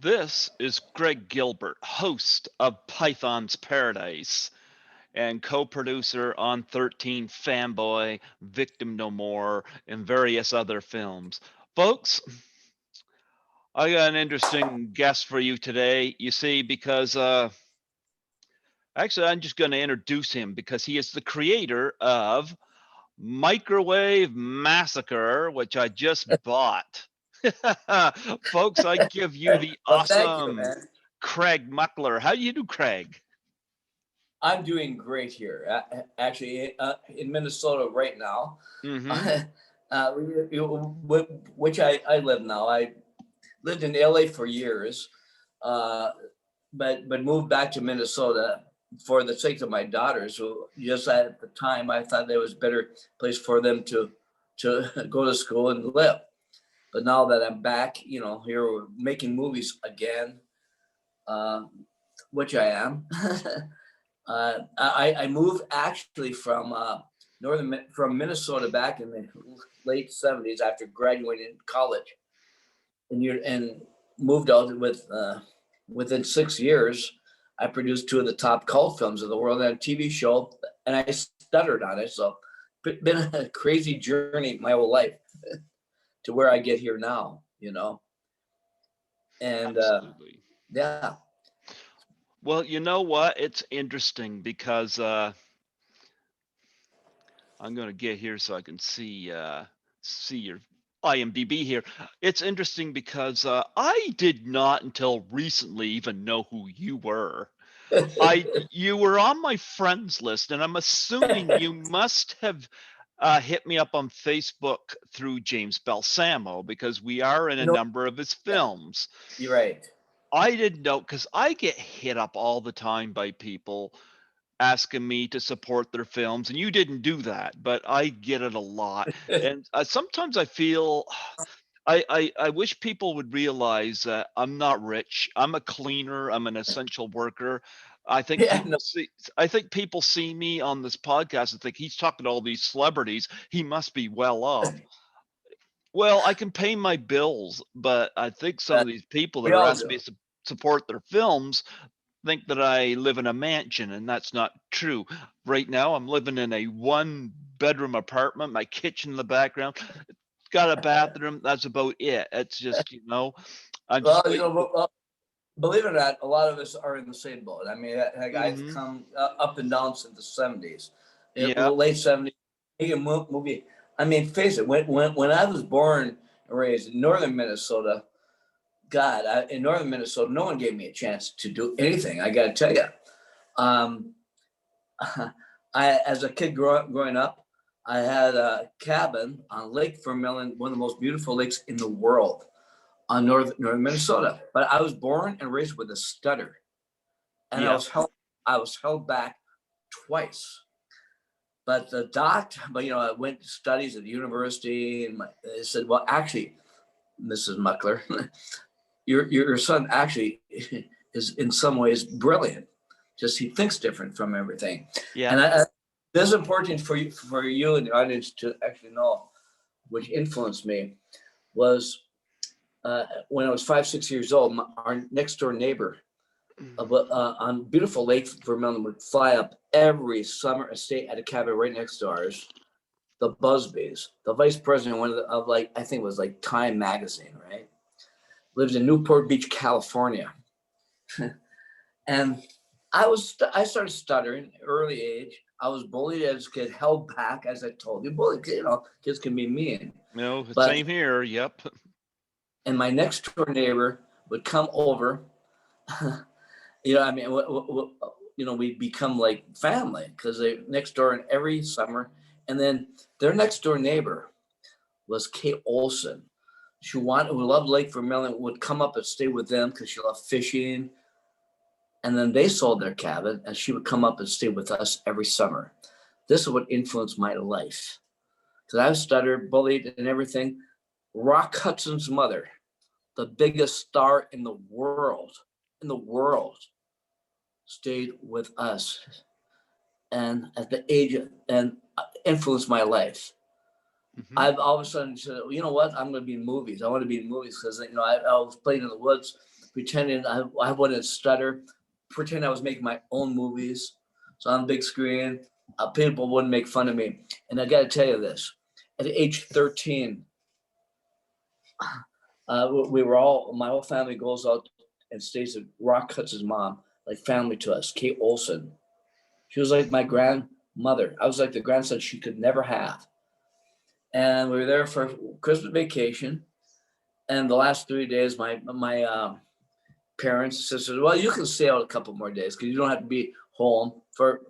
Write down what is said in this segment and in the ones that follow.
This is Greg Gilbert, host of Python's Paradise and co-producer on 13 Fanboy, Victim No More, and various other films. Folks, I got an interesting guest for you today. You see, because actually, I'm just going to introduce him because he is the creator of Microwave Massacre, which I just bought. Folks, I give you the Well, thank you, awesome man. Craig Muckler. How do you do, Craig? I'm doing great here. Actually, in Minnesota right now, Mm-hmm. which I live now. I lived in LA for years, uh, but moved back to Minnesota for the sake of my daughters. Who just at the time I thought there was a better place for them to go to school and live. But now that I'm back, here we're making movies again, uh, which I am. I moved actually from Minnesota back in the late '70s after graduating college, and moved out within 6 years. I produced two of the top cult films of the world and a TV show, and I stuttered on it. So it's been a crazy journey my whole life to where I get here now, and Absolutely. yeah. Well, you know what? It's interesting because I'm going to get here so I can see your IMDb here. It's interesting because I did not until recently even know who you were. You were on my friends list, and I'm assuming you must have hit me up on Facebook through James Balsamo because we are in a No, number of his films. you're right. I didn't know because I get hit up all the time by people asking me to support their films, and you didn't do that, but I get it a lot. And sometimes I feel I wish people would realize that I'm not rich. I'm a cleaner. I'm an essential worker. I think Yeah, no, people see I think people see me on this podcast and think he's talking to all these celebrities. He must be well off. Well, I can pay my bills, but I think some uh, of these people that we are all asking do. me to support their films think that I live in a mansion, and that's not true. Right now, I'm living in a one-bedroom apartment, my kitchen in the background, got a bathroom. That's about it. It's just, I'm just Well, waiting for. believe it or not, a lot of us are in the same boat. I mean, I've Hmm. come up and down since the '70s, Yeah. late '70s. Movie. I mean, face it. When I was born and raised in northern Minnesota, God, in northern Minnesota, no one gave me a chance to do anything. I got to tell you, um, as a kid growing up, I had a cabin on Lake Vermilion, one of the most beautiful lakes in the world on northern Minnesota. But I was born and raised with a stutter, and Yeah. I was held back twice. But I went to studies at the university, and they said, "Well, actually, Mrs. Muckler, your son actually is in some ways brilliant. Just he thinks different from everything." Yeah. And this is important for you and the audience to actually know, which influenced me was when I was 5, 6 years old. Our next door neighbor on beautiful Lake Vermilion would fly up every summer and stay at a cabin right next to ours. The Busbys, the vice president of like I think it was like Time magazine, right? Lives in Newport Beach, California, and I started stuttering early age. I was bullied as a kid, held back, as I told you. Bullied, kids can be mean, No, but same here. Yep. and my next door neighbor would come over. I mean, we become like family because they next door and every summer. And then their next door neighbor was Kate Olson. Who loved Lake Vermilion, would come up and stay with them because she loved fishing. And then they sold their cabin, and she would come up and stay with us every summer. This is what influenced my life because I was stuttered, bullied, and everything. Rock Hudson's mother, the biggest star in the world, stayed with us and at the age and influenced my life. Hmm. I've all of a sudden said, you know what, I'm going to be in movies. I want to be in movies because I was playing in the woods pretending I wouldn't stutter, pretend I was making my own movies. So on the big screen, people wouldn't make fun of me. And I got to tell you this, at age 13, we were all, my whole family goes out and stays at Rock Hudson's mom, like family to us, Kate Olson. She was like my grandmother. I was like the grandson she could never have. And we were there for Christmas vacation. And the last 3 days, my parents and sisters, well, you can stay out a couple more days because you don't have to be home for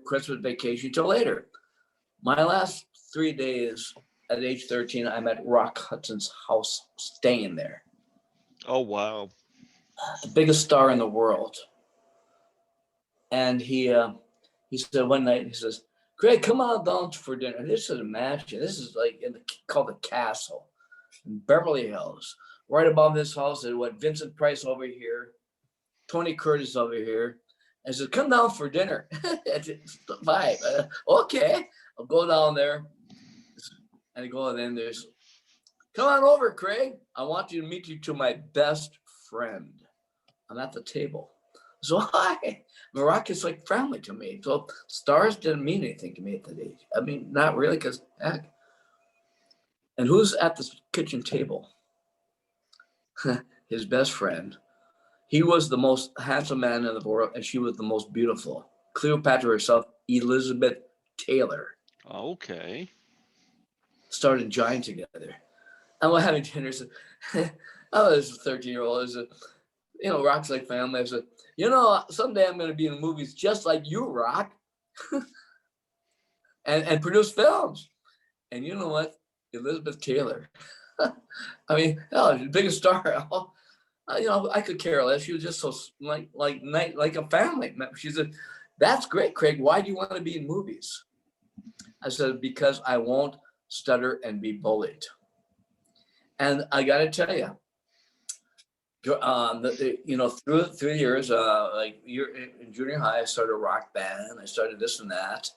Christmas vacation till later. My last 3 days at age 13, I'm at Rock Hudson's house, staying there. Oh, wow. The biggest star in the world. And he said one night, he says, Greg, come on down for dinner. This is a mansion. This is like called the Castle in Beverly Hills. Right above this house is what Vincent Price over here, Tony Curtis over here. I said, come down for dinner. Bye. Okay. I'll go down there. And I go, and then there's, come on over, Craig. I want you to meet you to my best friend. I'm at the table. So hi. Morocco is like family to me. So stars didn't mean anything to me at that age. I mean, not really, because heck. And who's at the kitchen table? His best friend. He was the most handsome man in the world, and she was the most beautiful. Cleopatra herself, Elizabeth Taylor. Okay. Started enjoying together. And we're having dinner. So, I was a 13-year-old. I said, Rock's like family. I said, someday I'm going to be in movies just like you, Rock, and produce films. And you know what? Elizabeth Taylor. I mean, the biggest star. I could care less. She was just so like a family. She said, "That's great, Craig. Why do you want to be in movies?" I said, "Because I won't stutter and be bullied." And I got to tell you, through the years, in junior high, I started a rock band. I started this and that,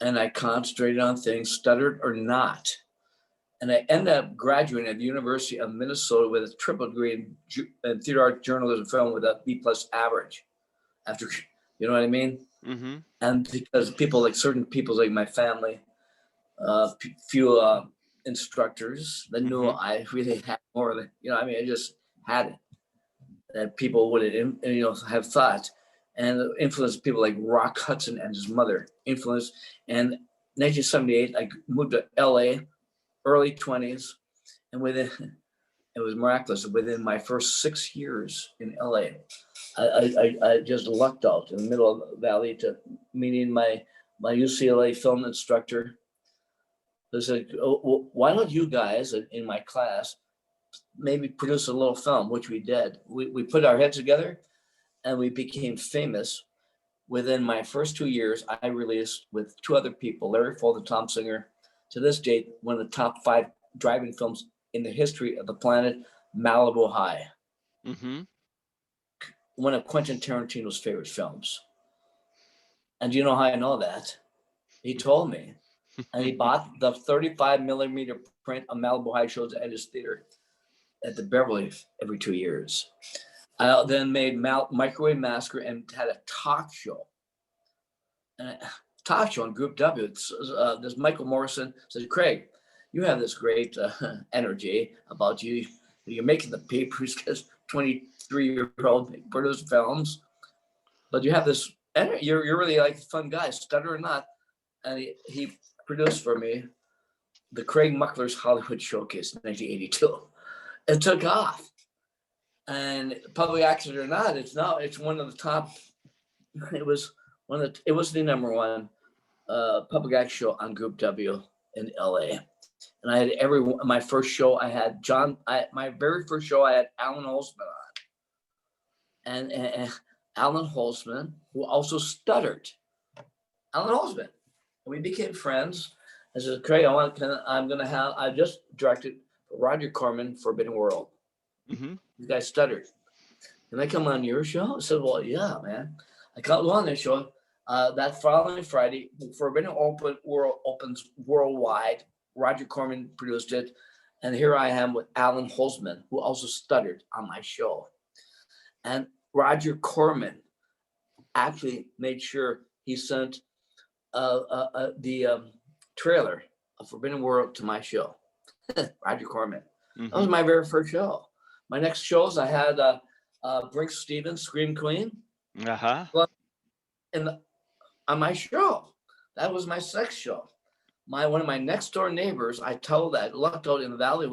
and I concentrated on things, stuttered or not. And I ended up graduating at the University of Minnesota with a triple degree in theater art, journalism, film with a B+ average. After, you know what I mean? Mm-hmm. And because certain people like my family, few instructors that knew I really had more than, I just had it. That people would have thought, and influenced people like Rock Hudson and his mother. Influenced, and 1978, I moved to LA, early 20s, and it was miraculous. Within my first 6 years in LA, I just lucked out in the middle of the valley to meeting my UCLA film instructor. They said, well, why don't you guys in my class maybe produce a little film, which we did. We put our heads together and we became famous. Within my first 2 years, I released with two other people, Larry Fuller, Tom Singer, to this date, one of the top 5 driving films in the history of the planet, Malibu High. Mm-hmm. One of Quentin Tarantino's favorite films. And do you know how I know that? He told me. And he bought the 35 millimeter print of Malibu High, shows at his theater at the Beverly every 2 years. I then made Microwave Massacre and had a talk show. On Group W. This Michael Morrison said, Craig, you have this great energy about you. You're making the papers because 23-year-old produce films, but you have this energy. You're really like a fun guy, stutter or not. And he produced for me the Craig Muckler's Hollywood Showcase in 1982. It took off. And public access or not, it's one of the top. It was the number one public access show on Group W in LA. And I had my first show, I had my very first show, I had Alan Holtzman on. And Alan Holtzman, who also stuttered. Alan Holtzman. And we became friends. I said, Craig, I just directed Roger Corman, Forbidden World. Mm-hmm. You guys stuttered. Can I come on your show? I said, well, yeah, man. I can't go on this show. That following Friday, Forbidden World opens worldwide. Roger Corman produced it. And here I am with Alan Holtzman, who also stuttered on my show. And Roger Corman actually made sure he sent the trailer of Forbidden World to my show. Roger Corman. That was my very first show. My next shows, I had Brink Stevens, Scream Queen, Uh-huh. on my show. That was my sex show. One of my next door neighbors, I told that lucked out in the valley.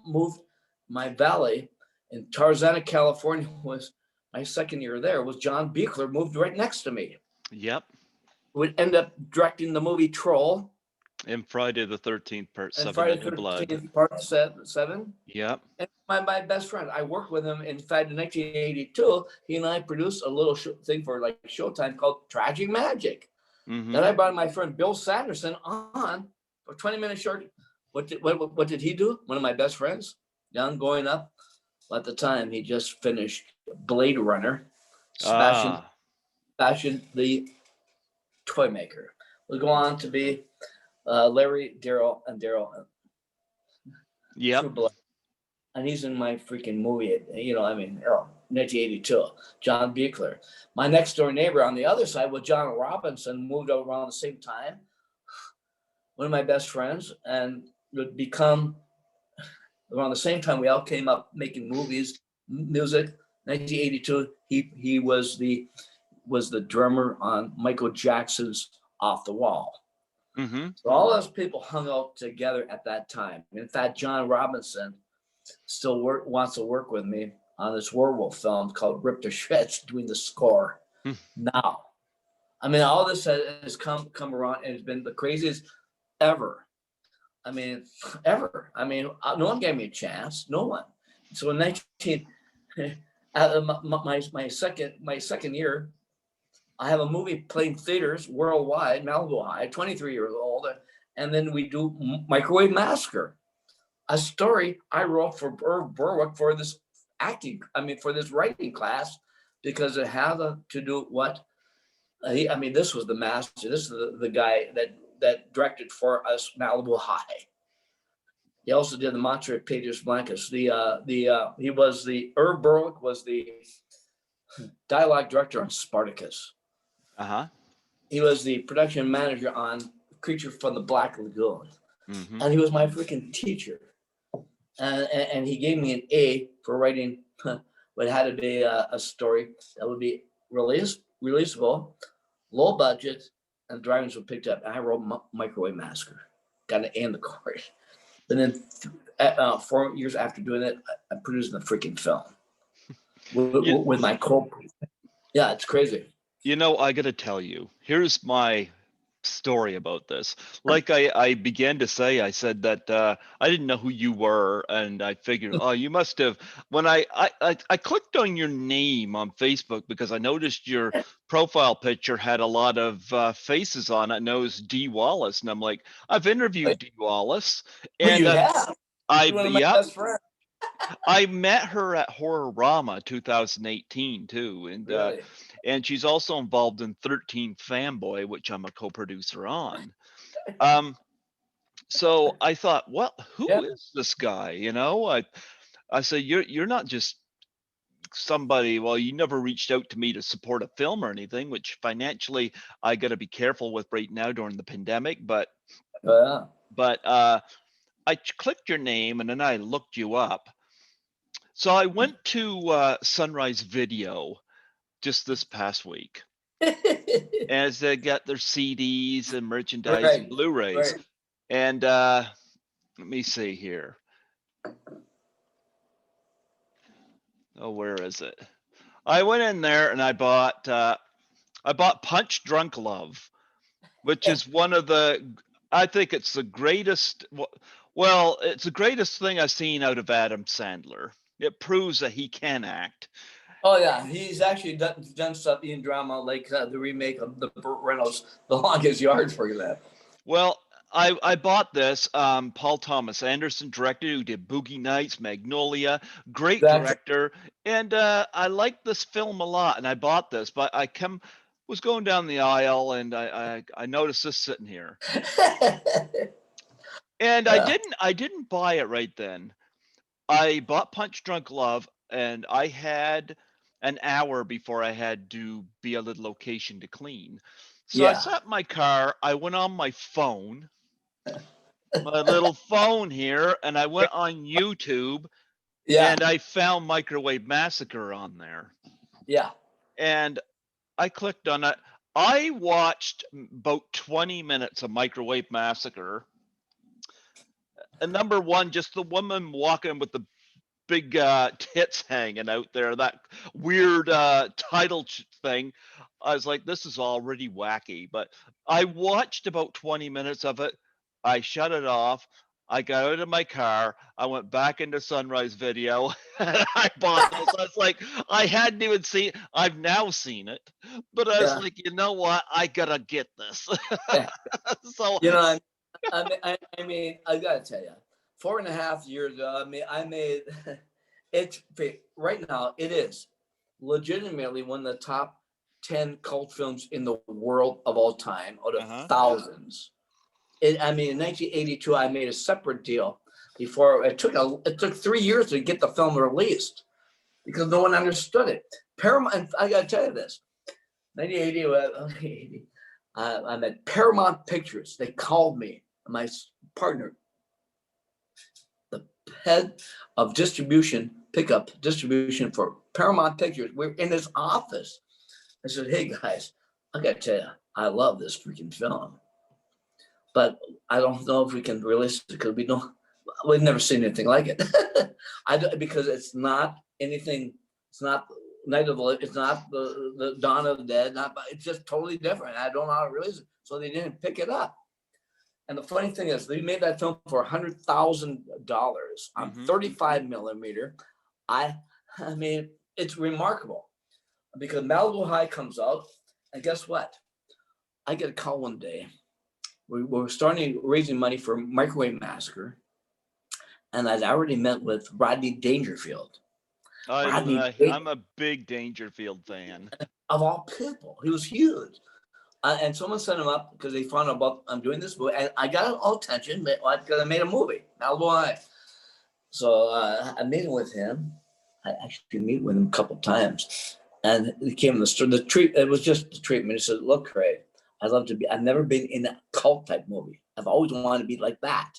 Moved my valley in Tarzana, California. Was my second year there. Was John Buechler moved right next to me. Yep. Would end up directing the movie Troll. And Friday the 13th, part And 7, Friday The the New Blood. 13th, part 7. Yep. And my best friend, I worked with him. In fact, in 1982, he and I produced a little thing for like Showtime called Tragic Magic. Then I brought my friend Bill Sanderson on for 20-minute short. What did he do? One of my best friends, young, going up. At the time, he just finished Blade Runner, Sebastian the Toy Maker. Will go on to be Larry, Daryl, and Daryl. Yep. True Blood. And he's in my freaking movie, 1982, John Buechler. My next door neighbor on the other side was John Robinson, moved over around the same time. One of my best friends, and would become around the same time we all came up making movies, music. 1982, he was the drummer on Michael Jackson's Off the Wall. So all those people hung out together at that time. In fact, John Robinson still wants to work with me on this werewolf film called Rip to Shreds, doing the score now. I mean, all this has come around and it's been the craziest ever. I mean, ever. I mean, no one gave me a chance. No one. So in my second year, I have a movie playing theaters worldwide, Malibu High, 23 years old, and then we do Microwave Massacre, a story I wrote for Irv Berwick for this writing class, because it had to do what this was the master. This is the guy that directed for us Malibu High. He also did the Monterey Pages Blancas. Irv Berwick was the dialogue director on Spartacus. He was the production manager on Creature from the Black Lagoon. And he was my freaking teacher. And he gave me an A for writing what had to be a story that would be releasable, low budget, and drivers were picked up. And I wrote Microwave Massacre, got an A in the course. And then 4 years after doing it, I produced the freaking film with my co. Yeah, it's crazy. I got to tell you, here's my story about this. Like I began to say, I said that I didn't know who you were, and I figured, oh, you must have. When I clicked on your name on Facebook because I noticed your profile picture had a lot of faces on it, and it was Dee Wallace, and I'm like, I've interviewed Dee Wallace, and you have. You're one of my best friends. I met her at Horrorama 2018 too, and Really? And she's also involved in 13 Fanboy, which I'm a co-producer on. So I thought, well, who is this guy? I said, you're not just somebody. Well, you never reached out to me to support a film or anything, which financially I got to be careful with right now during the pandemic. But I clicked your name and then I looked you up. So I went to Sunrise Video just this past week, as they got their CDs and merchandise and Blu-rays. And let me see here. Oh, where is it? I went in there and I bought Punch Drunk Love, which is one of I think it's the greatest. Well, it's the greatest thing I've seen out of Adam Sandler. It proves that he can act. Oh yeah, he's actually done stuff in drama, like the remake of the Burt Reynolds "The Longest Yard," for example. Well, I bought this. Paul Thomas Anderson directed, who did Boogie Nights, Magnolia, great director, and I liked this film a lot. And I bought this, but I was going down the aisle and I noticed this sitting here, and I didn't buy it right then. I bought Punch Drunk Love, and I had an hour before I had to be at a location to clean. So I Yeah. sat in my car, I went on my phone, my little phone here, and I went on YouTube Yeah. and I found Microwave Massacre on there. Yeah. And I clicked on it. I watched about 20 minutes of Microwave Massacre. And number one, just the woman walking with the big tits hanging out there, that weird title thing. I was like, this is already wacky. But I watched about 20 minutes of it. I shut it off. I got out of my car. I went back into Sunrise Video and I bought this. I was like, I hadn't even seen I've now seen it. But I was Yeah. like, you know what? I gotta get this. Yeah. So You know, I mean, I gotta tell you, 4.5 years ago, I made it right now. It is legitimately one of the top 10 cult films in the world of all time, out of thousands. I mean, in 1982, I made a separate deal before it took 3 years to get the film released because no one understood it. Paramount, I gotta tell you this, 1980, I'm at Paramount Pictures. They called me, my partner, the head of pickup distribution for Paramount Pictures. We're in his office. I said, hey guys, I gotta tell you, I love this freaking film. But I don't know if we can release it because we've never seen anything like it. Because it's not anything, it's not Night of the it's not the Dawn of the Dead, it's just totally different. I don't know how to release it. So they didn't pick it up. And the funny thing is, they made that film for $100,000 on 35 millimeter. I mean, it's remarkable because Malibu High comes out, and guess what? I get a call one day. We were starting raising money for Microwave Massacre, and I'd already met with Rodney Dangerfield. I'm a big Dangerfield fan. Of all people, he was huge. And someone sent him up because they found out about I'm doing this movie, and I got all attention because I made a movie, Malibu High. So I made it with him. I actually meet with him a couple of times, and it came the treat. It was just the treatment. He said, "Look, Craig, I've never been in a cult type movie. I've always wanted to be like that.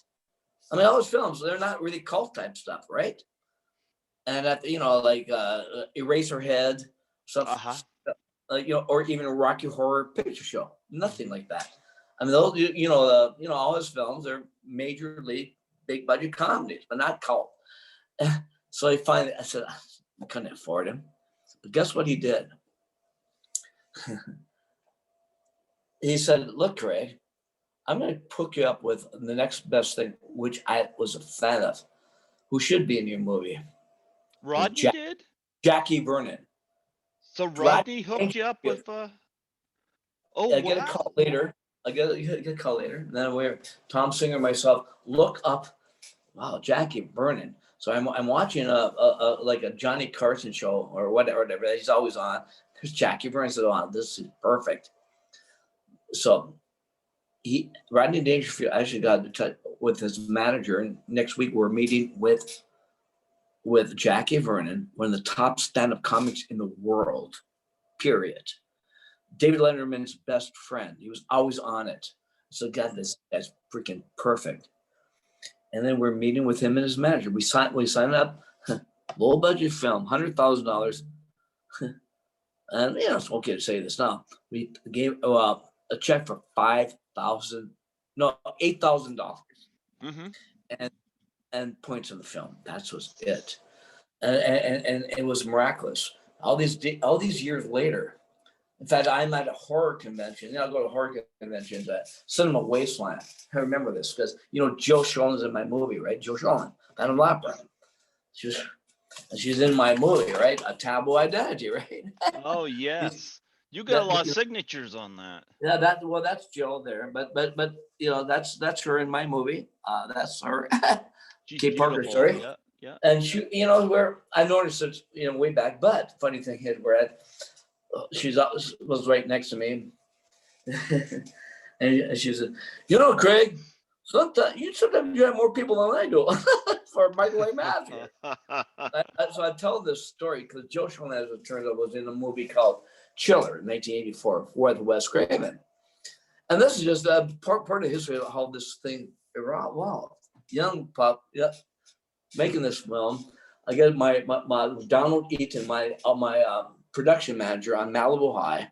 I mean, all those films, they're not really cult type stuff, right? And like Eraserhead, stuff, or even a Rocky Horror Picture Show. Nothing like that. I mean, those, all his films are major league, big budget comedies, but not cult. So I said, I couldn't afford him. But guess what he did? He said, look, Craig, I'm going to hook you up with the next best thing, which I was a fan of, who should be in your movie. Rodney did? Jackie Vernon. So Rodney hooked you up with I wow. get a call later. I get a call later. And then Tom Singer and myself look up, wow, Jackie Vernon. So I'm watching like a Johnny Carson show or whatever he's always on. There's Jackie Vernon. I said, oh, this is perfect. So Rodney Dangerfield actually got in touch with his manager, and next week we're meeting with Jackie Vernon, one of the top stand-up comics in the world, period. David Letterman's best friend. He was always on it. So God, that's freaking perfect. And then we're meeting with him and his manager. We signed up, low budget film, $100,000. And it's okay to say this now. We gave a check for $8,000, and points in the film. That was it, and it was miraculous. All these years later, in fact, I'm at a horror convention. I go to horror conventions at Cinema Wasteland. I remember this because Joe Sholin's in my movie, right? Joe Sholin, Phantom Opera. She's in my movie, right? A Taboo Identity, right? Oh yes, you got a lot of signatures on that. Yeah, that's Jill there, but that's her in my movie. That's her. Kate Parker, sorry. Yeah. And she, where I noticed it, way back. But funny thing is, Brad, she was right next to me, and she said, Craig, sometimes you have more people than I do. for Michael A. Massacre. So I tell this story because Joe Schoen, as it turns out, was in a movie called Chiller in 1984 with Wes Craven. And this is just a part of the history of how this thing evolved. Wow, young pup, yeah, making this film. I get my Donald Eaton, my production manager on Malibu High,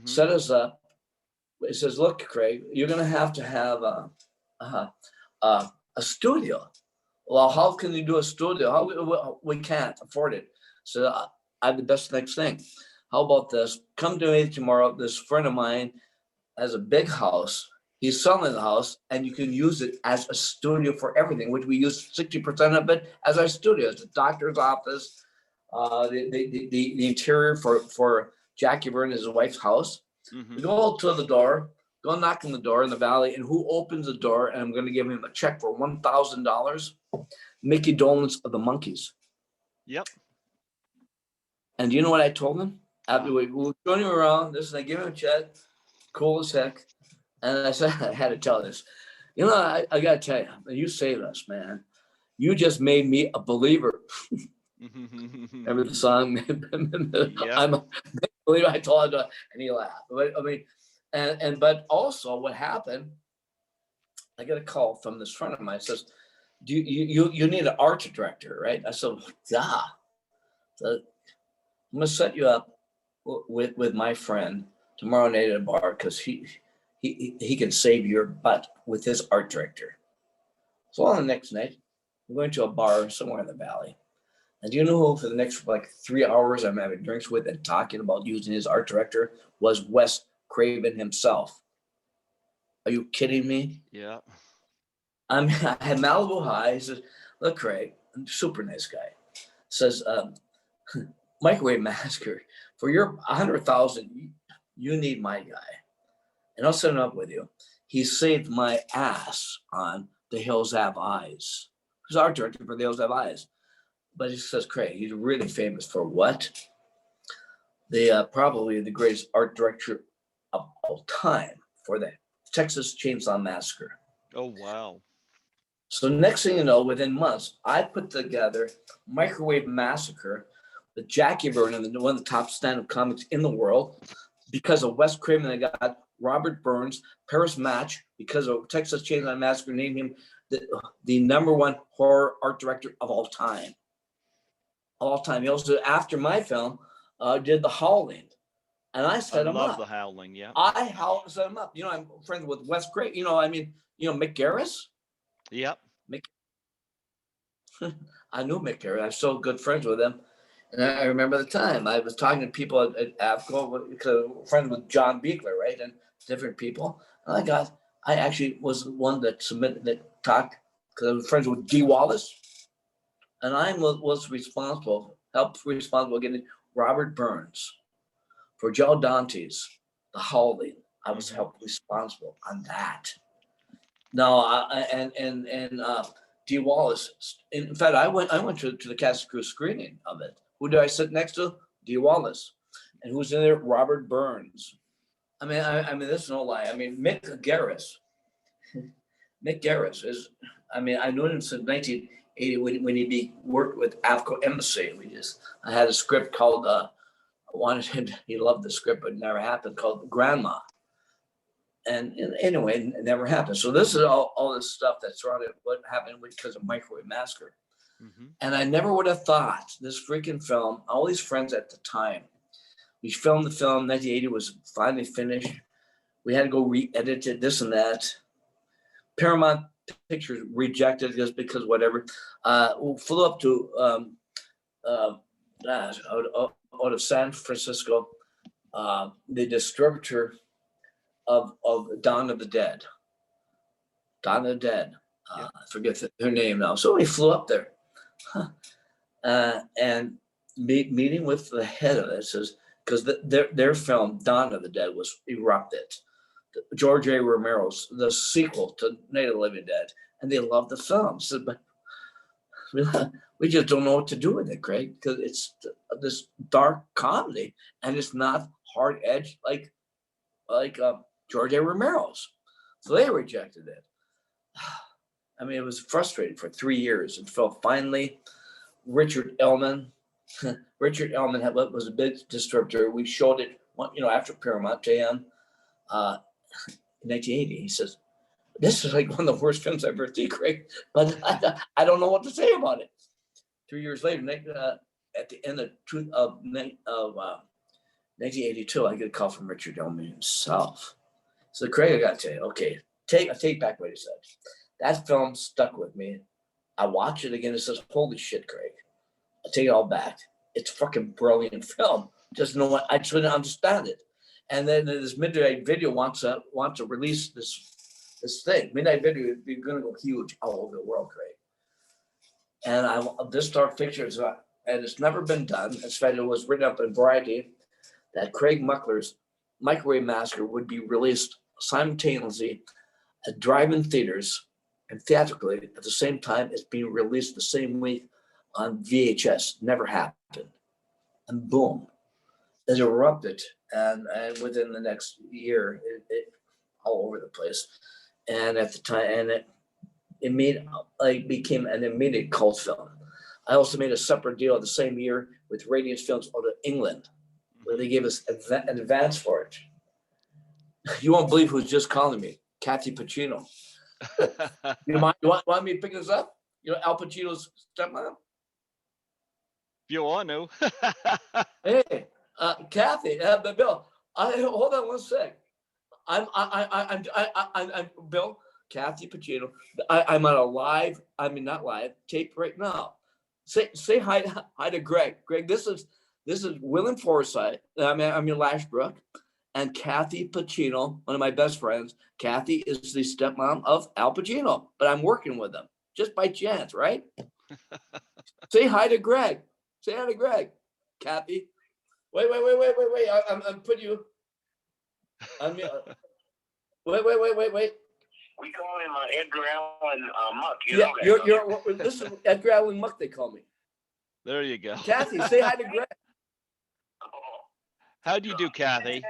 set us up. He says, "Look, Craig, you're going to have a studio." Well, how can you do a studio? How we can't afford it. So I have the best next thing. How about this? Come to me tomorrow. This friend of mine has a big house. He's selling the house, and you can use it as a studio for everything, which we use 60% of it as our studio. It's the doctor's office, the interior for Jackie Byrne, his wife's house. We go to the door, go knock on the door in the valley, and who opens the door? And I'm going to give him a check for $1,000. Mickey Dolenz of the Monkees. Yep. And do you know what I told him? After we were showing him around, this, and I give him a check, cool as heck. And I said, I had to tell this. You know, I got to tell you, you saved us, man. You just made me a believer. Remember the song? Yep. I'm a believer. I told him, and he laughed. But I mean, but also what happened, I got a call from this friend of mine. Says, "Do you need an art director, right?" I said, "Yeah." So I'm gonna set you up with my friend tomorrow night at a bar because he can save your butt with his art director. So on the next night, I'm going to a bar somewhere in the valley. And do you know who for the next like 3 hours I'm having drinks with and talking about using his art director was Wes Craven himself. Are you kidding me? Yeah. I had Malibu High. He says, "Look, Craig, super nice guy." Says, "Microwave Massacre, for your 100,000, you need my guy. And I'll set him up with you." He saved my ass on The Hills Have Eyes. He's art director for The Hills Have Eyes. But he says, "Craig, he's really famous for what? Probably the greatest art director of all time for the Texas Chainsaw Massacre." Oh, wow. So next thing you know, within months, I put together Microwave Massacre with Jackie Byrne, and one of the top stand-up comics in the world. Because of Wes Craven, I got Robert Burns, Paris Match, because of Texas Chainsaw Massacre, named him the number one horror art director of all time. All time. He also, after my film, did The Howling. And I set him up. I love The Howling, yeah. I set him up. You know, I'm friends with Wes Craven. You know, I mean, you know, Mick Garris? Yep. I knew Mick Garris. I'm so good friends with him. And I remember the time I was talking to people at AFCO, because I'm friends with John Beekler, right? And different people. And I actually was the one that submitted, that talked, because I was friends with Dee Wallace. And I was responsible getting Robert Burns for Joe Dante's The Howling. I was helped responsible on that. Now, Dee Wallace. In fact, I went to the cast crew screening of it. Who did I sit next to? Dee Wallace. And who's in there? Robert Burns. I mean, this is no lie. I mean, Mick Garris. Mick Garris is. I mean, I knew him since 1980 when he worked with AFCO Embassy. I had a script called. I wanted him. He loved the script, but it never happened. Called Grandma. And anyway, it never happened. So this is all this stuff that surrounded what happened because of Microwave Massacre. And I never would have thought this freaking film, all these friends at the time, we filmed the film, 1980 was finally finished. We had to go re-edit it, this and that. Paramount Pictures rejected just because whatever. We flew up to out of San Francisco, the distributor of Dawn of the Dead. Dawn of the Dead. I forget her name now. So we flew up there. And meeting with the head of it, says, because their film Dawn of the Dead was erupted. George A. Romero's the sequel to Night of the Living Dead, and they loved the film. So, but we just don't know what to do with it, Craig, because it's this dark comedy, and it's not hard edge like George A. Romero's. So they rejected it. I mean, it was frustrating for 3 years until finally Richard Ellman. Richard Ellman was a big distributor. We showed it, after Paramount to him in 1980. He says, "This is like one of the worst films I've ever seen, Craig, but I don't know what to say about it." 3 years later, at the end of 1982, I get a call from Richard Ellman himself. So, Craig, I got to tell you, okay, I take back what he said. That film stuck with me. I watch it again. It says, "Holy shit, Craig." I take it all back. It's a fucking brilliant film. Just know what I just didn't understand it. And then this Midnight Video wants to release this thing. Midnight Video is going to go huge all over the world, Craig. And this Dark Pictures, and it's never been done. In fact, it was written up in Variety that Craig Muckler's Microwave Massacre would be released simultaneously at drive-in theaters and theatrically at the same time as being released the same week on VHS. Never happened. And boom, it erupted. And within the next year, it all over the place. And at the time, and it became an immediate cult film. I also made a separate deal the same year with Radiance Films out of England, where they gave us an advance for it. You won't believe who's just calling me, Kathy Pacino. You want me to pick this up? Al Pacino's stepmom? If you want to. Hey, Kathy, Bill. Hold on one sec. I'm Bill. Kathy Pacino. I'm on a live. I mean, not live tape right now. Say hi to Greg. Greg, this is William Forsythe. I'm your Lashbrook, and Kathy Pacino, one of my best friends. Kathy is the stepmom of Al Pacino, but I'm working with them just by chance, right? Say hi to Greg. Say hi to Greg, Kathy. Wait. I'm putting you. Wait. We call him Edgar Allan Muck. You're this is Edgar Allan Muck. They call me. There you go. Kathy, say hi to Greg. How do you do, Kathy?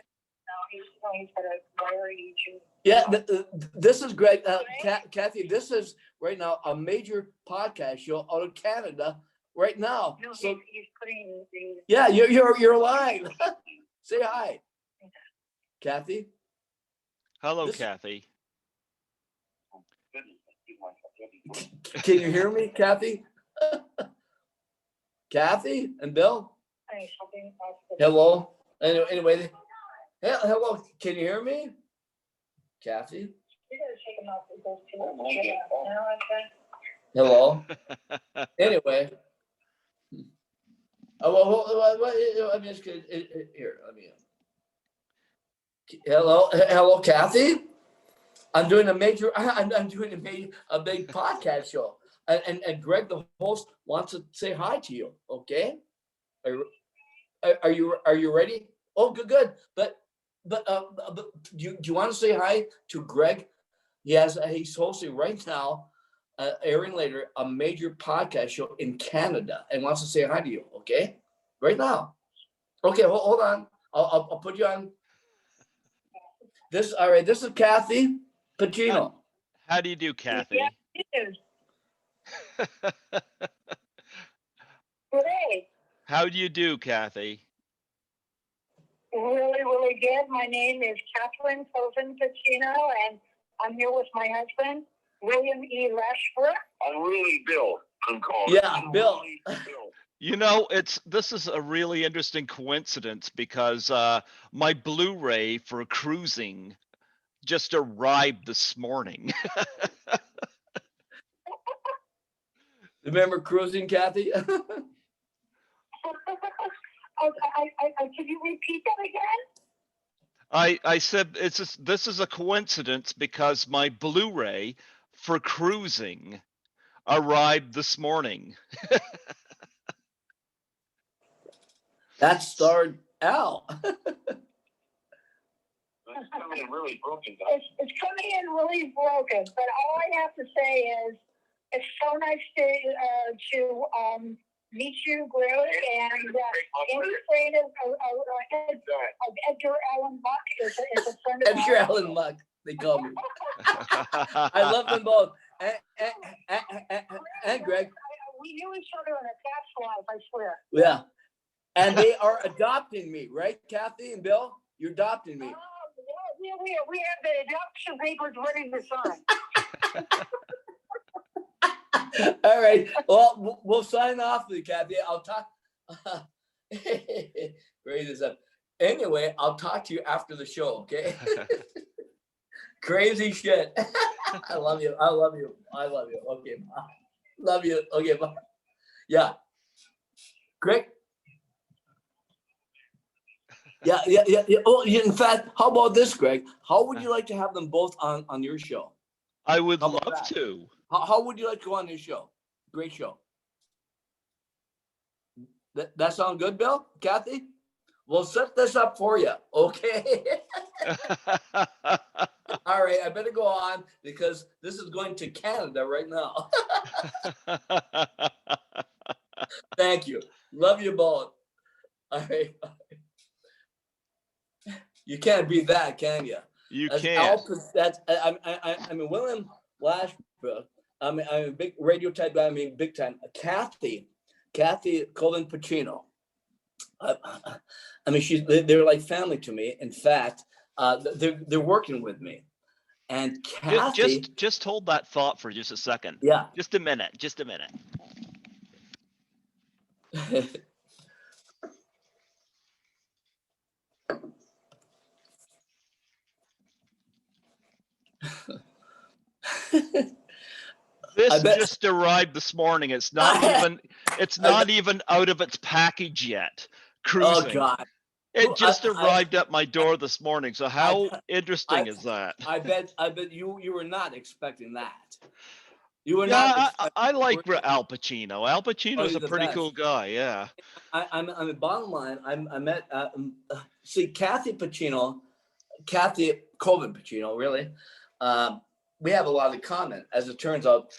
Yeah, this is Greg. Kathy, this is right now a major podcast show out of Canada right now. No, so he's putting the. Yeah, you're lying. Say hi, Kathy. Hello, Kathy. Can you hear me, Kathy? Kathy and Bill? Hello. Anyway, hello. Can you hear me, Kathy? Hello. Anyway. I'm just kidding. Here, let me. Hello, Kathy. I'm doing a big podcast show, and Greg, the host, wants to say hi to you. Okay, are you ready? Oh, good. But do you want to say hi to Greg? Yes, he's hosting right now, airing later, a major podcast show in Canada, and wants to say hi to you. Okay, right now. Okay, hold on. I'll put you on. All right. This is Kathy Pacino. How do you do, Kathy? Yeah, Great. How do you do, Kathy? Really good. My name is Catherine Coven Pacino, and I'm here with my husband, William E. Lashbrook. I'm really Bill. Yeah, Bill. This is a really interesting coincidence because my Blu-ray for cruising just arrived this morning. Remember cruising, Kathy? Can you repeat that again? I said this is a coincidence because my Blu-ray for cruising arrived this morning. That starred Al. It's coming in really broken. It's coming in really broken, but all I have to say is it's so nice to meet you, Greg, and any friend of Edgar Allan Muck is a friend of mine. Edgar Allan Muck, they call me. I love them both. and Greg. We knew each other in a past life, I swear. Yeah. And they are adopting me, right, Kathy and Bill? You're adopting me. Yeah, we have the adoption papers ready to sign. All right. Well, we'll sign off with you, Kathy. I'll talk. Raise this up. Anyway, I'll talk to you after the show, okay? Crazy shit. I love you. I love you. I love you. Okay, bye. Love you. Okay, bye. Yeah. Great. Yeah. Oh, in fact, how about this, Greg? How would you like to have them both on your show? I would How about love that? to. How would you like to go on this show? Great show. That sound good, Bill? Kathy? We'll set this up for you, okay? All right, I better go on because this is going to Canada right now. Thank you. Love you both. All right. You can't beat that, can you? You That's can't. That's I mean William Lashbrook. I'm a big radio type guy. I mean big time. Kathy Colin Pacino. I mean they're like family to me. In fact, they're working with me. And Kathy, Just hold that thought for just a second. yeah. Just a minute. Just a minute. This just arrived this morning. It's not even out of its package yet. Cruising. Oh God. It just arrived at my door this morning. So how interesting is that? I bet you were not expecting that. You were Yeah, not. I like Al Pacino. Al Pacino's a pretty best. cool guy. Yeah. I'm a bottom line. I met see Kathy Colvin Pacino. Really, we have a lot in common. As it turns out,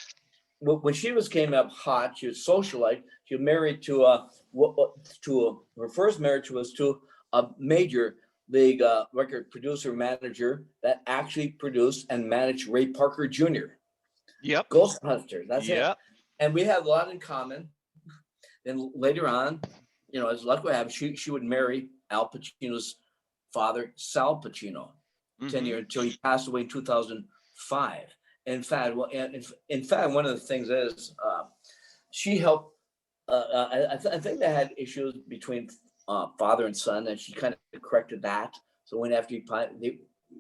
when she came up hot, she was socialite. She was married to her first marriage was to a major league record producer manager that actually produced and managed Ray Parker Jr. Yep. Ghostbusters. That's it. And we have a lot in common. Then later on, as luck would have, she would marry Al Pacino's father, Sal Pacino, 10 years until he passed away in 2005. In fact, one of the things is she helped. I think they had issues between father and son, and she kind of corrected that. So when after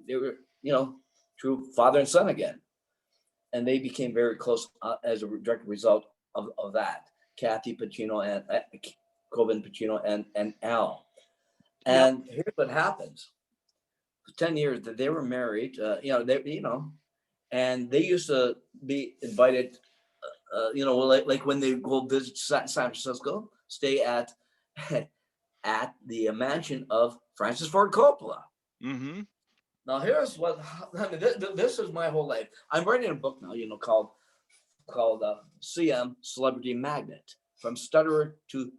they were true father and son again, and they became very close as a direct result of that. Kathy Pacino and Colvin Pacino and Al. And here's what happens. For 10 years that they were married, and they used to be invited, like when they go visit San Francisco, stay at the mansion of Francis Ford Coppola. Mm-hmm. Now here's what I mean. This is my whole life. I'm writing a book now, called CM Celebrity Magnet, from stutterer to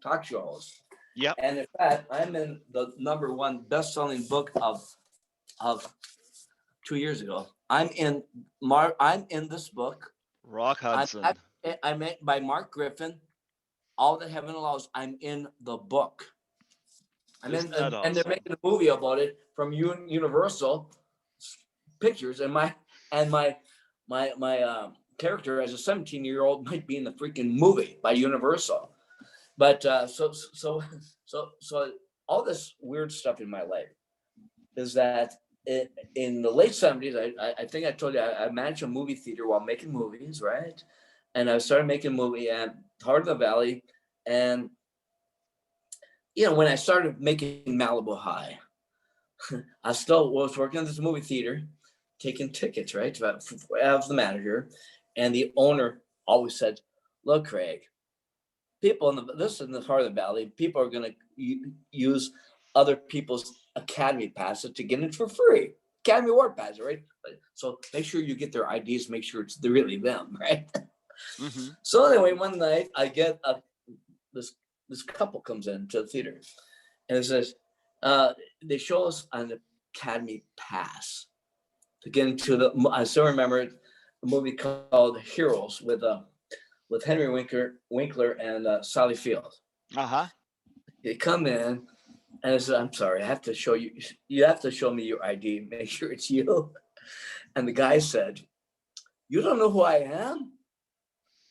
talk show host. Yep. And in fact, I'm in the #1 best-selling book of 2 years ago. I'm in this book. Rock Hudson. I'm by Mark Griffin. All That Heaven Allows. I'm in the book. Isn't that awesome? And they're making a movie about it from Universal Pictures, and my character as a 17-year-old might be in the freaking movie by Universal. But so all this weird stuff in my life is that in the late 70s, I think I told you I managed a movie theater while making movies, right? And I started making a movie at Heart of the Valley, and when I started making Malibu High, I still was working at this movie theater, taking tickets, right? I was the manager, and the owner always said, "Look, Craig, people in the Heart of the Valley, people are going to use other people's Academy passes to get in for free. Academy Award passes, right? So make sure you get their IDs, make sure it's really them, right?" Mm-hmm. So anyway, one night I get this couple comes into the theater, and it says, they show us an Academy pass to get into I still remember it. movie called Heroes with Henry Winkler and Sally Field. Uh-huh. They come in and I said, I'm sorry, I have to show you. You have to show me your ID. Make sure it's you. And the guy said, you don't know who I am?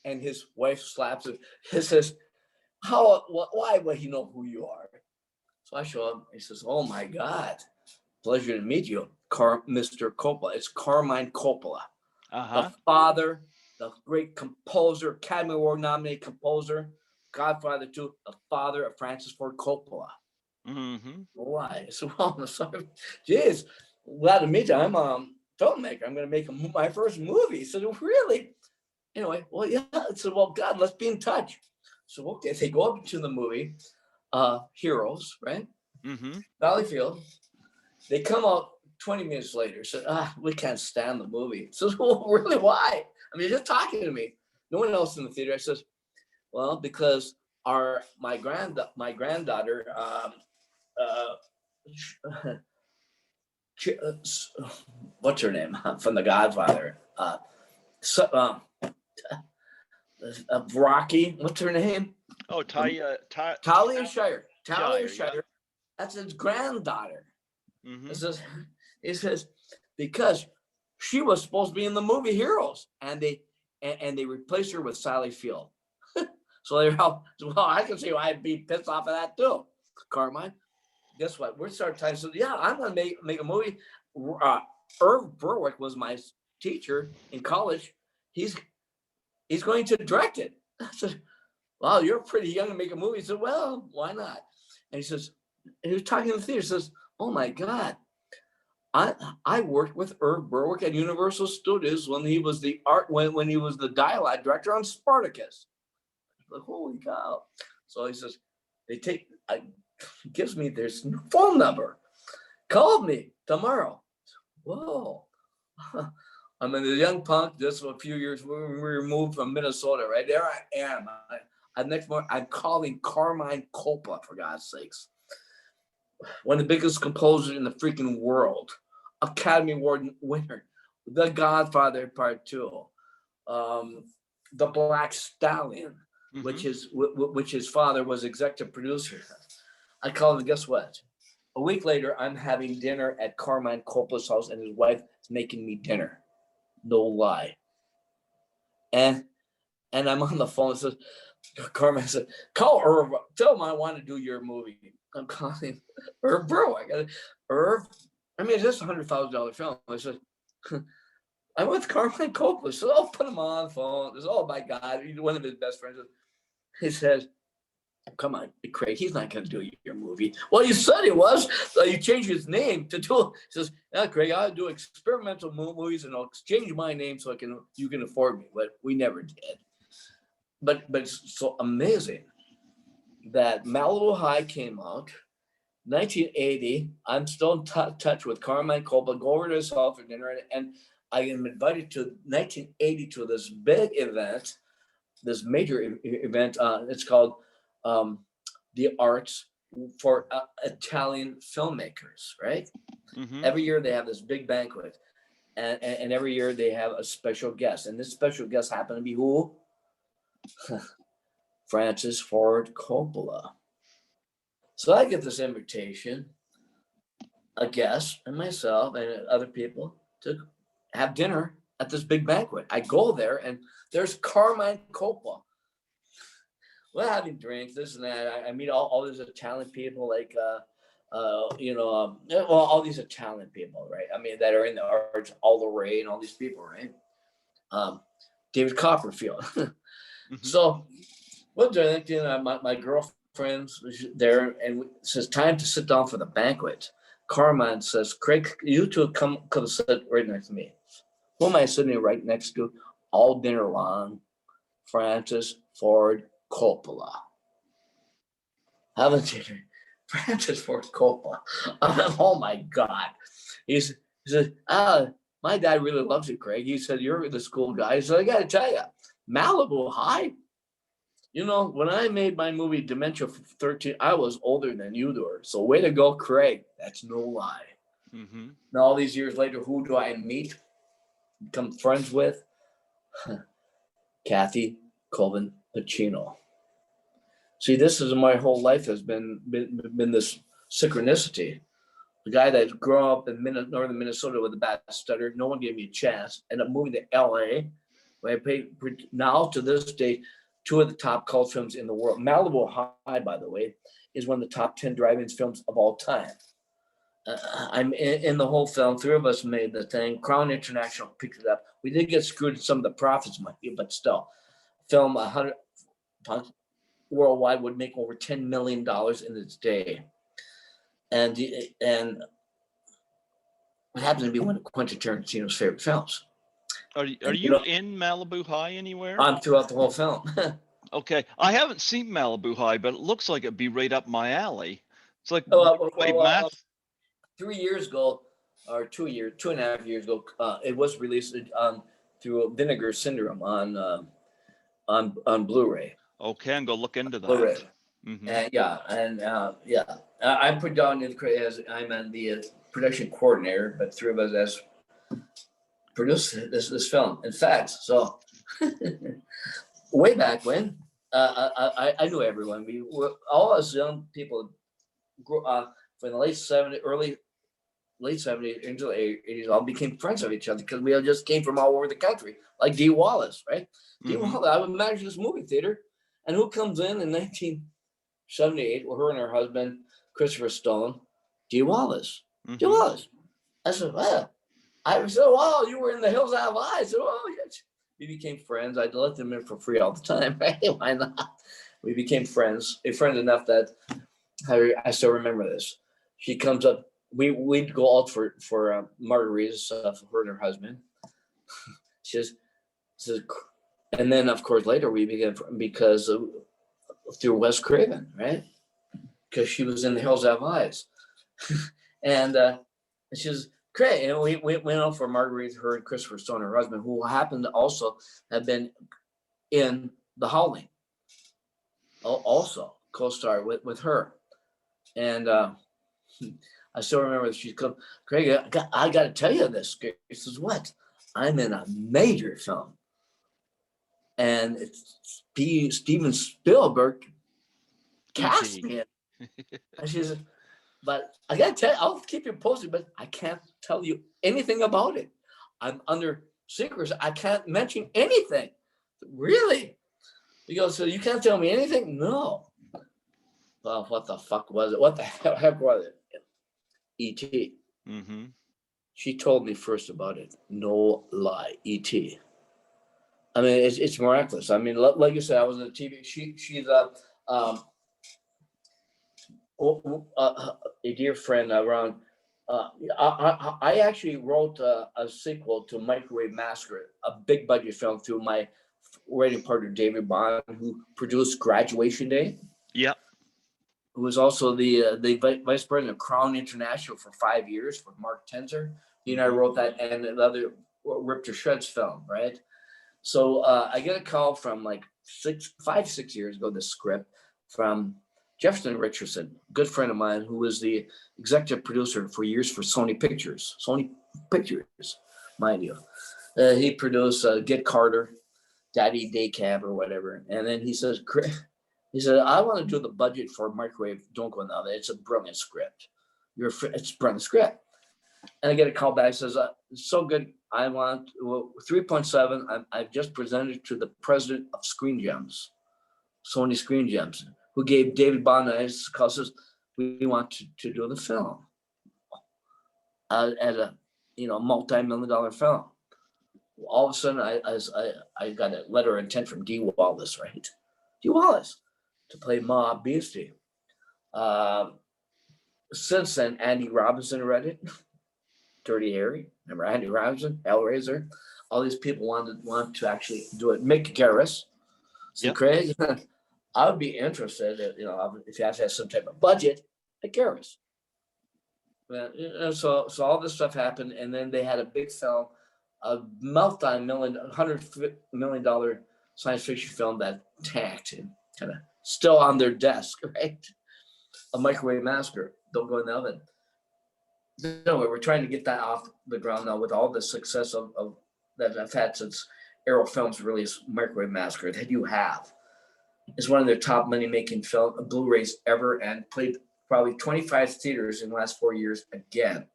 And his wife slaps him. He says, why would he know who you are? So I show him. He says, oh my God, pleasure to meet you, Mr. Coppola. It's Carmine Coppola, the father, the great composer, Academy Award nominated composer, Godfather 2, the father of Francis Ford Coppola. Mm-hmm. Why? So, well, I'm sorry. Geez, glad to meet you. I'm a filmmaker. I'm going to make my first movie. So really? Anyway, well, yeah. I said, well, God, let's be in touch. So, okay, they go up to the movie, Heroes, right? Mm-hmm. Valley Field. They come out 20 minutes later, said, we can't stand the movie. So, well, really, why? I mean, just talking to me. No one else in the theater. I says, well, because my granddaughter, what's her name from The Godfather? Rocky. What's her name? Oh, Talia Shire. Talia Shire. That's his granddaughter. Mm-hmm. He says because she was supposed to be in the movie Heroes, and they replaced her with Sally Field. So they're all, well, I can see why I'd be pissed off of that too, Carmine. Guess what? We're starting time. So yeah, I'm gonna make a movie. Irv Berwick was my teacher in college. He's going to direct it. I said, wow, you're pretty young to make a movie. He said, well, why not? And he says, he was talking in the theater. He says, oh my God, I worked with Irv Berwick at Universal Studios when he was when he was the dialogue director on Spartacus. Like, holy cow. So he says, gives me their phone number. Call me tomorrow. Whoa. I mean, the young punk, just a few years, we were moved from Minnesota, right? There I am. Next morning, I'm calling Carmine Coppola, for God's sakes. One of the biggest composers in the freaking world. Academy Award winner. The Godfather Part 2. The Black Stallion, mm-hmm. which his father was executive producer. I called him, guess what? A week later, I'm having dinner at Carmine Coppola's house, and his wife is making me dinner. No lie. And I'm on the phone. It says, Carmine said, call Irv. Tell him I want to do your movie. I'm calling Irv Berwick. Irv, I mean, this is a $100,000 film. I said, I'm with Carmine Coppola. So I'll put him on the phone. It's, oh my God. He's one of his best friends. He says, come on, Craig, he's not going to do your movie. Well, you said he was. So you changed his name to do. He says, yeah, Craig, I'll do experimental movies and I'll change my name so you can afford me. But we never did. But it's so amazing that Malibu High came out, 1980. I'm still in touch with Carmine Coppola. Go over to his house for dinner, and I am invited to 1980 to this big event, this major event. It's called the Arts for Italian filmmakers, right? Mm-hmm. Every year they have this big banquet, and every year they have a special guest, and this special guest happened to be who? Francis Ford Coppola. So I get this invitation, a guest and myself and other people to have dinner at this big banquet. I go there and there's Carmine Coppola. We're having drinks, this and that. I meet all these Italian people, like, all these Italian people, right? I mean, that are in the arts, Aldo Ray and all these people, right? David Copperfield. Mm-hmm. So we're drinking. My girlfriend's there, and it says time to sit down for the banquet. Carmine says, Craig, you two come sit right next to me. Who am I sitting right next to all dinner long? Francis Ford Coppola. Haven't you? Francis Ford Coppola. Oh my God. He said, my dad really loves you, Craig. He said, you're the school guy. So I got to tell you, Malibu High. You know, when I made my movie Dementia for 13, I was older than you were. So way to go, Craig. That's no lie. Mm-hmm. Now, all these years later, who do I meet, become friends with? Kathy Colvin Pacino. See, this is my whole life has been this synchronicity. The guy that grew up in northern Minnesota with a bad stutter, no one gave me a chance. Ended up moving to LA, where I paid now to this day 2 of the top cult films in the world. Malibu High, by the way, is one of the top 10 drive-in films of all time. I'm in the whole film. 3 of us made the thing. Crown International picked it up. We did get screwed in some of the profits, but still, film 100 worldwide would make over $10 million in its day. And it happens to be one of Quentin Tarantino's favorite films. Are you in Malibu High anywhere? I'm throughout the whole film. Okay, I haven't seen Malibu High, but it looks like it'd be right up my alley. It's like 3 years ago, or 2.5 years ago, it was released through Vinegar Syndrome on Blu-ray. Okay, I'm gonna look into that. Blu-ray. Mm-hmm. I'm predominantly as I'm the production coordinator, but 3 of us as produced this film. In fact, so way back when, I knew everyone. We were all us young people grew up from the late 70s into the 80s, all became friends of each other because we all just came from all over the country, like Dee Wallace, right? Mm-hmm. Dee Wallace, I would imagine this movie theater, and who comes in 1978 with her and her husband, Christopher Stone, Dee Wallace. Mm-hmm. Dee Wallace. I said, well, I said, wow, you were in The Hills Have Eyes. I said, oh, yes. We became friends. I'd let them in for free all the time, right? Why not? We became friends enough that I still remember this. She comes up, we'd go out for margaritas for her and her husband. She says, and then of course later we began because through Wes Craven, right? Because she was in The Hills Have Eyes. And she says, great. And we went out for margaritas, her and Christopher Stone, her husband, who happened to also have been in The Howling. Also co-star with her. And I still remember she's come, Craig, I got to tell you this. He says, what? I'm in a major film. And it's Steven Spielberg cast me in. And she said, but I got to tell you, I'll keep you posted, but I can't tell you anything about it. I'm under secrets. I can't mention anything. Really? He goes, so you can't tell me anything? No. Well, what the fuck was it? What the heck was it? E.T. Mm-hmm. She told me first about it. No lie, E.T. I mean, it's miraculous. I mean, like you said, I was on TV. She's a dear friend around. I actually wrote a sequel to Microwave Massacre, a big budget film, through my writing partner David Bond, who produced Graduation Day. Yep. Who was also the vice president of Crown International for 5 years for Mark Tenzer. He and I wrote that and another Ripped to Shreds film, right? So I get a call from like 6 years ago, the script from Jefferson Richardson, good friend of mine, who was the executive producer for years for Sony Pictures, mind you. He produced Get Carter, Daddy Day Cab or whatever. And then he said, I want to do the budget for Microwave. Don't go now. It's a brilliant script. It's a brilliant script. And I get a call back. Says, it's so good. I want 3.7. I've just presented to the president of Screen Gems, Sony Screen Gems, who gave David Bond a call. Says, we want to do the film as a multi-million-dollar film. All of a sudden, I got a letter of intent from Dee Wallace, right? Dee Wallace to play Ma Beastie. Since then, Andy Robinson read it. Dirty Harry, remember Andy Robinson, Hellraiser. All these people want to actually do it. Mick Garris. So yep. Craig, I would be interested, if you have to have some type of budget, at Garris. So all this stuff happened, and then they had a big film, a $100 million science fiction film that tanked and kind of still on their desk, right? A Microwave Massacre. Don't go in the oven. No, we're trying to get that off the ground now with all the success of that I've had since Arrow Films released Microwave Massacre that you have. It's one of their top money-making film Blu-rays ever, and played probably 25 theaters in the last 4 years again.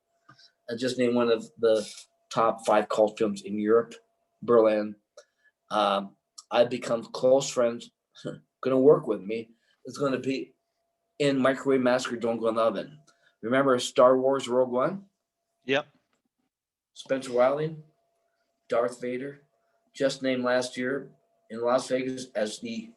I just named one of the top 5 cult films in Europe, Berlin. I've become close friends. Going to work with me. It's going to be in Microwave Massacre, Don't Go in the Oven. Remember Star Wars Rogue One? Yep. Spencer Wilding, Darth Vader, just named last year in Las Vegas as he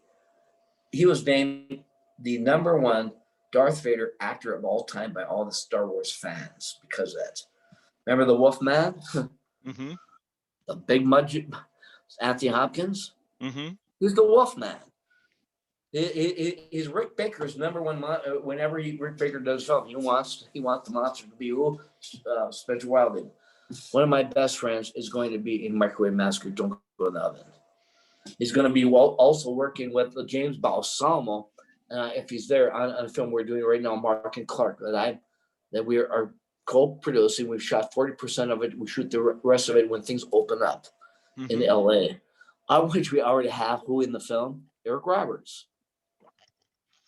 was named the #1 Darth Vader actor of all time by all the Star Wars fans because of that. Remember the Wolfman? Mm-hmm. The big mud, Anthony Hopkins? Mm-hmm. He's the Wolfman. He's Rick Baker's #1. Whenever Rick Baker does something, he wants the monster to be who? Spencer Wilding. One of my best friends is going to be in Microwave Massacre, Don't Go in the Oven. He's going to be also working with James Balsamo, if he's there, on a film we're doing right now, Mark and Clark, that we are co-producing. We've shot 40% of it. We shoot the rest of it when things open up in LA, of which we already have who in the film? Eric Roberts,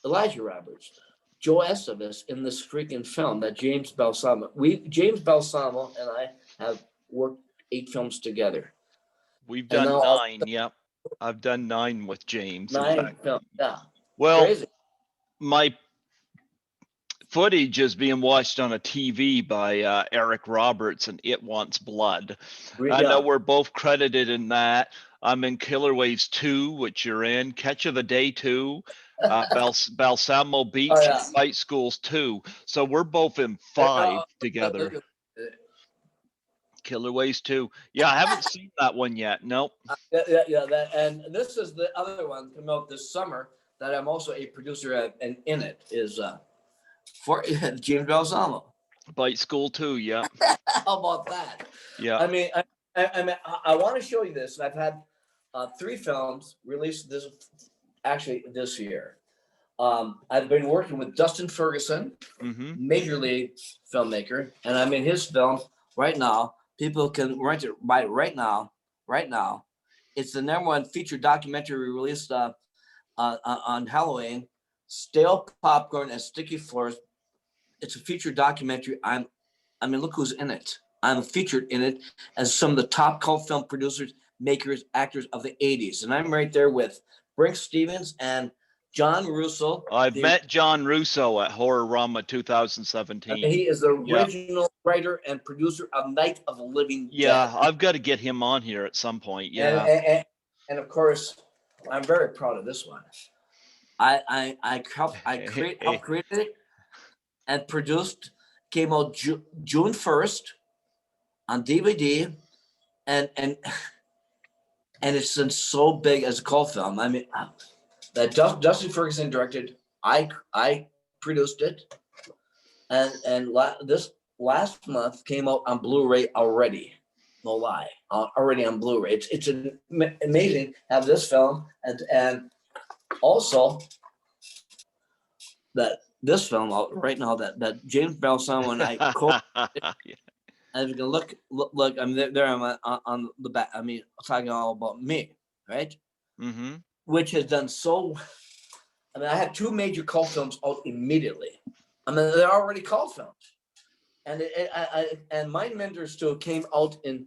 Elijah Roberts, Joe Estevez in this freaking film that James Balsamo. James Balsamo and I have worked 8 films together. We've done 9. Yep. I've done 9 with James. 9 films. Yeah. Well, Crazy. My footage is being watched on a TV by Eric Roberts, and It Wants Blood. I know we're both credited in that. I'm in Killer Waves 2, which you're in. Catch of the Day 2. Balsamo Beach, Fight Schools 2. So we're both in 5 together. Killer Waves 2. Yeah, I haven't seen that one yet. Nope. Yeah. And this is the other one coming out this summer that I'm also a producer and in it is for James Balsamo. Fight School 2. Yeah. How about that? Yeah. I mean, I want to show you this. I've had 3 films released this year. I've been working with Dustin Ferguson, Major League filmmaker, and I'm in his film right now. People can rent it right now. It's the #1 feature documentary released on Halloween. Stale Popcorn and Sticky Floors. It's a feature documentary. Look who's in it. I'm featured in it as some of the top cult film producers, makers, actors of the 80s. And I'm right there with Brink Stevens and John Russo. I've met John Russo at Horrorama 2017. He is the original writer and producer of Night of the Living Dead. Yeah, I've got to get him on here at some point. Yeah. And of course, I'm very proud of this one. I helped create it and produced. Came out June 1st on DVD, and it's been so big as a cult film. I mean, that Dustin Ferguson directed. I produced it, and this last month came out on Blu-ray already. No lie, already on Blu-ray. It's amazing to have this film and also that this film out right now that James Balsamo and I and you can look. I mean, there I'm on the back. I mean, talking all about me, right? Which has done so. I mean, I had 2 major cult films out immediately. I mean, they're already cult films, and Mind Menders 2 came out in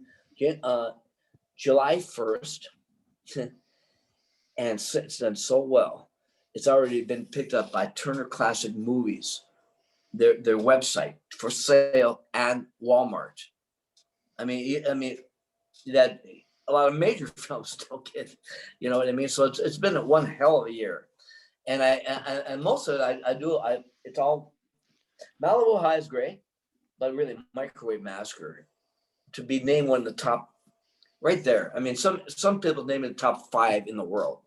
July 1st, and it's done so well. It's already been picked up by Turner Classic Movies, their website, for sale, and Walmart. I mean that a lot of major films don't get, you know what I mean. So it's been one hell of a year, and and most of it it's all Malibu High is great, but really Microwave Massacre to be named one of the top, right there. I mean, some people name it the top 5 in the world,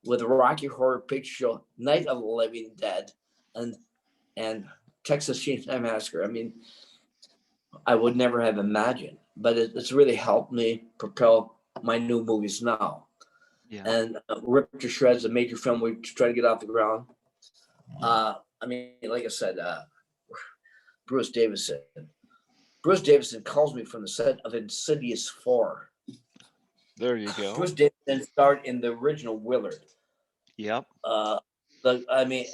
with Rocky Horror Picture Show, Night of the Living Dead, and Texas Chainsaw Massacre. I mean, I would never have imagined, but it's really helped me propel my new movies now. Yeah. And Rip to Shreds, a major film we try to get off the ground. I mean, like I said, Bruce Davison calls me from the set of Insidious 4. There you go. Bruce Davison starred in the original Willard. Yep. I mean,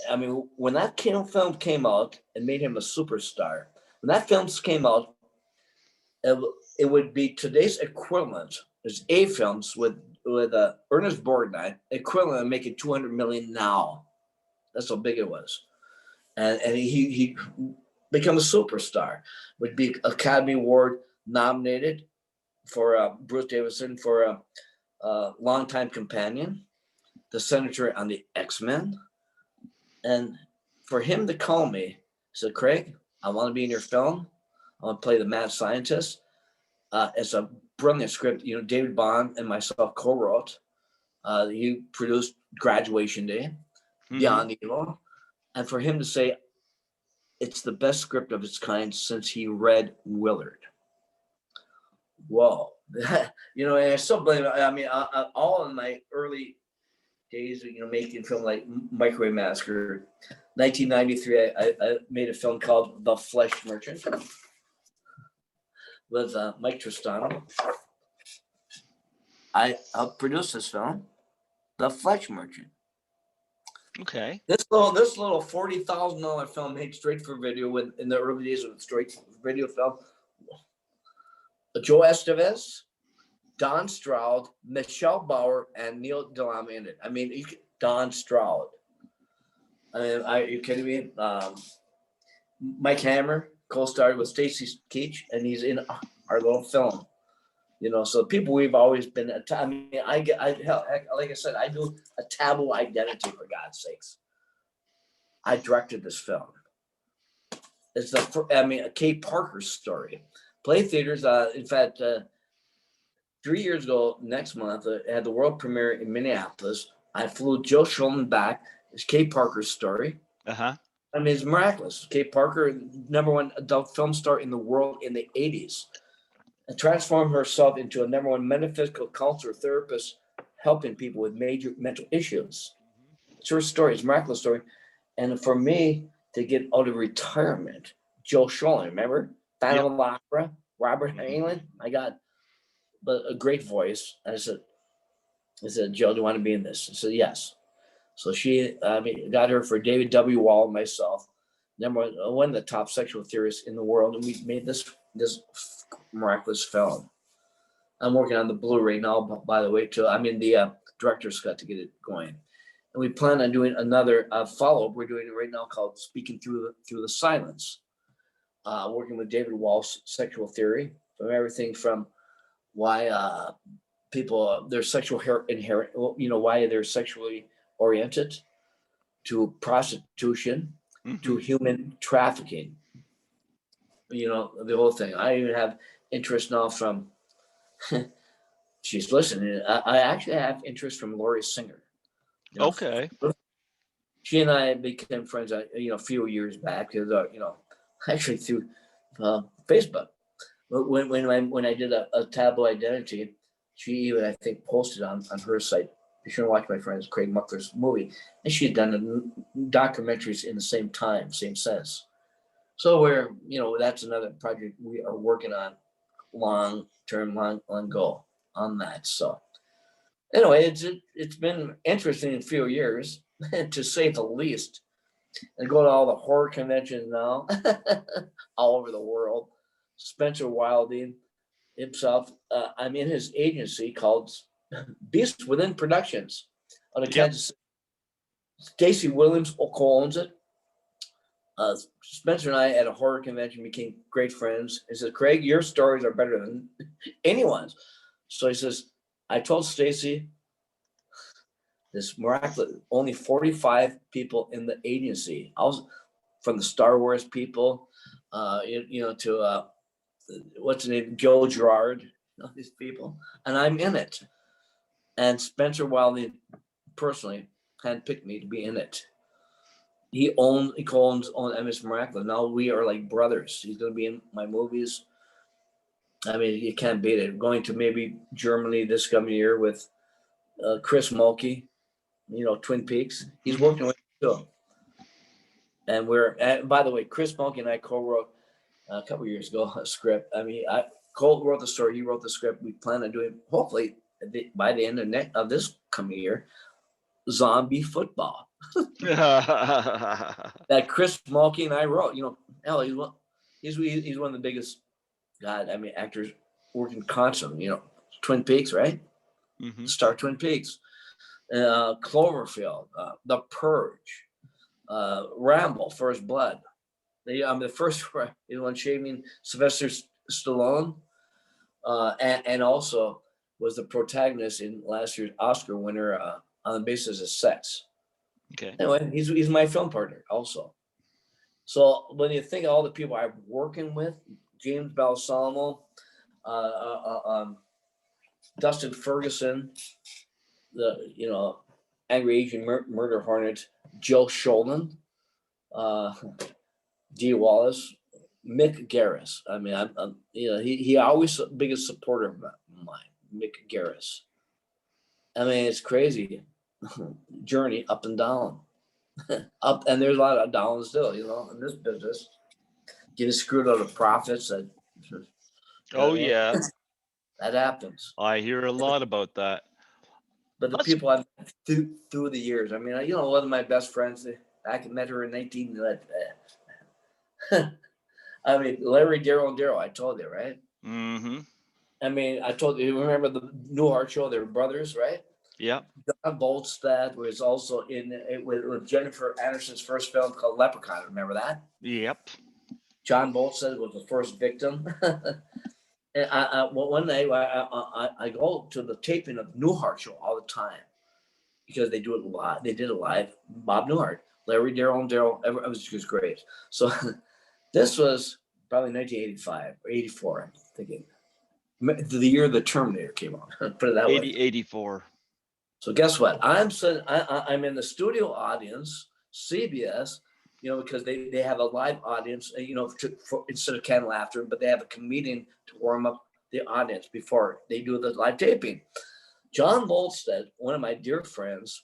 when that film came out and made him a superstar, when that film came out, it would be today's equivalent. There's A films with Ernest Borgnine equivalent of making 200 million now. That's how big it was, and he become a superstar. Would be Academy Award nominated for Bruce Davison for a longtime companion, the senator on the X-Men. And for him to call me, he said, Craig, I want to be in your film. I want to play the mad scientist. It's a brilliant script. David Bond and myself co-wrote. He produced Graduation Day, Beyond Evil. And for him to say, it's the best script of its kind since he read Willard. Whoa. And I still blame it. I mean, all in my early days, making film like Microwave Massacre. 1993, I made a film called The Flesh Merchant with Mike Tristano. I helped produce this film, The Flesh Merchant. Okay. This little $40,000 film made straight for video in the early days of the straight video film. Joe Estevez, Don Stroud, Michelle Bauer, and Neil Delamy in it. I mean, Don Stroud. I mean, are you kidding me? Mike Hammer co-starred with Stacy Keach, and he's in our little film. So people we've always been. I mean, like I said, I do a taboo identity for God's sakes. I directed this film. It's a Kay Parker story. Play theaters. In fact, 3 years ago, next month, I had the world premiere in Minneapolis. I flew Joe Schulman back. It's Kay Parker's story. Uh-huh. I mean, it's miraculous. Kay Parker, #1 adult film star in the world in the 80s, and transformed herself into a #1 metaphysical counselor therapist, helping people with major mental issues. It's her story. It's a miraculous story. And for me to get out of retirement, Joe Schulman, remember? Phantom of the Opera, Robert Heinlein. I got a great voice. I said, Joe, do you want to be in this? I said, yes. So she, got her for David W. Wall and myself, one of the top sexual theorists in the world, and we made this miraculous film. I'm working on the Blu-ray now, by the way, too. I'm in the director's cut to get it going, and we plan on doing another follow-up. We're doing it right now called "Speaking Through the Silence," working with David Wall's sexual theory, from everything from why people their sexual inherent, why they're sexually oriented, to prostitution, to human trafficking. The whole thing. I even have interest now from. She's listening. I actually have interest from Lori Singer. Okay. She and I became friends, a few years back, because actually through Facebook. But when I did a taboo identity, she even, I think, posted on her site, be sure to watch my friend Craig Muckler's movie, and she had done documentaries in the same sense. So that's another project we are working on, long goal on that. So anyway, it's been interesting in a few years, to say the least. I go to all the horror conventions now, all over the world. Spencer Wilding himself, I'm in his agency called Beast Within Productions out of Kansas City. Stacey Williams co-owns it. Spencer and I at a horror convention became great friends. He says, Craig, your stories are better than anyone's. So he says, I told Stacey, this miraculous, only 45 people in the agency. I was from the Star Wars people, to what's the name, Joe Girard, these people, and I'm in it. And Spencer Wilding personally handpicked me to be in it. He co-owns MS Miraculous. Now we are like brothers. He's going to be in my movies. I mean, you can't beat it. Going to maybe Germany this coming year with Chris Mulkey, Twin Peaks. He's working with me too. And by the way, Chris Mulkey and I co-wrote a couple of years ago a script. I mean, I co-wrote the story. He wrote the script. We plan on doing, hopefully, by the end of this coming year, zombie football that Chris Mulkey and I wrote. Hell, he's one of the biggest actors working constantly. Twin Peaks, right? Mhm. Star Twin Peaks, Cloverfield, The Purge, Rambo, First Blood. The first one shaming Sylvester Stallone, and also was the protagonist in last year's Oscar winner on the basis of sex. Okay. Anyway, he's my film partner also. So when you think of all the people I'm working with, James Balsamo, Dustin Ferguson, the Angry Asian Murder Hornets, Joe Sholden, D. Wallace, Mick Garris. I mean, I'm he always the biggest supporter of mine, Mick Garris. I mean, it's crazy journey up and down, up, and there's a lot of downs still, in this business. Getting screwed out of profits. Oh yeah, that happens. I hear a lot about that. But the people I've met through the years. I mean, one of my best friends. I met her in 19. I mean, Larry, Daryl, and Daryl. I told you, right? Mm-hmm. I mean, I told you. Remember the Newhart show? They were brothers, right? Yeah. John Bolstad was also in it with Jennifer Aniston's first film called Leprechaun. Remember that? Yep. John Bolstad was the first victim. And one night I go to the taping of Newhart show all the time because they do it live. They did it live. Bob Newhart, Larry, Daryl, and Daryl. It was just great. So this was probably 1985 or 84. I'm thinking the year the Terminator came out. Put it that way. 84. So guess what? I'm in the studio audience, CBS, because they have a live audience, instead of canned laughter, but they have a comedian to warm up the audience before they do the live taping. John Bolstad, one of my dear friends,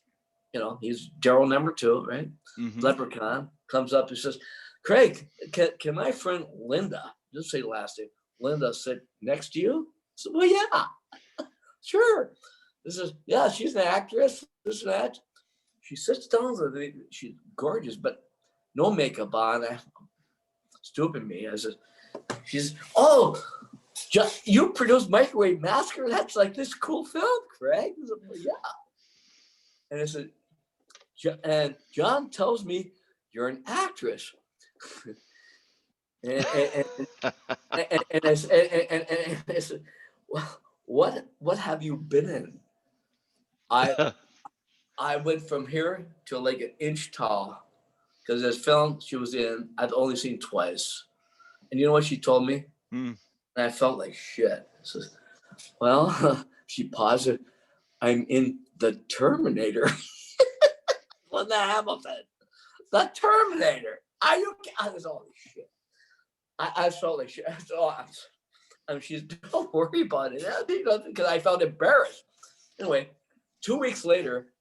he's Daryl number 2, right? Mm-hmm. Leprechaun, comes up and says, Craig, can my friend Linda, just say the last name, Linda, sit next to you? I said, well, yeah, sure. This is, yeah, she's an actress, this and that. She sits down, she's gorgeous, but no makeup on. Stupid me. I said, you produced Microwave Massacre? That's like this cool film, Craig. I said, well, yeah. And I said, and John tells me you're an actress. and I said, well, what have you been in? I went from here to like an inch tall because this film she was in, I've only seen twice. And you know what she told me? And I felt like shit. Says, well, she paused it. I'm in The Terminator. Well, the Hamilton. The Terminator. Are you? I was holy shit. I felt like shit. She's don't worry about it. Because I felt embarrassed. Anyway, 2 weeks later,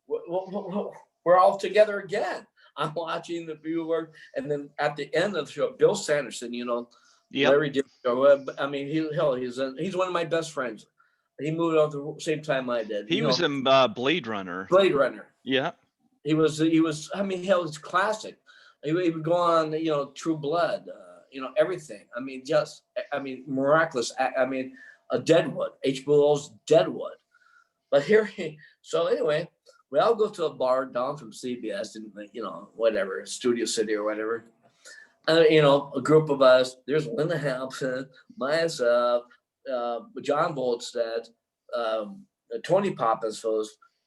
we're all together again. I'm watching the viewer, and then at the end of the show, Bill Sanderson, yep. Larry Gilbert. I mean, he's one of my best friends. He moved out the same time I did. He was in Blade Runner. Blade Runner. Yeah. He was. I mean, hell, it's classic. He would go on, True Blood, everything. I mean, miraculous. I mean, Deadwood, HBO's Deadwood. But so anyway, we all go to a bar down from CBS and, whatever, Studio City or whatever. A group of us, there's Linda Hampton, myself, John Bolstad, Tony Poppins,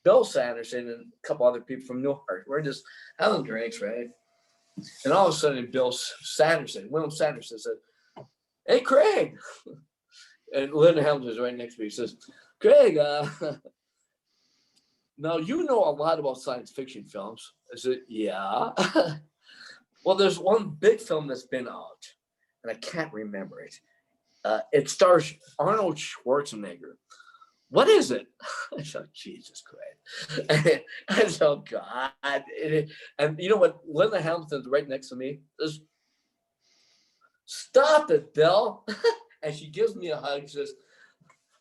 Bill Sanderson, and a couple other people from Newhart. We're just having drinks, right? And all of a sudden, William Sanderson said, hey, Craig. And Linda Hampton is right next to me. He says, Craig, now you know a lot about science fiction films. I said, yeah. Well, there's one big film that's been out, and I can't remember it. It stars Arnold Schwarzenegger. What is it? I said, Jesus Christ. I said, oh, God. And you know what? Linda Hamilton's right next to me. Says, stop it, Bill. And she gives me a hug. She says,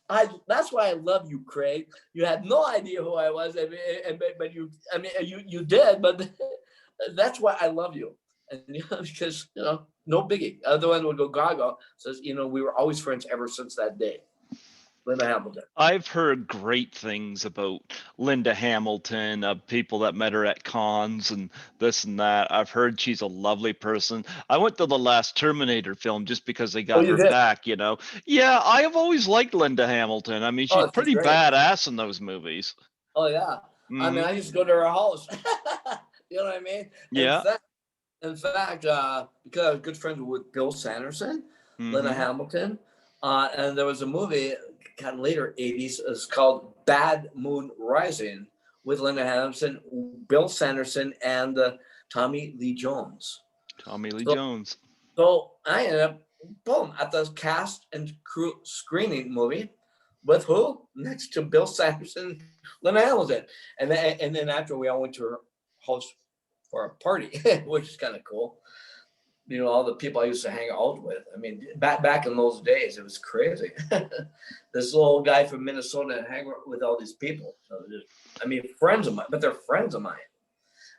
That's why I love you, Craig. You had no idea who I was, but you did, but that's why I love you. And because no biggie. Other one would go gaga. Says, we were always friends ever since that day. Linda Hamilton. I've heard great things about Linda Hamilton, people that met her at cons and this and that. I've heard she's a lovely person. I went to the last Terminator film just because they got You her did? back, Yeah, I have always liked Linda Hamilton. I mean, she's Oh, she's pretty great. badass in those movies. Oh yeah. I mean, Mhm. I used to go to her house. You know what I mean? Yeah. In fact, because I was good friends with Bill Sanderson, Linda Mhm. Hamilton, and there was a movie, kind of later '80s, it's called Bad Moon Rising with Linda Hamilton, Bill Sanderson, and Tommy Lee Jones. Tommy Lee So, Jones. so I ended up, boom, at the cast and crew screening movie with who? Next to Bill Sanderson, Linda Hamilton. And then after we all went to her house for a party, which is kind of cool. All the people I used to hang out with. I mean, back in those days, it was crazy. This little guy from Minnesota hang with all these people. So friends of mine, but they're friends of mine.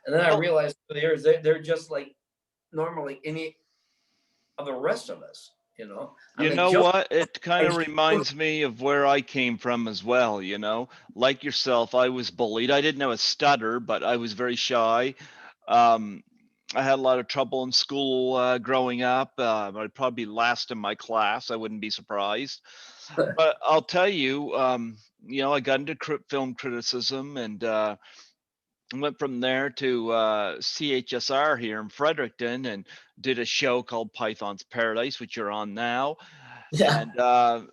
And then I Well, realized over the years, they're just like normally any of the rest of us. you know what? It kind of reminds me of where I came from as well, Like yourself, I was bullied. I didn't have a stutter, but I was very shy. Um, I had a lot of trouble in school growing up. I'd probably be last in my class. I wouldn't be surprised. But I'll tell you, I got into film criticism and went from there to CHSR here in Fredericton and did a show called Python's Paradise, which you're on now. Yeah. And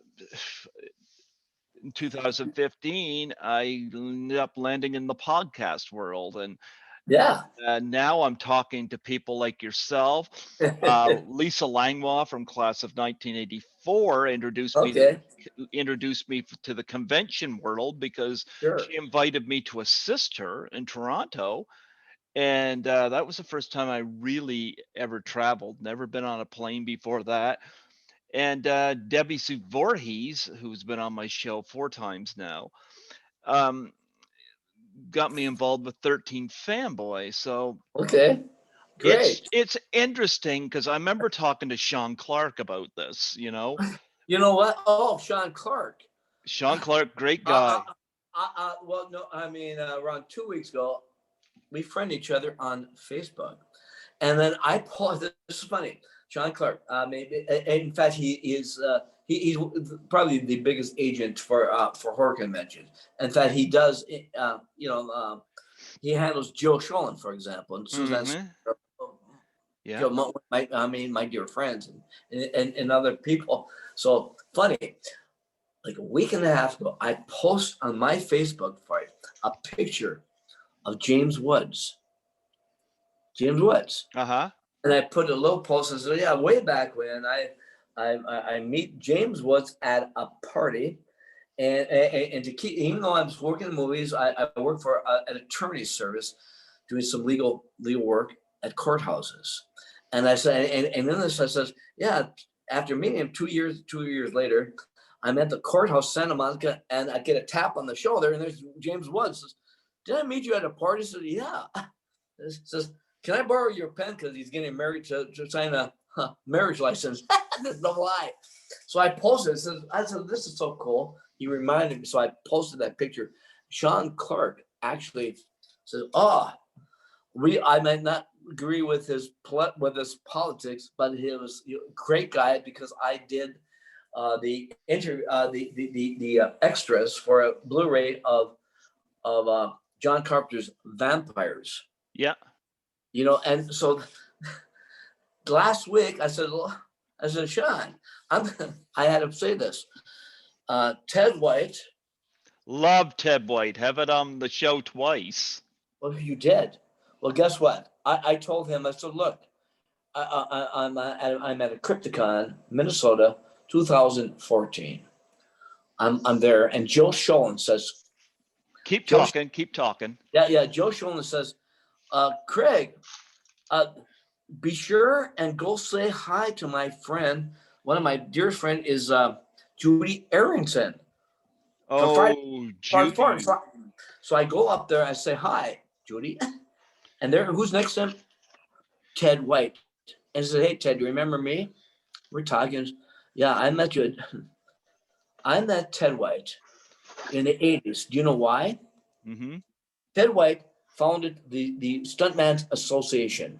in 2015, I ended up landing in the podcast world. And Yeah. now I'm talking to people like yourself. Lisa Langlois from class of 1984 Okay. introduced me to the convention world because Sure. she invited me to assist her in Toronto. And that was the first time I really ever traveled. Never been on a plane before that. And Debbie Sue Voorhees, who's been on my show 4 times now, um, got me involved with 13 Fanboy. So Okay. it's Great. it's interesting because I remember talking to Sean Clark about this. You know what? Oh, Sean Clark. Sean Clark, great Uh, guy. well, no, I mean, around 2 weeks ago, we friend each other on Facebook. And then I paused. This is funny. Sean Clark, in fact, he's probably the biggest agent for horror conventions. In fact, he does, he handles Joe Sholin, for example, and Suzanne. Hmm. Yeah. My dear friends and other people. So funny. Like a week and a half ago, I post on my Facebook feed a picture of James Woods. Uh-huh. And I put a little post and said, yeah, way back when I meet James Woods at a party. And to keep, even though I was working in movies, I work for an attorney service doing some legal work at courthouses. And I said, and then this I says, yeah, after meeting him 2 years later, I'm at the courthouse Santa Monica and I get a tap on the shoulder and there's James Woods. Says, did I meet you at a party? I said, yeah. He says, can I borrow your pen? Because he's getting married to sign a marriage license. There's no lie. So I posted it. I said, this is so cool. He reminded me. So I posted that picture. Sean Clark actually says, I might not agree with his politics, but he was a great guy because I did the extras for a Blu-ray of John Carpenter's Vampires. Yeah. And so last week I said, Sean, I had to say this. Ted White. Love Ted White. Have it on the show twice. Well, you did. Well, guess what? I told him. I said, look, I'm at a Crypticon, Minnesota, 2014. I'm there, and Joe Sholin says, Keep talking. Yeah. Joe Sholin says, Craig, be sure and go say hi to my friend. One of my dearest friend is Judy Arrington, for Friday. Oh, For, Judy. so I go up there. I say hi, Judy, and there, who's next to him? Ted White. And I said, hey, Ted, do you remember me? We're talking. Yeah, I met you. I met Ted White in the 80s. Do you know why? Mm-hmm. Ted White founded the Stuntman's Association.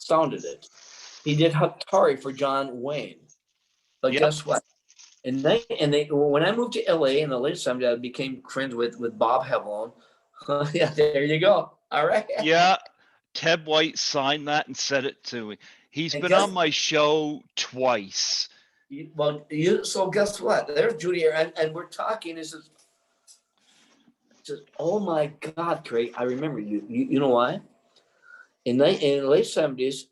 Founded it. He did Hatari for John Wayne. But Yep. guess what? And when I moved to LA in the late 70s, I became friends with Bob Hevlon. Yeah, there you go. All right. Yeah. Ted White signed that and said it to me. He's And been guess on my show twice. so guess what? There's Judy here, and we're talking. This is just, oh my God, Craig, I remember you. You know why? In the late 70s,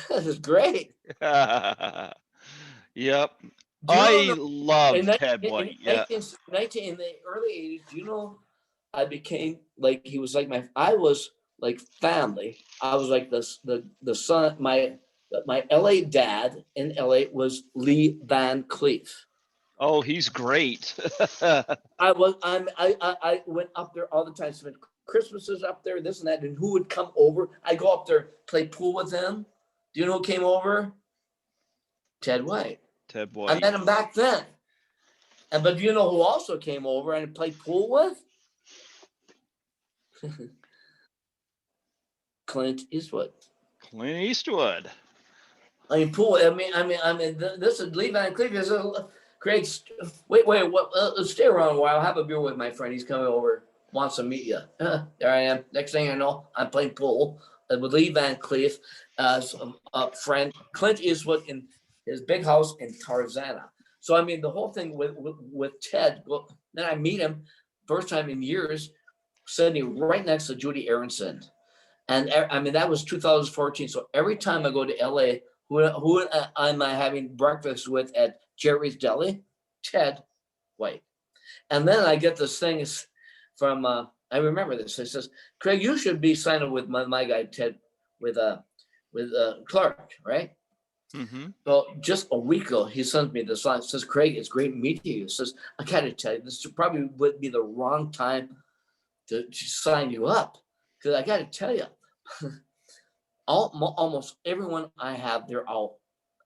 this is great. Yep. Do you know I love in, Ted White. Yeah. in the early 80s, do you know, I became like, he was like I was like family. I was like the son, my LA dad in LA was Lee Van Cleef. Oh, he's great. I went up there all the time, spent Christmases up there, this and that, and who would come over? I go up there, play pool with them. Do you know who came over? Ted White. Ted I White. met him back then. But do you know who also came over and played pool with? Clint Eastwood. Clint Eastwood. I mean, pool. This is Lee Van Cleef. This is Craig. Wait. What? Stay around a while. Have a beer with my friend. He's coming over. Wants to meet you. There I am. Next thing I know, I'm playing pool with Lee Van Cleef, a friend. Clint Eastwood in his big house in Tarzana. So I mean, the whole thing with Ted. Well, then I meet him first time in years, sitting right next to Judy Aronson. And I mean, that was 2014. So every time I go to LA, who am I having breakfast with at Jerry's Deli? Ted White. And then I get this thing from, I remember this. It says, Craig, you should be signed up with my guy, Ted, with Clark, right? Mm-hmm. Well, just a week ago, he sends me this line. It says, Craig, it's great meeting you. It says, I got to tell you, this probably would be the wrong time to sign you up. Because I got to tell you, almost everyone I have, they're all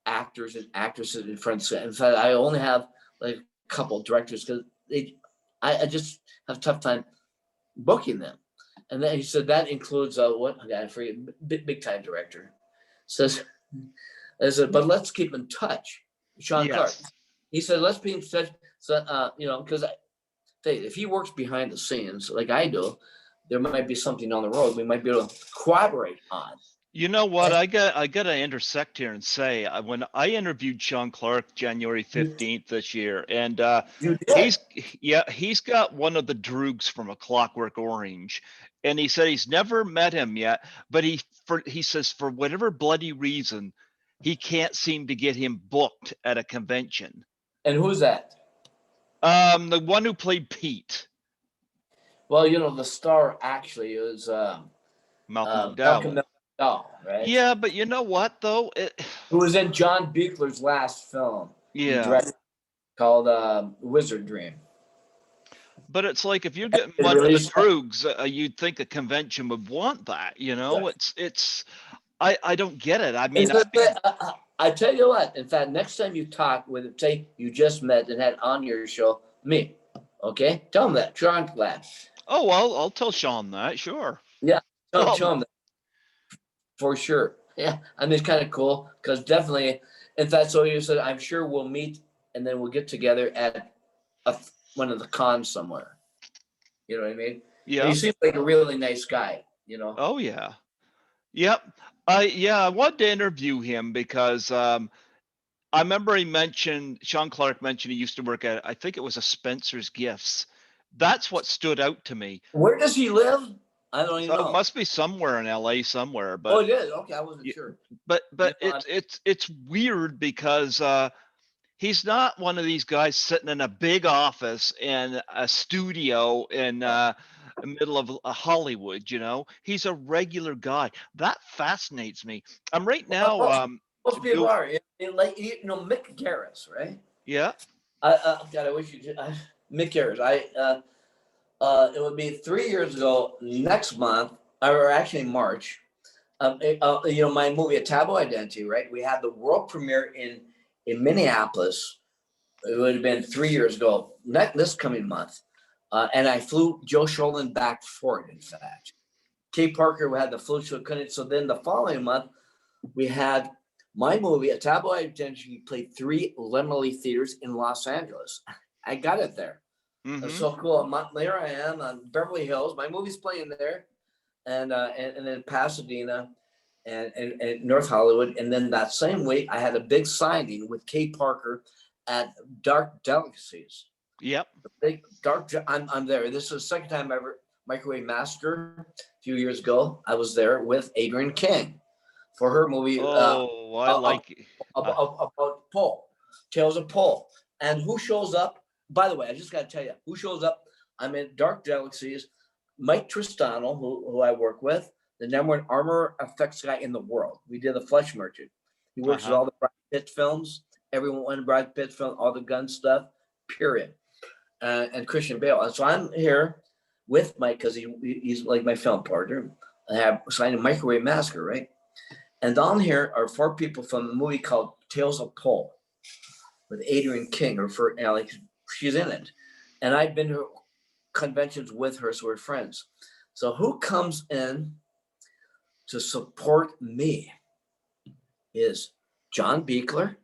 actors and actresses and friends. In fact, I only have like a couple directors because I just have a tough time booking them. And then he said that includes what I forget, big time director. Says, but let's keep in touch. Sean Clark. Yes. He said, let's be in touch. So because if he works behind the scenes like I do, there might be something on the road we might be able to collaborate on. You know what? I got to intersect here and say when I interviewed Sean Clark January 15th this year, and he's got one of the droogs from A Clockwork Orange, and he said he's never met him yet, but he says for whatever bloody reason he can't seem to get him booked at a convention. And who's that? The one who played Pete. Well, the star actually is Malcolm McDowell. Right? Yeah, but you know what though? Who was in John Buechler's last film? Yeah. He directed, called Wizard Dream. But it's like if you're getting one of the droogs, you'd think a convention would want that. Right. It's I don't get it. I mean, I tell you what. In fact, next time you talk with, say you just met and had on your show me, okay? Tell him that. Sean Glad. Oh well, I'll tell Sean that. Sure. Yeah, tell him that. For sure. Yeah, I mean, it's kind of cool because definitely, in fact, so you said, I'm sure we'll meet and then we'll get together at one of the cons somewhere. You know what I mean? Yeah. And he seems like a really nice guy, Oh, yeah. Yep. I wanted to interview him because I remember Sean Clark mentioned he used to work at, I think it was a Spencer's Gifts. That's what stood out to me. Where does he live? I don't even know. It must be somewhere in LA somewhere, but it is. Okay, I wasn't sure. But it's weird because he's not one of these guys sitting in a big office in a studio in the middle of Hollywood. He's a regular guy. That fascinates me. I'm right now. Most people are like Mick Garris, right? Yeah. God, I wish you did. Mick Ayers. It would be 3 years ago next month, or actually March. My movie, A Taboo Identity, right? We had the world premiere in Minneapolis. It would have been 3 years ago, not this coming month. And I flew Joe Sholin back for it, in fact. Kay Parker had the flu, so couldn't. So then the following month, we had my movie, A Taboo Identity, played 3 Lemley theaters in Los Angeles. I got it there. Mm-hmm. So cool. There I am on Beverly Hills. My movie's playing there, and then Pasadena, and North Hollywood. And then that same week, I had a big signing with Kay Parker at Dark Delicacies. Yep. I'm there. This is the second time ever. Microwave Massacre a few years ago. I was there with Adrienne King for her movie. I like it. About Paul, Tales of Paul. And who shows up? By the way, I just got to tell you, who shows up? I'm in Dark Galaxies. Mike Tristano, who I work with, the number 1 armor effects guy in the world. We did The Flesh Merchant. He works with all the Brad Pitt films. Everyone in Brad Pitt film, all the gun stuff, period. And Christian Bale. And so I'm here with Mike because he's like my film partner. I have signed a Microwave Massacre, right? And down here are 4 people from a movie called Tales of Paul with Adrienne King, she's in it. And I've been to conventions with her, so we're friends. So who comes in to support me is John Buechler,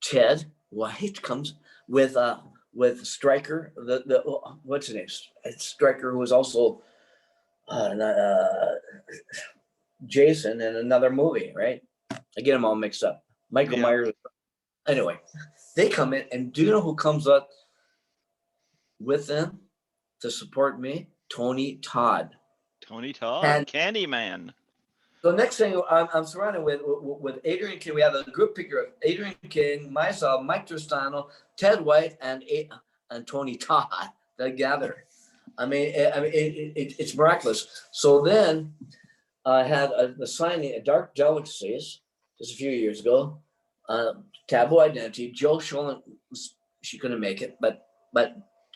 Ted White comes with Stryker, the what's his name? It's Stryker, who was also Jason in another movie, right? I get them all mixed up. Michael Myers. Anyway, they come in, and do you know who comes up with them to support me? Tony Todd. Tony Todd, and Candyman. So next thing, I'm surrounded with Adrienne King. We have a group picture of Adrienne King, myself, Mike Tristano, Ted White, and Tony Todd together. I mean, it's miraculous. So then I had the signing at Dark Delicacies just a few years ago. Taboo Identity. Joe Sholin, she couldn't make it, but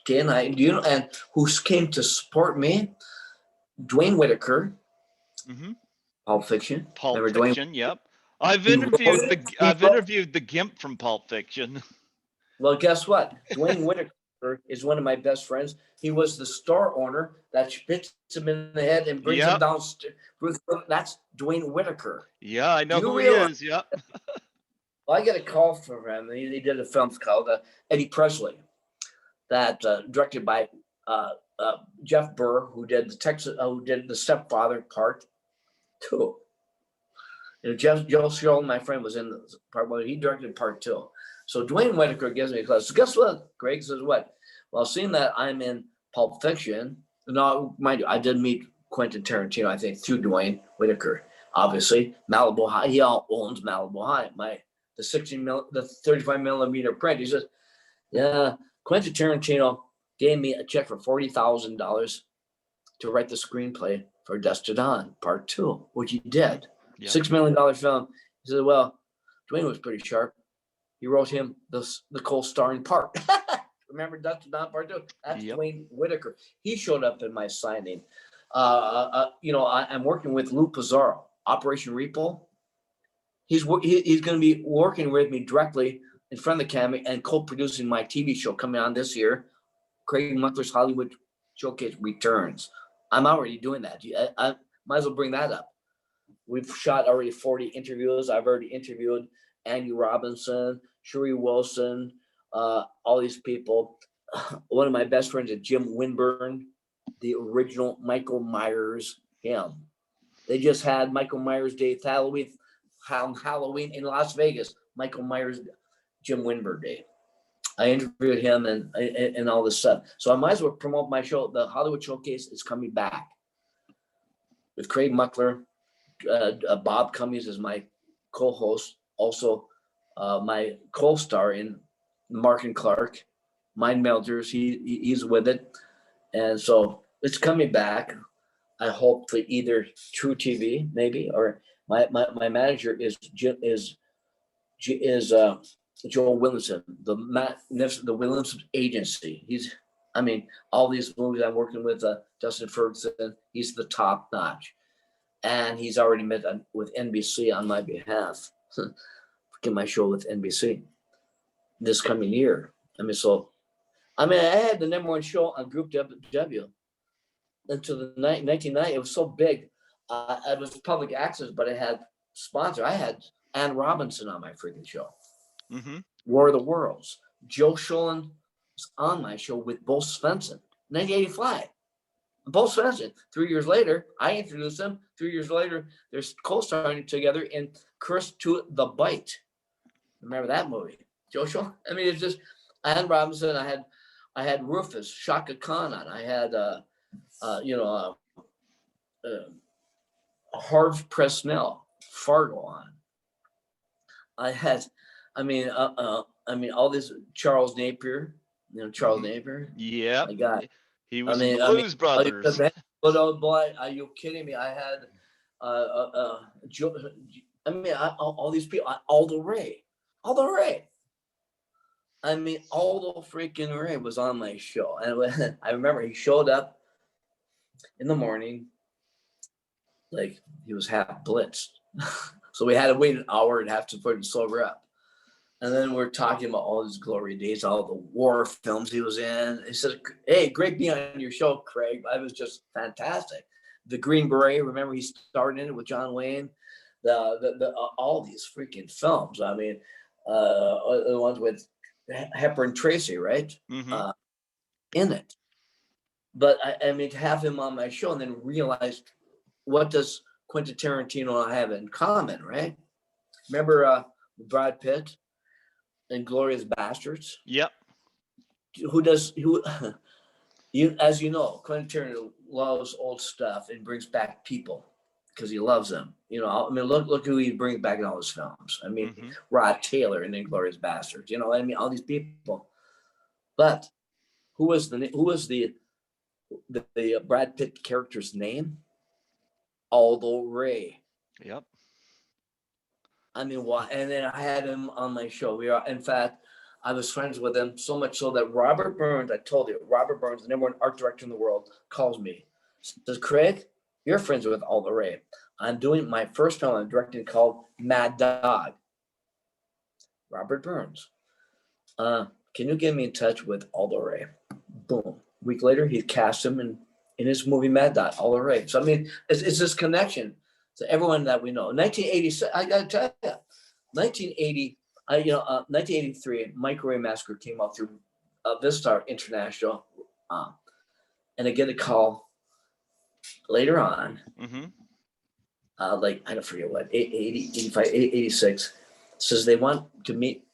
Kay and I, and who came to support me? Dwayne Whitaker. Mm-hmm. Pulp Fiction. Pulp Remember Fiction. Dwayne? Yep. I've interviewed the Gimp from Pulp Fiction. Well, guess what? Dwayne Whitaker is one of my best friends. He was the store owner that hits him in the head and brings him downstairs. That's Dwayne Whitaker. Yeah, I know who he is. Yep. Well, I get a call from him. He did a film called Eddie Presley, that directed by Jeff Burr, who did the Stepfather Part 2. Joe Sholin, my friend, was in the part 1. He directed Part 2. So Dwayne Whitaker gives me a call. So guess what? Greg says what? Well, seeing that I'm in Pulp Fiction, now mind you, I did meet Quentin Tarantino, I think, through Dwayne Whitaker. Obviously, Malibu High. He all owns Malibu High. The 35 millimeter print. He says, yeah, Quentin Tarantino gave me a check for $40,000 to write the screenplay for Dust to Dawn Part 2, which he did. Yep. $6 million film. He said, well, Dwayne was pretty sharp. He wrote him the co-starring part. Remember Dust to Dawn Part 2? That's Dwayne Whitaker. He showed up in my signing. I'm working with Lou Pizarro, Operation Repo. He's going to be working with me directly in front of the camera and co-producing my TV show coming on this year. Craig Muckler's Hollywood Showcase returns. I'm already doing that. I might as well bring that up. We've shot already 40 interviews. I've already interviewed Andy Robinson, Sherry Wilson, all these people. One of my best friends is Jim Winburn, the original Michael Myers, him. They just had Michael Myers Day Halloween in Las Vegas. Michael Myers, Jim Winburn Day. I interviewed him and all this stuff. So I might as well promote my show. The Hollywood Showcase is coming back with Craig Muckler. Bob Cummings is my co-host. Also, my co-star in Mark and Clark, Mind Melders. He's with it, and so it's coming back. I hope for either True TV maybe, or my manager is Joel Williamson, the Williamson Agency. I mean, all these movies I'm working with, Justin Ferguson, he's the top notch. And he's already met with NBC on my behalf. Get my show with NBC this coming year. I had the #1 show on Group W until the 1990. It was so big. It was public access, but it had sponsor. I had Ann Robinson on my freaking show. Mm-hmm. War of the Worlds. Joe Sholin was on my show with Bo Svensson, 1985. Bo Svensson. 3 years later, I introduced them. 3 years later, they're co-starring together in Curse to the Bite. Remember that movie? Joe Sholin? I mean, it's just Ann Robinson. I had Rufus, Shaka Khan on. I had Harv Presnell, Fargo on. I had, all this Charles Napier, Napier. Yeah. My God. He was in the Blues Brothers. But oh boy, are you kidding me? I had, all these people, Aldo Ray. I mean, Aldo freaking Ray was on my show. And I remember he showed up in the morning, like he was half blitzed. So we had to wait an hour and have to put him sober up. And then we're talking about all his glory days, all the war films he was in. He said, "Hey, great being on your show, Craig. I was just fantastic." The Green Beret, remember he starred in it with John Wayne. All these freaking films. I mean, the ones with Hepburn Tracy, right? Mm-hmm. In it. But I mean, to have him on my show and then realize what does Quentin Tarantino have in common, right? Remember Brad Pitt and Glorious Bastards? Yep. As you know, Quentin Tarantino loves old stuff and brings back people because he loves them. Look who he brings back in all his films. I mean, Mm-hmm. Rod Taylor and Inglourious Bastards. All these people. But who was the Brad Pitt character's name? Aldo Ray. Yep. I mean, why? And then I had him on my show. In fact, I was friends with him so much so that Robert Burns, I told you, Robert Burns, the #1 art director in the world, calls me. Says, "Craig, you're friends with Aldo Ray. I'm doing my first film I'm directing called Mad Dog." Robert Burns. Can you get me in touch with Aldo Ray? Boom. A week later, he cast him in his movie Mad Dog, Aldo Ray. So, I mean, it's this connection to everyone that we know. 1986, I got to tell you, 1983, Microwave Massacre came out through Vistar International. And I get a call later on, Mm-hmm. I don't forget what, 80, 85, 86, says they want to meet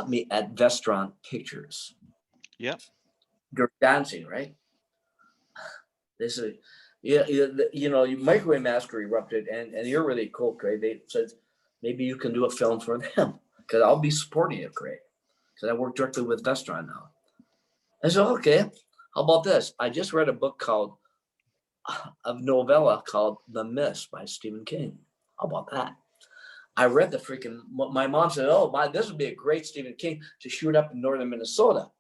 me at Vestron Pictures. Yep. They're dancing, right? They said, Microwave Massacre erupted, and you're really cool, Craig. They said, maybe you can do a film for them, because I'll be supporting it, Craig, because I work directly with Vestron now. I said, okay, how about this? I just read a book a novella called The Mist by Stephen King. How about that? I read my mom said, "Oh, this would be a great Stephen King to shoot up in northern Minnesota.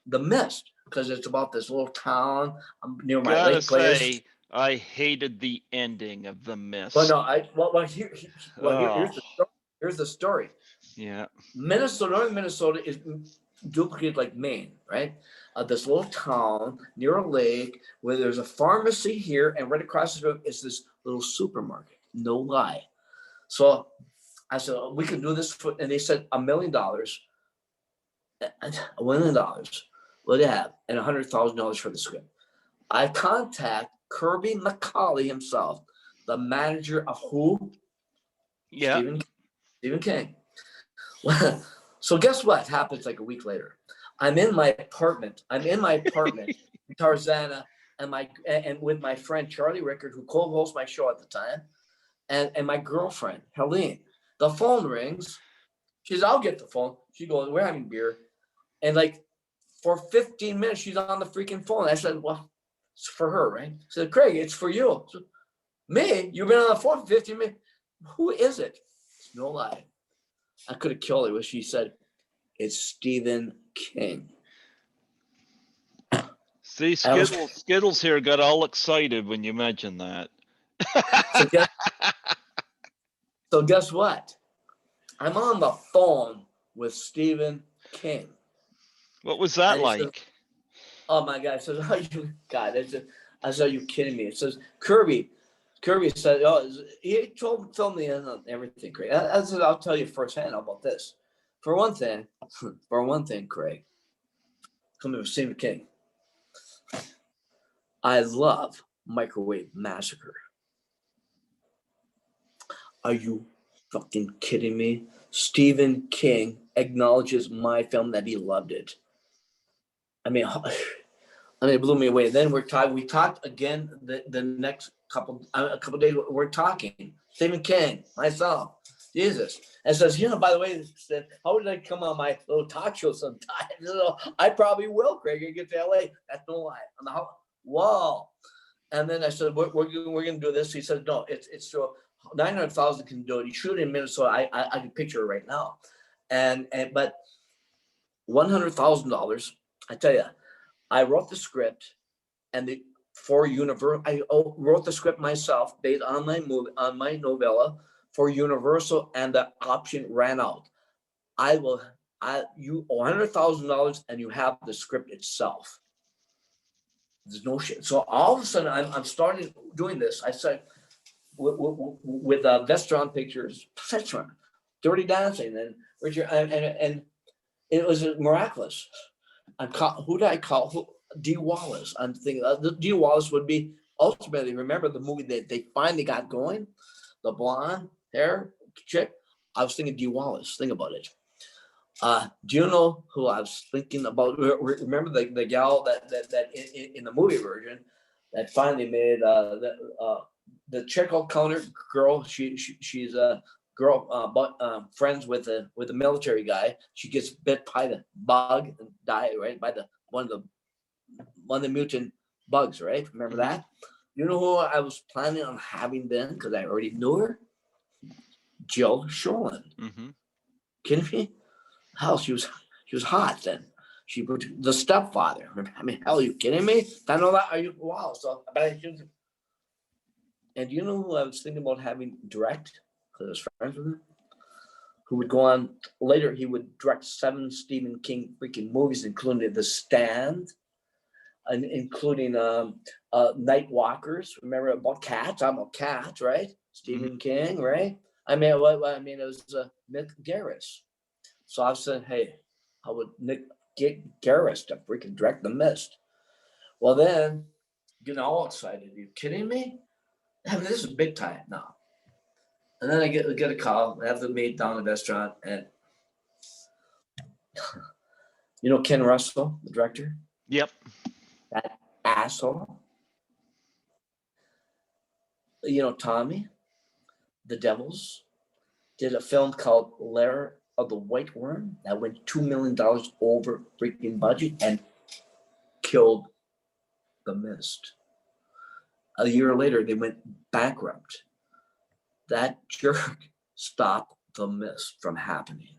The Mist, because it's about this little town near my Gotta lake place." say, I hated the ending of The Mist. Well, no, here's the story. Yeah. Northern Minnesota is duplicated like Maine, right? This little town near a lake where there's a pharmacy here, and right across the road is this little supermarket. No lie. So I said, we can do this and they said $1 million. $1 million. What do you have? And $100,000 for the script. I contact Kirby McCauley himself, the manager of who? Yeah. Stephen King. So guess what happens like a week later? I'm in my apartment in Tarzana, and with my friend Charlie Rickard, who co-hosts my show at the time, and my girlfriend Helene. The phone rings. She says, "I'll get the phone." She goes, "We're having beer," and for 15 minutes she's on the freaking phone. I said, "Well, it's for her, right?" I said, "Craig, it's for you." So, "Me? You've been on the phone for 15 minutes? Who is it?" No lie. I could have killed her when she said, It's Stephen King. See, Skittles here got all excited when you mentioned that. So guess what? I'm on the phone with Stephen King. What was that like? Says, oh my God! It says, "Are you God?" I said, "Are you kidding me?" It says, "Kirby." Kirby said, "Oh, he told me everything, Craig." I said, "I'll tell you firsthand about this. For one thing, Craig, coming from Stephen King, I love Microwave Massacre. Are you fucking kidding me? Stephen King acknowledges my film that he loved it. I mean, it blew me away. Then we talked again the next couple days. We're talking. Stephen King, myself, Jesus, and says, by the way, how would I come on my little talk show sometime? I probably will, Craig. You get to LA. That's no lie. On the wall. And then I said, we're gonna do this. He said, no, it's so 900,000 can do it. You shoot it in Minnesota. I can picture it right now. But $100,000. I tell you, I wrote the script, and I wrote the script myself based on my novella for Universal, and the option ran out. You $100,000 and you have the script itself. There's no shit. So all of a sudden, I'm starting doing this. I said with Vestron Pictures, Dirty Dancing, and Richard, and it was miraculous. Who did I call? D. Wallace. I'm thinking D. Wallace would be ultimately. Remember the movie that they finally got going, the blonde hair chick. I was thinking D. Wallace. Think about it. Do you know who I was thinking about? Remember the gal that in the movie version that finally made the check-out counter girl. She's a girl, friends with the military guy. She gets bit by the bug and die, right, by one of the mutant bugs, right? Remember that? You know who I was planning on having then, because I already knew her? Jill Sholin. Kidding me? Hell, she was hot then. She was the stepfather. I mean, hell, are you kidding me? I know that. Are you? Wow. So, and you know who I was thinking about having direct, because I was friends with him, who would go on later. He would direct 7 Stephen King freaking movies, including The Stand, and including Night Walkers. Remember about cats? I'm about cats, right? Stephen King, right? I mean, it was Nick Garris. So I said, hey, I would get Garris to freaking direct The Mist. Well, then, getting all excited. Are you kidding me? I mean, this is big time now. And then I get a call. I have to meet down at the restaurant, and Ken Russell, the director. Yep. That asshole. Tommy, the Devils, did a film called Lair of the White Worm that went $2 million over freaking budget and killed The Mist. A year later, they went bankrupt. That jerk stopped The Mist from happening.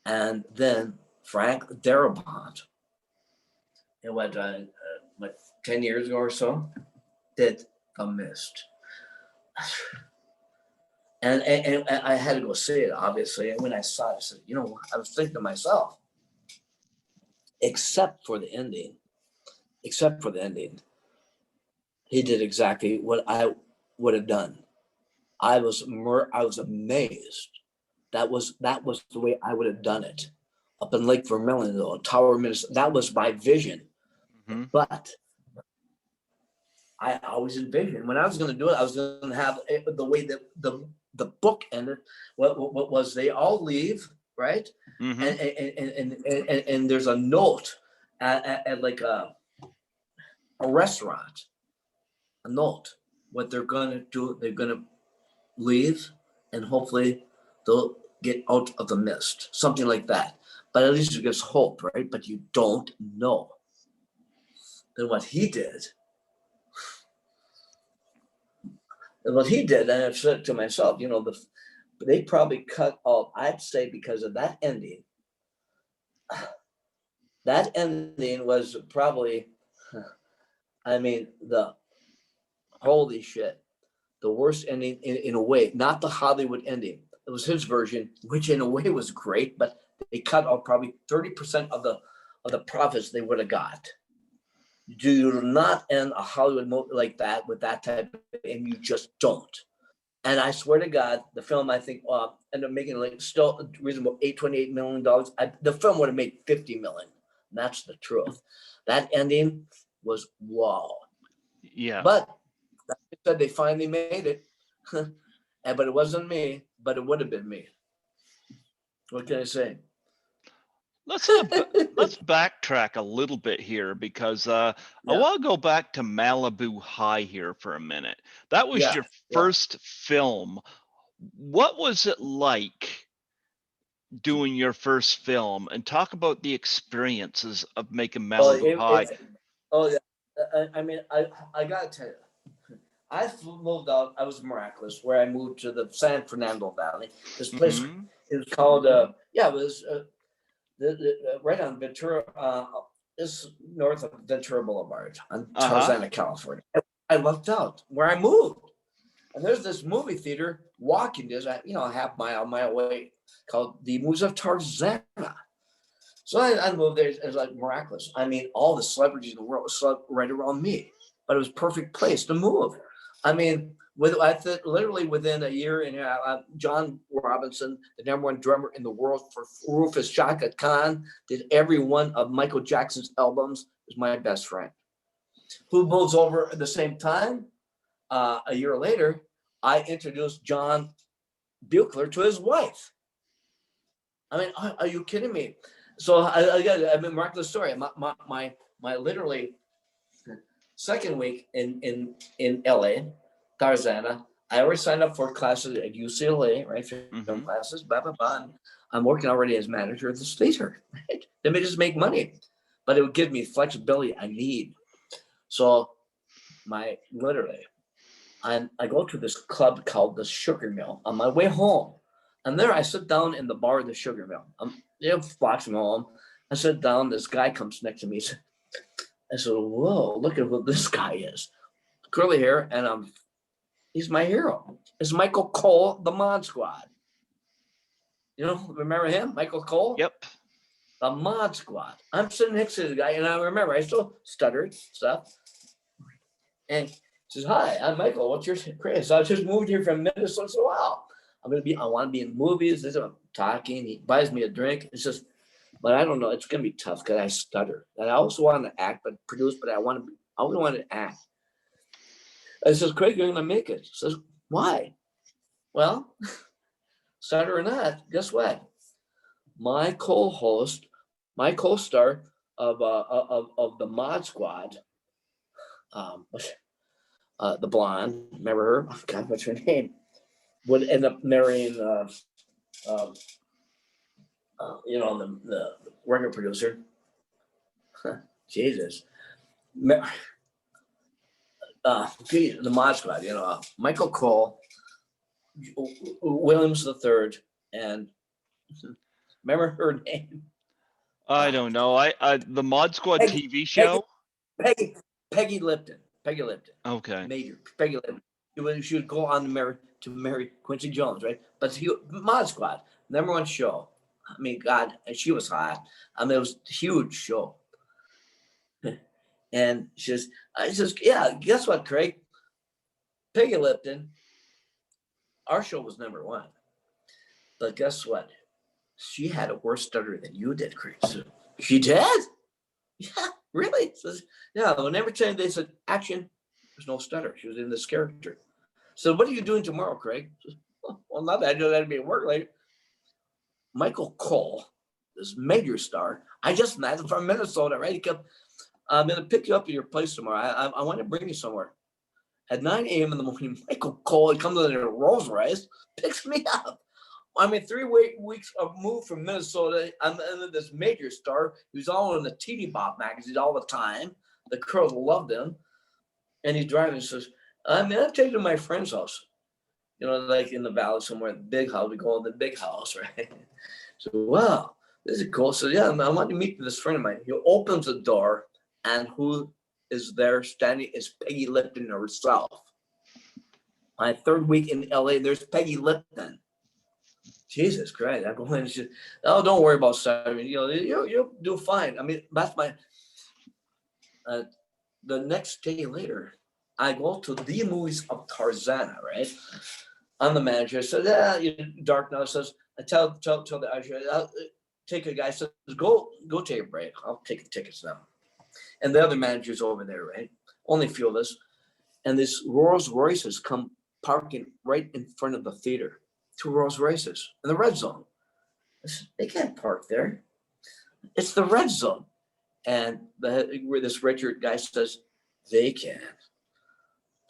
And then Frank Darabont, 10 years ago or so, did The Mist. And I had to go see it, obviously. And when I saw it, I said, I was thinking to myself, except for the ending, he did exactly what I would have done. I was amazed. That was the way I would have done it. Up in Lake Vermilion, though, Tower of Minnesota, that was my vision. But I always envisioned when I was going to do it, I was going to have the way that the book ended. What was they all leave, right? And there's a note at like a restaurant, a note. What they're going to do, they're going to leave, and hopefully they'll get out of the mist, something like that. But at least it gives hope, right? But you don't know. Then what he did, and I've said to myself, they probably cut out, I'd say, because of that ending, that ending was probably, I mean, the holy shit, the worst ending in a way, not the Hollywood ending. It was his version, which in a way was great, but they cut off probably 30% of the profits they would have got. Do not end a Hollywood movie like that with that type of, and you just don't. And I swear to God, the film, I think, ended up making like still a reasonable $28 million. The film would have made 50 million. And that's the truth. That ending was wow. Yeah. But like I said, they finally made it. But it wasn't me, but it would have been me. What can I say? Let's backtrack a little bit here because I Yeah. want to go back to Malibu High here for a minute. That was Yeah, your yeah. first film. What was it like doing your first film? And talk about the experiences of making Malibu High. Yeah. I mean, I gotta tell you, I moved out. I was miraculous where I moved to the San Fernando Valley. This place, it was called, it was right on Ventura, this north of Ventura Boulevard on Tarzana, California. I lucked out where I moved. And there's this movie theater walking distance, a half mile away called the Movies of Tarzana. So I moved there. It was like miraculous. I mean, all the celebrities in the world slept right around me, but it was a perfect place to move. I mean, literally within a year and a half, John Robinson, the #1 drummer in the world for Rufus Chaka Khan, did every one of Michael Jackson's albums, is my best friend. Who moves over at the same time? A year later, I introduced John Buechler to his wife. I mean, are you kidding me? So I mean, miraculous story. My literally second week in LA, Tarzana, I already signed up for classes at UCLA, right? Film classes, blah, blah, blah. And I'm working already as manager of this theater, right? They may just make money, but it would give me flexibility I need. So I go to this club called the Sugar Mill on my way home. And there I sit down in the bar of the Sugar Mill. I'm blocks from home. I sit down, this guy comes next to me. I said, whoa, look at what this guy is. Curly hair, and he's my hero. It's Michael Cole, the Mod Squad. Remember him, Michael Cole? Yep. The Mod Squad. I'm sitting next to the guy, and I remember I still stuttered stuff. And he says, hi, I'm Michael. What's your career? So I just moved here from Minnesota. So wow, I want to be in movies. This is I'm talking. He buys me a drink. It's just, but I don't know. It's gonna be tough because I stutter. And I also want to act, but produce. But I only want to act. I says, Craig, you're gonna make it. He says, why? Well, stutter or not, guess what? My co-host, my co-star of the Mod Squad, the blonde, remember her? Oh, God, what's her name? Would end up marrying, the record producer. Jesus. The Mod Squad, Michael Cole, Williams III, and remember her name? I don't know. The Mod Squad TV show. Peggy Lipton. Okay. Major Peggy Lipton. She would go on to marry Quincy Jones, right? But Mod Squad, #1 show. I mean, God, and she was hot. I mean, it was a huge show. And she says, yeah, guess what, Craig? Peggy Lipton, our show was #1. But guess what? She had a worse stutter than you did, Craig. So, she did? Yeah, really? Says, yeah, whenever time they said action, there's no stutter. She was in this character. So what are you doing tomorrow, Craig? Says, well, not that I know that'd be at work later. Michael Cole, this major star, I just met him from Minnesota, right? He kept, I'm going to pick you up at your place tomorrow. I want to bring you somewhere. At 9 a.m. in the morning, Michael Cole, he comes in a Rolls Royce, picks me up. I mean, 3 weeks of move from Minnesota. I'm this major star who's all in the TD Bop magazine all the time. The girls loved him. And he's driving and says, I'm taking you to my friend's house. Like in the valley somewhere, the big house. We go in the big house, right? So, wow. this is cool. So yeah, I want to meet this friend of mine. He opens the door, and who is there standing is Peggy Lipton herself. My third week in LA, there's Peggy Lipton. Jesus Christ! I go in and she, oh, don't worry about studying. You'll do fine. I mean, that's my. The next day later, I go to the movies of Tarzana, right? I'm the manager. I said, yeah, dark now. Says, I tell the usher, I'll take a guy. Says, go take a break. I'll take the tickets now. And the other manager's over there, right? Only a few of us. And this Rolls Royces come parking right in front of the theater. 2 Rolls Royces in the red zone. I said, they can't park there. It's the red zone. And where this Richard guy says, they can.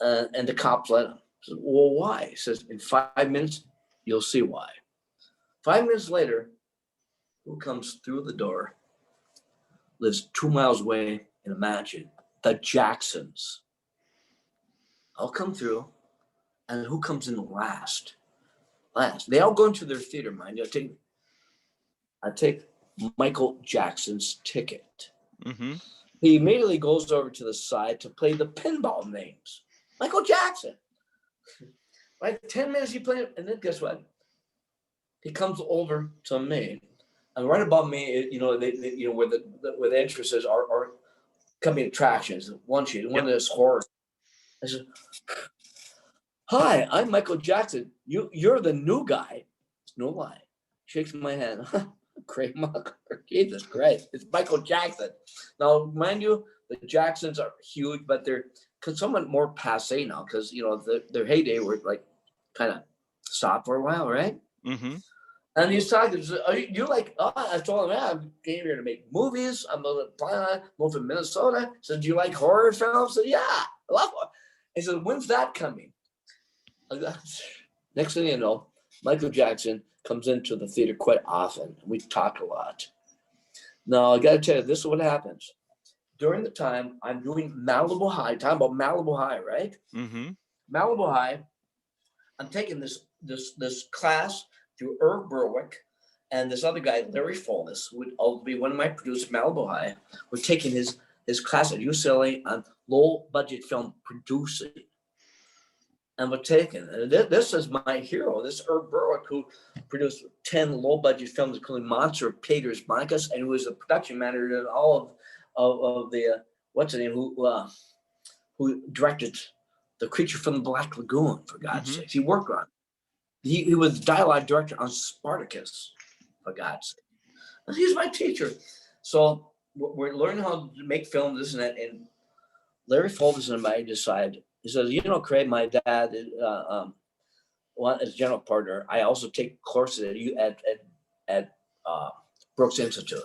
And the cops let him. I said, well, why? He says, in 5 minutes, you'll see why. 5 minutes later, who comes through the door, lives 2 miles away in a mansion, the Jacksons. I'll come through, and who comes in last? They all go into their theater, mind you. I take Michael Jackson's ticket. Mm-hmm. He immediately goes over to the side to play the pinball names. Michael Jackson. Like 10 minutes he played, and then guess what? He comes over to me, and right above me, where the entrances are coming attractions. One of this horror. I said, "Hi, I'm Michael Jackson. You're the new guy." It's no lie. Shakes my hand. Craig Muckler. Jesus Christ. It's Michael Jackson. Now, mind you, the Jacksons are huge, but they're somewhat more passe now because, their heyday were like kind of stopped for a while, right? Mm-hmm. And he's talking, you like, I told him, yeah, I came here to make movies. I'm moved from Minnesota. He said, do you like horror films? I said, yeah, I love horror. He said, when's that coming? Next thing you know, Michael Jackson comes into the theater quite often. We talk a lot. Now, I got to tell you, this is what happens. During the time I'm doing Malibu High, talking about Malibu High, right? Mm-hmm. Malibu High, I'm taking this class through Irv Berwick and this other guy, Larry Foldis, would be one of my producers, Malibu High. We're taking his class at UCLA on low budget film producing. And we're taking, and this is my hero, this Irv Berwick, who produced 10 low budget films, including Monster of Pater's Monicus, and who was the production manager in all of the, what's the name, who directed The Creature from the Black Lagoon, for God's sakes. He worked on it. He was dialogue director on Spartacus, for God's sake. And he's my teacher. So we're learning how to make film, this and that. And Larry Foldis and I decided, he says, Craig, my dad as general partner, I also take courses at Brooks Institute.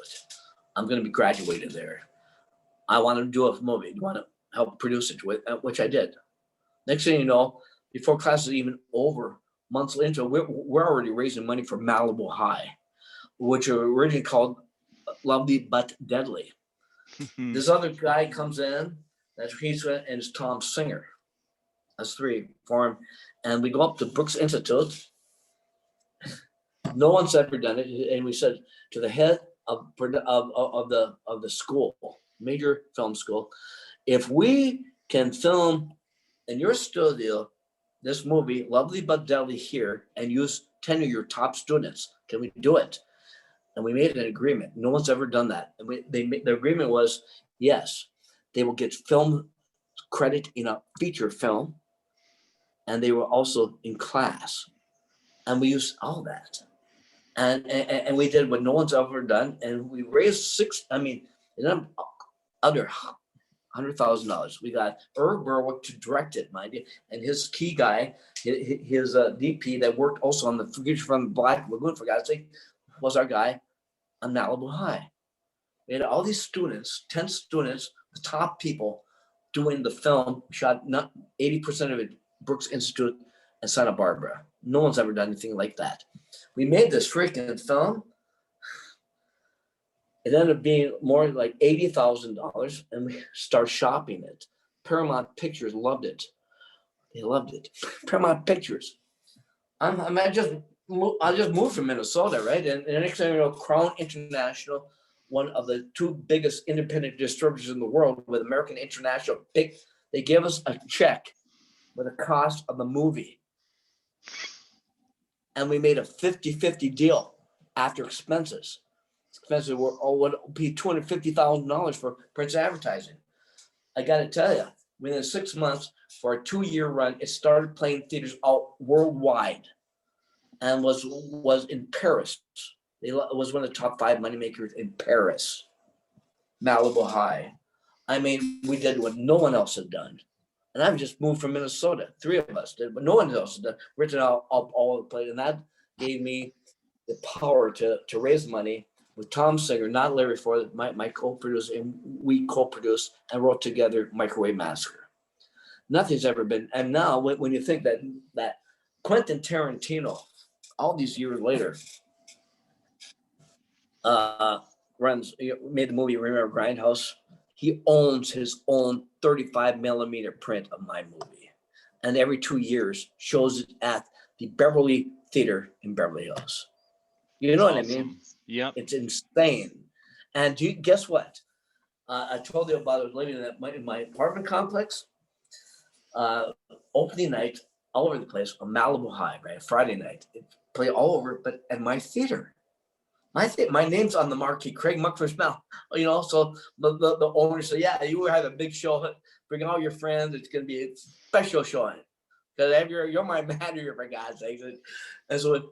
I'm going to be graduated there. I want to do a movie. You want to help produce it, which I did. Next thing you know, before class is even over, months into it, we're already raising money for Malibu High, which are originally called Lovely But Deadly. This other guy comes in, and it's Tom Singer. That's 3 for him. And we go up to Brooks Institute. No one's ever done it. And we said to the head of the school, major film school, if we can film in your studio this movie, Lovely But Deadly, here, and use 10 of your top students, can we do it? And we made an agreement. No one's ever done that. And the agreement was, yes, they will get film credit in a feature film, and they were also in class. And we used all that. And we did what no one's ever done. And we raised under $100,000. We got Irv Berwick to direct it, mind you. And his key guy, his DP that worked also on the Fugitive from the Black Lagoon, for God's sake, was our guy on Malibu High. We had all these students, 10 students, the top people doing the film, shot not 80% of it Brooks Institute and Santa Barbara. No one's ever done anything like that. We made this freaking film. It ended up being more like $80,000, and we start shopping it. Paramount Pictures loved it. They loved it. Paramount Pictures. I just I just moved from Minnesota, right? And the next thing you know, Crown International, one of the two biggest independent distributors in the world, with American International, they give us a check with the cost of the movie. And we made a 50-50 deal after expenses. Expenses were would be $250,000 for Prince advertising. I got to tell you, within 6 months, for a 2-year run, it started playing theaters all worldwide, and was in Paris. It was one of the top 5 moneymakers in Paris. Malibu High. I mean, we did what no one else had done. And I've just moved from Minnesota. 3 of us did, but no one else had done. Written out all over the place. And that gave me the power to raise money with Tom Singer, not Larry Ford, my co-producer, and we co-produced and wrote together Microwave Massacre. Nothing's ever been. And now when you think that Quentin Tarantino, all these years later, made the movie Remember Grindhouse. He owns his own 35 millimeter print of my movie, and every 2 years shows it at the Beverly Theater in Beverly Hills. You know what I mean? Yep. It's insane. And guess what? I told you about, I was living in my apartment complex. Opening night, all over the place, on Malibu High, right? Friday night, it played all over, but at my theater. My name's on the marquee, Craig Muckler's mouth. You know, so the owner said, "Yeah, you have a big show. Bring all your friends. It's going to be a special showing because you're my manager, for God's sake." And so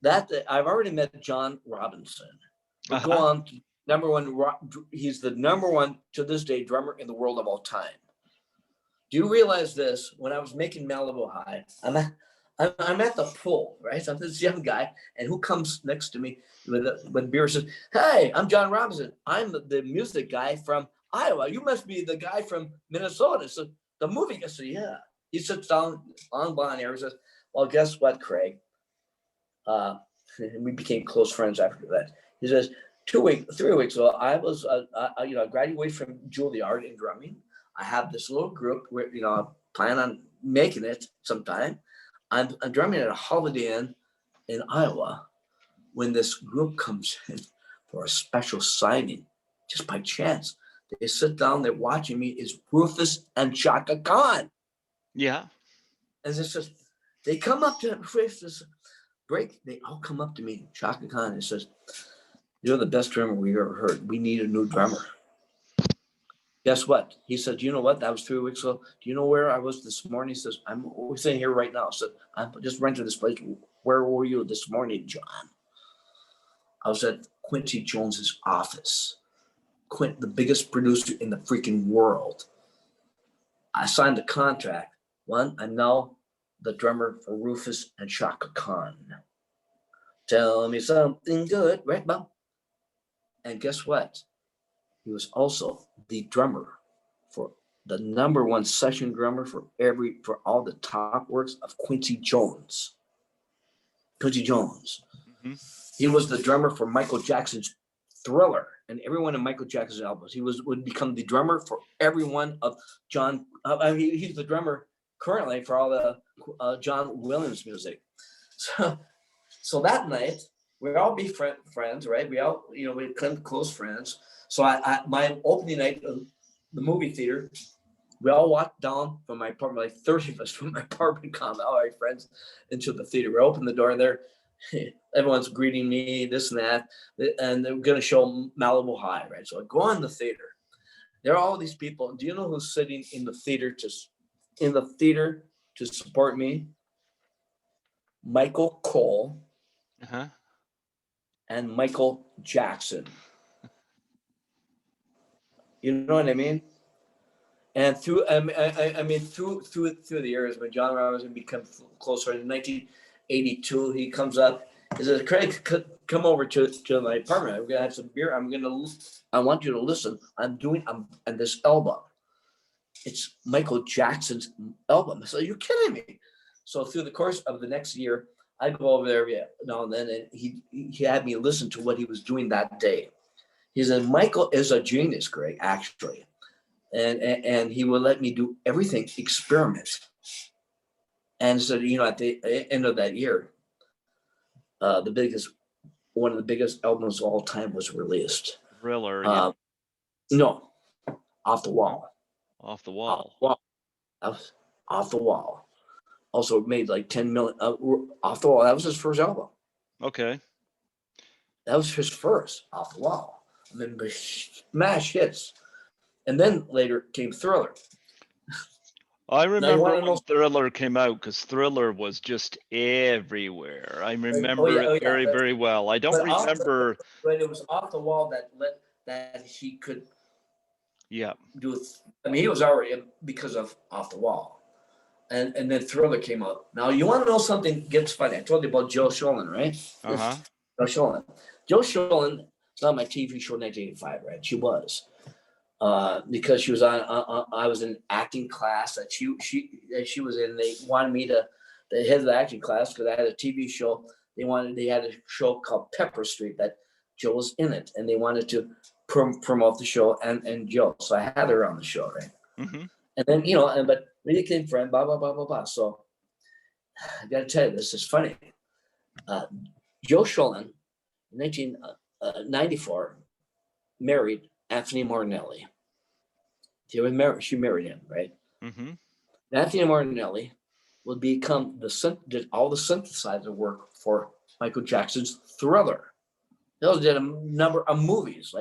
that I've already met John Robinson. Go on to number one. He's the number one to this day drummer in the world of all time. Do you realize this? When I was making Malibu High, I'm at the pool, right? So I'm this young guy, and who comes next to me with beer says, "Hey, I'm John Robinson. I'm the music guy from Iowa. You must be the guy from Minnesota." So the movie guy said, "Yeah." He sits down on blonde hair and says, "Well, guess what, Craig?" And we became close friends after that. He says, 3 weeks ago, I was, I graduated from Juilliard in drumming. I have this little group where, I plan on making it sometime. I'm drumming at a Holiday Inn in Iowa when this group comes in for a special signing, just by chance. They sit down, they're watching me, is Rufus and Chaka Khan. Yeah. And it's just, they come up to Rufus, they all come up to me, Chaka Khan, and says, "You're the best drummer we've ever heard. We need a new drummer." Guess what? He said, "You know what? That was 3 weeks ago. Do you know where I was this morning?" He says, "We're sitting here right now." So I'm just renting this place. "Where were you this morning, John?" "I was at Quincy Jones's office. The biggest producer in the freaking world. I signed the contract. I'm now the drummer for Rufus and Chaka Khan. Tell me something good, right, Bob?" And guess what? He was also the drummer for the number one session drummer for all the top works of Quincy Jones. Quincy Jones. Mm-hmm. He was the drummer for Michael Jackson's Thriller and every one of Michael Jackson's albums. He would become the drummer for every one of John. He's the drummer currently for all the John Williams music. So that night we all be friends, right? We all we become close friends. So my opening night of the movie theater, we all walked down from my apartment, like 30 of us from my apartment, all our friends, into the theater. We opened the door there. Everyone's greeting me, this and that, and they're going to show Malibu High, right? So I go in the theater. There are all these people. Do you know who's sitting in the theater to support me? Michael Cole and Michael Jackson. You know what I mean? And through the years, when John Robinson became closer in 1982, he comes up. He says, "Craig, come over to my apartment. I'm gonna have some beer. I want you to listen. I'm on this album. It's Michael Jackson's album." So you're kidding me? So through the course of the next year, I go over there now and then, and he had me listen to what he was doing that day. He said, "Michael is a genius, Greg, actually." And he will let me do everything, experiment. And so, at the end of that year, one of the biggest albums of all time was released. Thriller, yeah. No, Off the Wall. Off the Off wall. the Wall. That was Off the Wall. Also made like 10 million. Off the Wall. That was his first album. Okay. That was his first, Off the Wall. I mean, smash hits. And then later came Thriller. I remember wanna when know- Thriller came out because Thriller was just everywhere. I remember yeah, it very, but- very well. I don't but remember. But it was Off the Wall that he could Yeah. do. I mean, he was already because of Off the Wall. And then Thriller came out. Now, you want to know something gets funny? I told you about Joe Sholin, right? Uh-huh. Joe Sholin. Joe Sholin, it's on my TV show 1985, right? She was. Because she was on, I was in acting class that she was in. They wanted me to, the head of the acting class, because I had a TV show. They had a show called Pepper Street that Joe was in it, and they wanted to promote the show and Joe. So I had her on the show, right? Mm-hmm. And then, but we became friends, blah, blah, blah, blah, blah. So I got to tell you, this is funny. Joe Sholin, in 1994, married Anthony Martinelli. She married him, right? Mm-hmm. Anthony Martinelli would become did all the synthesizer work for Michael Jackson's Thriller. He also did a number of movies,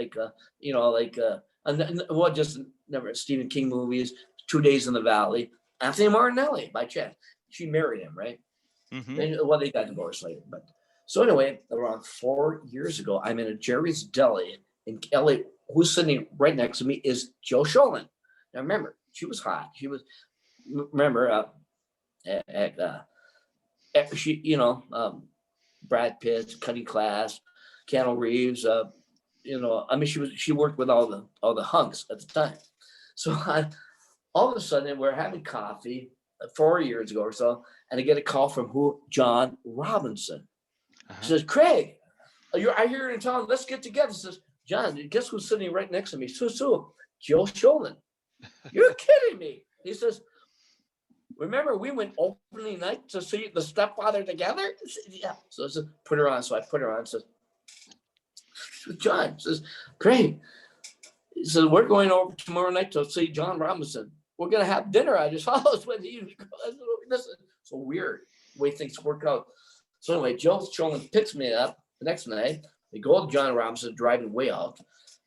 Stephen King movies, 2 Days in the Valley. Anthony Martinelli, by chance. She married him, right? Mm-hmm. They got divorced later. But so anyway, around 4 years ago, I'm in a Jerry's Deli in LA. Who's sitting right next to me is Joe Sholin. Now remember, she was hot. She was, Brad Pitt, Cutting Class, Keanu Reeves. She worked with all the hunks at the time. So all of a sudden, we're having coffee 4 years ago or so, and I get a call from John Robinson. Uh-huh. He says, Craig, I hear you're in town. Let's get together. He says, John, guess who's sitting right next to me? Joe Sholin. You're kidding me. He says, remember we went opening night to see The Stepfather together? Said, yeah. So I said, put her on. So I put her on. Says, John says, Craig. He says, we're going over tomorrow night to see John Robinson. We're going to have dinner at his house with you. This is so weird the way things work out. So anyway, Joe Sholin picks me up the next night. We go to John Robinson, driving way out.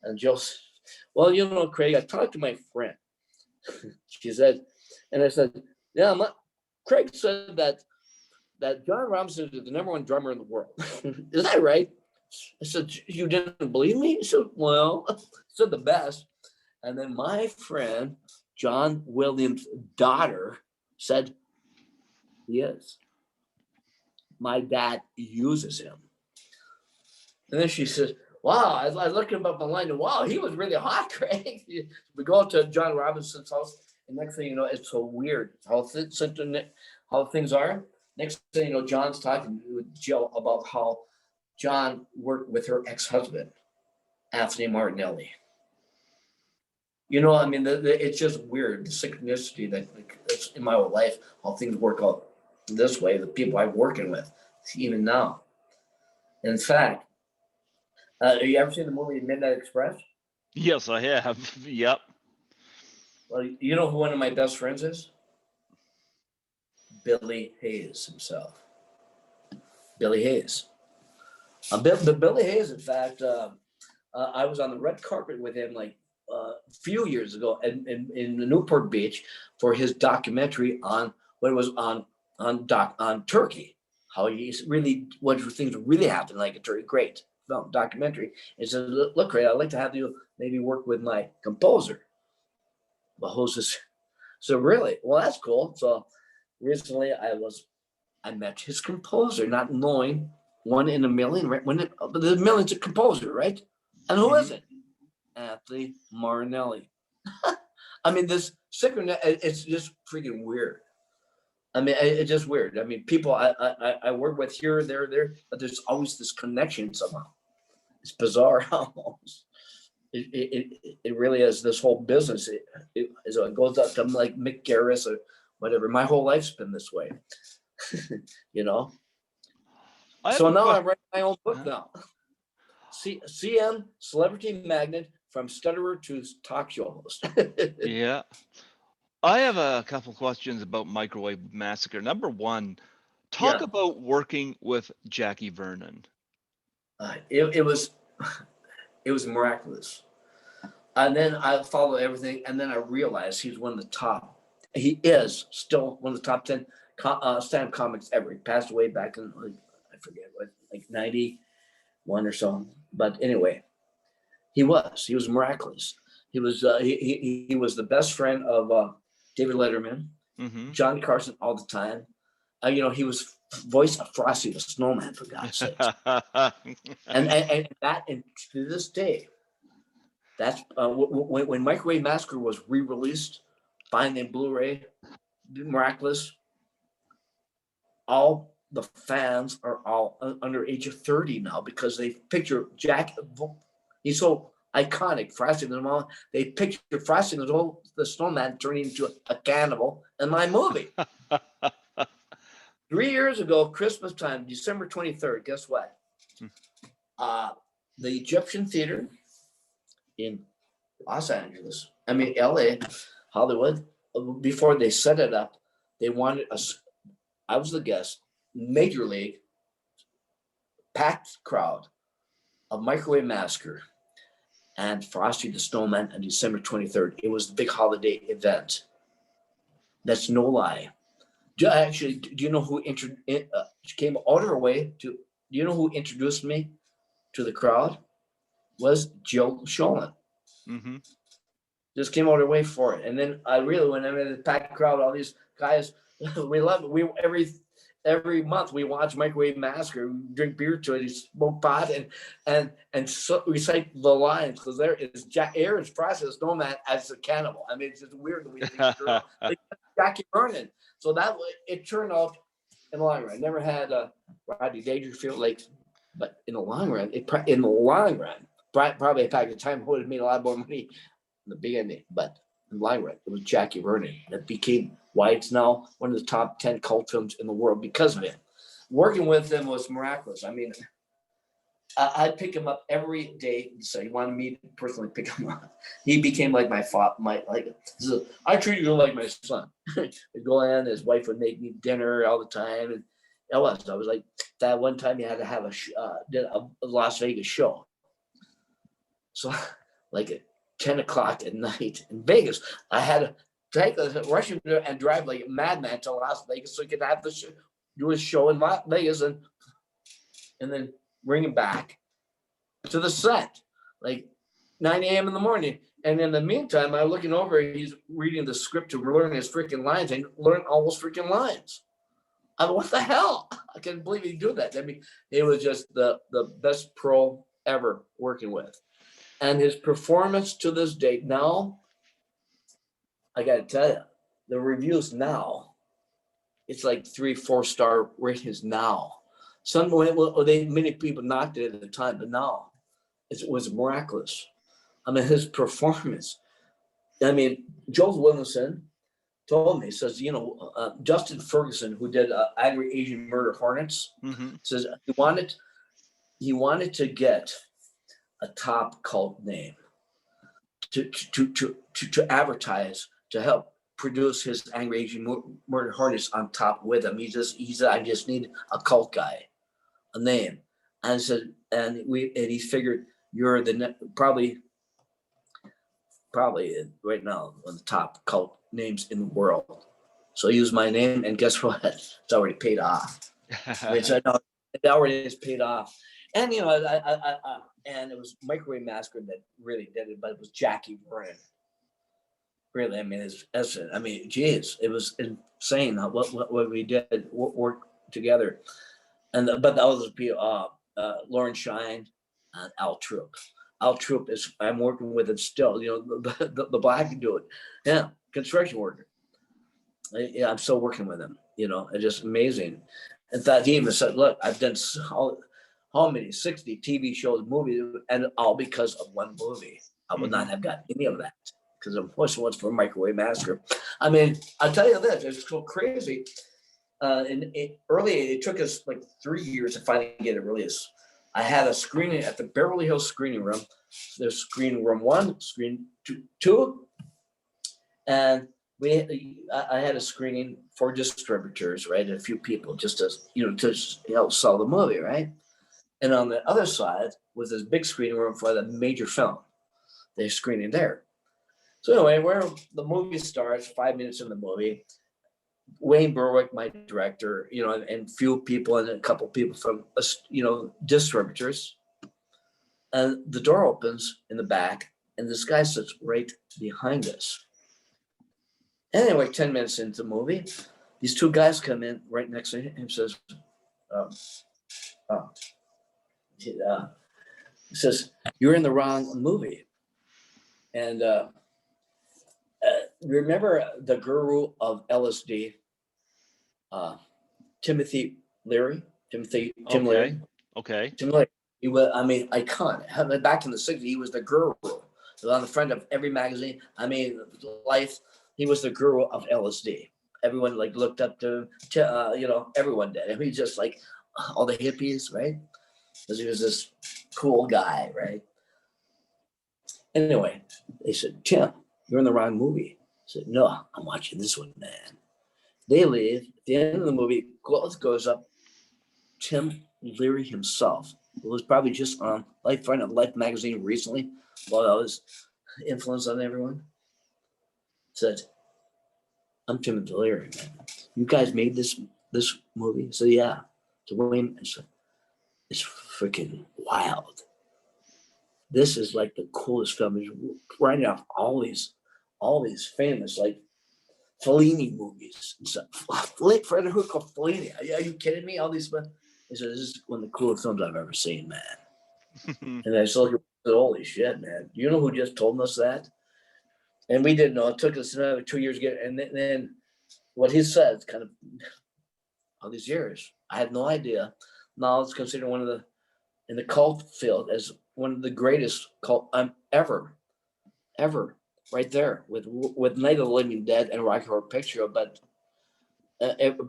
And Joe says, well, Craig, I talked to my friend. She said, and I said, yeah, Craig said that John Robinson is the number one drummer in the world. Is that right? I said, you didn't believe me? He said, well, I said the best. And then my friend, John Williams' daughter, said, yes, my dad uses him. And then she says, wow, I looked him up online and wow, he was really hot, Craig. We go to John Robinson's house, and next thing you know, it's so weird how things are. Next thing you know, John's talking with Jill about how John worked with her ex-husband, Anthony Martinelli. It's just weird, the synchronicity that it's in my whole life, how things work out this way, the people I'm working with, even now. In fact, have you ever seen the movie Midnight Express? Yes, I have. Yep. Well, you know who one of my best friends is? Billy Hayes himself. Billy Hayes. Billy Hayes, in fact, I was on the red carpet with him like a few years ago in Newport Beach for his documentary on what it was on Turkey, how he's really what things really happened like in Turkey. Great film documentary. He said, "Look, Ray, I'd like to have you maybe work with my composer." Well, who's this? So really, well, that's cool. So recently, I met his composer, not knowing one in a million. Right? But the million's a composer, right? And who is it? Anthony Martinelli. I mean, this synchronicity, it's just freaking weird. I mean, it's just weird. I mean, people I work with here, there, but there's always this connection somehow. It's bizarre almost. It really is. This whole business, it goes up to like Mick Garris or whatever. My whole life's been this way, you know. I have So a now question. I'm writing my own book now. CM, celebrity magnet, from stutterer to talk show host. Yeah. I have a couple questions about Microwave Massacre. Number one, talk Yeah. about working with Jackie Vernon. It was miraculous. And then I followed everything, and then I realized he's one of the top. He is still one of the top 10 stand-up comics ever. He passed away back in, like, I forget what, like 91 or so. But anyway, he was miraculous. He was he was the best friend of David Letterman, Mm-hmm. Johnny Carson all the time. He was voice of Frosty the Snowman, for God's sake. and to this day, that's when Microwave Massacre was re-released, finally in Blu-ray, miraculous. All the fans are all under age of 30 now because they picture Jack. He's so iconic, Frosty the Snowman. They picture Frosty the Snowman turning into a cannibal in my movie. 3 years ago, Christmas time, December 23rd. Guess what? The Egyptian Theater in LA, Hollywood, before they set it up, they wanted us. I was the guest, major league, packed crowd of Microwave Massacre and Frosty the Snowman on December 23rd. It was the big holiday event. That's no lie. Do you know who came out of her way to? Do you know who introduced me to the crowd? Was Jill Sholin. Mm-hmm. Just came out of her way for it. And then when I'm in the packed crowd, all these guys, we love it. We every month we watch Microwave Massacre, we drink beer to it, smoke pot, and so recite the lines, because there is Aaron's process Snowman as a cannibal. I mean, it's just weird the way they like Jackie Vernon. So that it turned out in the long run. I never had Rodney Dangerfield, but in the long run, probably back at the time would have made a lot more money in the beginning, but in the long run, it was Jackie Vernon that became why it's now one of the top 10 cult films in the world because of him. Working with him was miraculous. I mean, I'd pick him up every day. So he wanted me to personally pick him up. He became like my father. I treated him like my son. I'd go in, his wife would make me dinner all the time, and I was like that. One time he had to have a Las Vegas show. So, like at 10 o'clock at night in Vegas, I had to rush him and drive like a madman to Las Vegas so he could have do his show in Las Vegas and then bring him back to the set like 9 a.m. in the morning. And in the meantime, I'm looking over, he's reading the script to learn his freaking lines and learn all those freaking lines. I mean, what the hell? I can't believe he'd do that. I mean, it was just the best pro ever working with. And his performance to this date now, I got to tell you, the reviews now, it's like 3-4 star ratings now. Many people knocked it at the time, but now it was miraculous. I mean, his performance. I mean, Joel Williamson told me, says, Justin Ferguson, who did Angry Asian Murder Hornets, Mm-hmm. says he wanted to get a top cult name to advertise, to help produce his Angry Asian Murder Hornets on top with him. He said, I just need a cult guy, a name. And I said, and he figured you're probably right now one of the top cult names in the world. So I used my name, and guess what? It's already paid off. It already is paid off. And and it was Microwave Massacre that really did it, but it was Jackie Vernon. Really, I mean, geez, it was insane what we did work together. But that was Lauren Shine and Al Troop. Al Troop I'm working with him still. The black dude, yeah, construction worker. Yeah, I'm still working with him. It's just amazing. In fact, he even said, "Look, I've done how many 60 TV shows, movies, and all because of one movie. I would not have got any of that because of course it was for Microwave Massacre." I mean, I'll tell you this: it's so crazy. It took us like 3 years to finally get it released. I had a screening at the Beverly Hills Screening Room. There's screening room 1, screen 2, and I had a screening for distributors, right? A few people just to help sell the movie, right? And on the other side was this big screening room for the major film. They're screening there. So anyway, where the movie starts, 5 minutes in the movie, Wayne Berwick, my director, and few people and a couple people from, distributors. And the door opens in the back, and this guy sits right behind us. Anyway, 10 minutes into the movie, these 2 guys come in right next to him and says, he says, "You're in the wrong movie." And remember the guru of LSD, Timothy Leary? Tim Leary. Okay. Tim Leary. He was, iconic. Back in the 60s, he was the guru. He was on the front of every magazine. Life. He was the guru of LSD. Everyone looked up to him. Everyone did. He just like all the hippies, right? Because he was this cool guy, right? Anyway, they said, "Tim, you're in the wrong movie." I said, "No, I'm watching this one, man." They leave. At the end of the movie, close goes up. Tim Leary himself, who was probably just on Life magazine recently, about all his influence on everyone, said, "I'm Tim Leary, man. You guys made this movie?" I said, "Yeah." To Wayne, I said, "It's freaking wild. This is like the coolest film." He's writing off all these famous Fellini movies and stuff. Federico Fellini. Are you kidding me? All these. He said, "This is one of the coolest films I've ever seen, man." And I said, "Holy shit, man! You know who just told us that?" And we didn't know. It took us another 2 years to get it. And then what he said, kind of all these years, I had no idea. Now it's considered one of the, in the cult field, as one of the greatest cult ever, right there with Night of the Living Dead and Rocky Horror Picture Show. But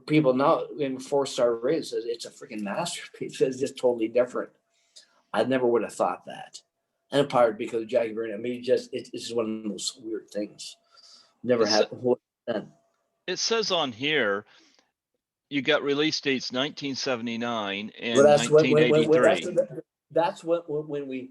people now, in 4-star ratings, says it's a freaking masterpiece. It's just totally different. I never would have thought that. And in part because of Jackie Byrne. It's just one of those weird things. Never happened. It says on here, you got release dates 1979 and Well, that's 1983. That's when we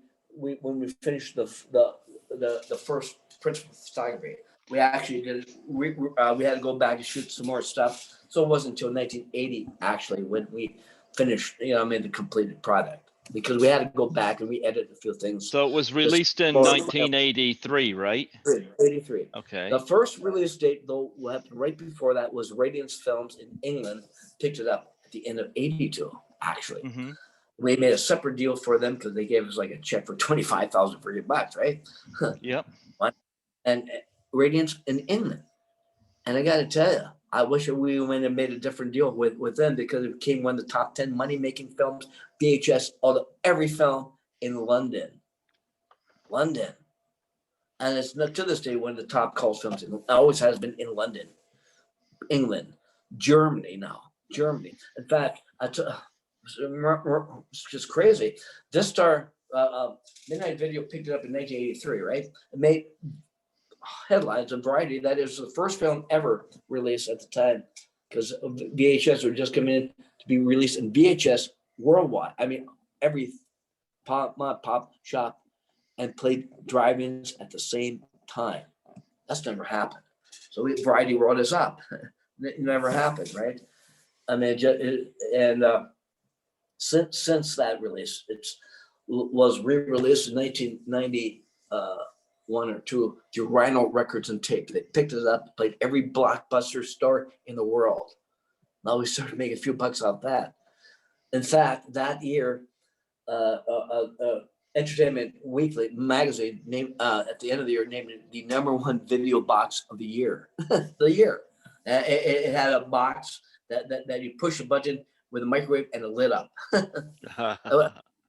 finished the first principal photography. We actually did. We had to go back and shoot some more stuff. So it wasn't until 1980 actually when we finished. The completed product, because we had to go back and re-edit a few things. So it was released in 1983, right? 83. Okay. The first release date, though, right before that was Radiance Films in England picked it up at the end of 82. Actually, we made a separate deal for them because they gave us like a check for $25,000 right? Yep. And Radiance in England, and I got to tell you, I wish we would have made a different deal with them, because it became one of the top 10 money making films, VHS, every film in London, and it's not to this day one of the top cult films. Always has been in London, England, Germany now. In fact, it's just crazy. This star Midnight Video picked it up in 1983, right? It made headlines and Variety. That is the first film ever released at the time, because VHS were just coming in to be released in VHS worldwide. Every pop shop and played drive-ins at the same time. That's never happened. So Variety wrote us up. It never happened, right? Since that release, it was re-released in 1991 or 2 through Rhino Records and Tape. They picked it up, played every blockbuster store in the world. Now we started making a few bucks off that. In fact, that year, Entertainment Weekly magazine named at the end of the year named it the #1 video box of the year. The year. It had a box that you push a button with a microwave and it lit up.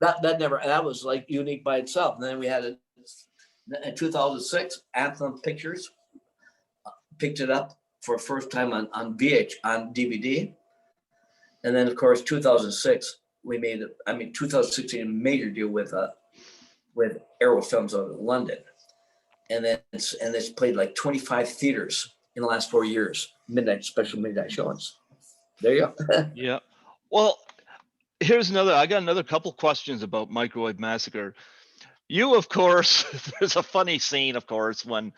That was like unique by itself. And then we had it in 2006. Anthem Pictures picked it up for the first time on DVD. And then of course 2006 we made 2016 a major deal with Arrow Films out of London, and then it's played like 25 theaters in the last 4 years, special midnight showings. There you go. Yeah. Well, I got another couple questions about Microwave Massacre. You, of course, there's a funny scene, of course, when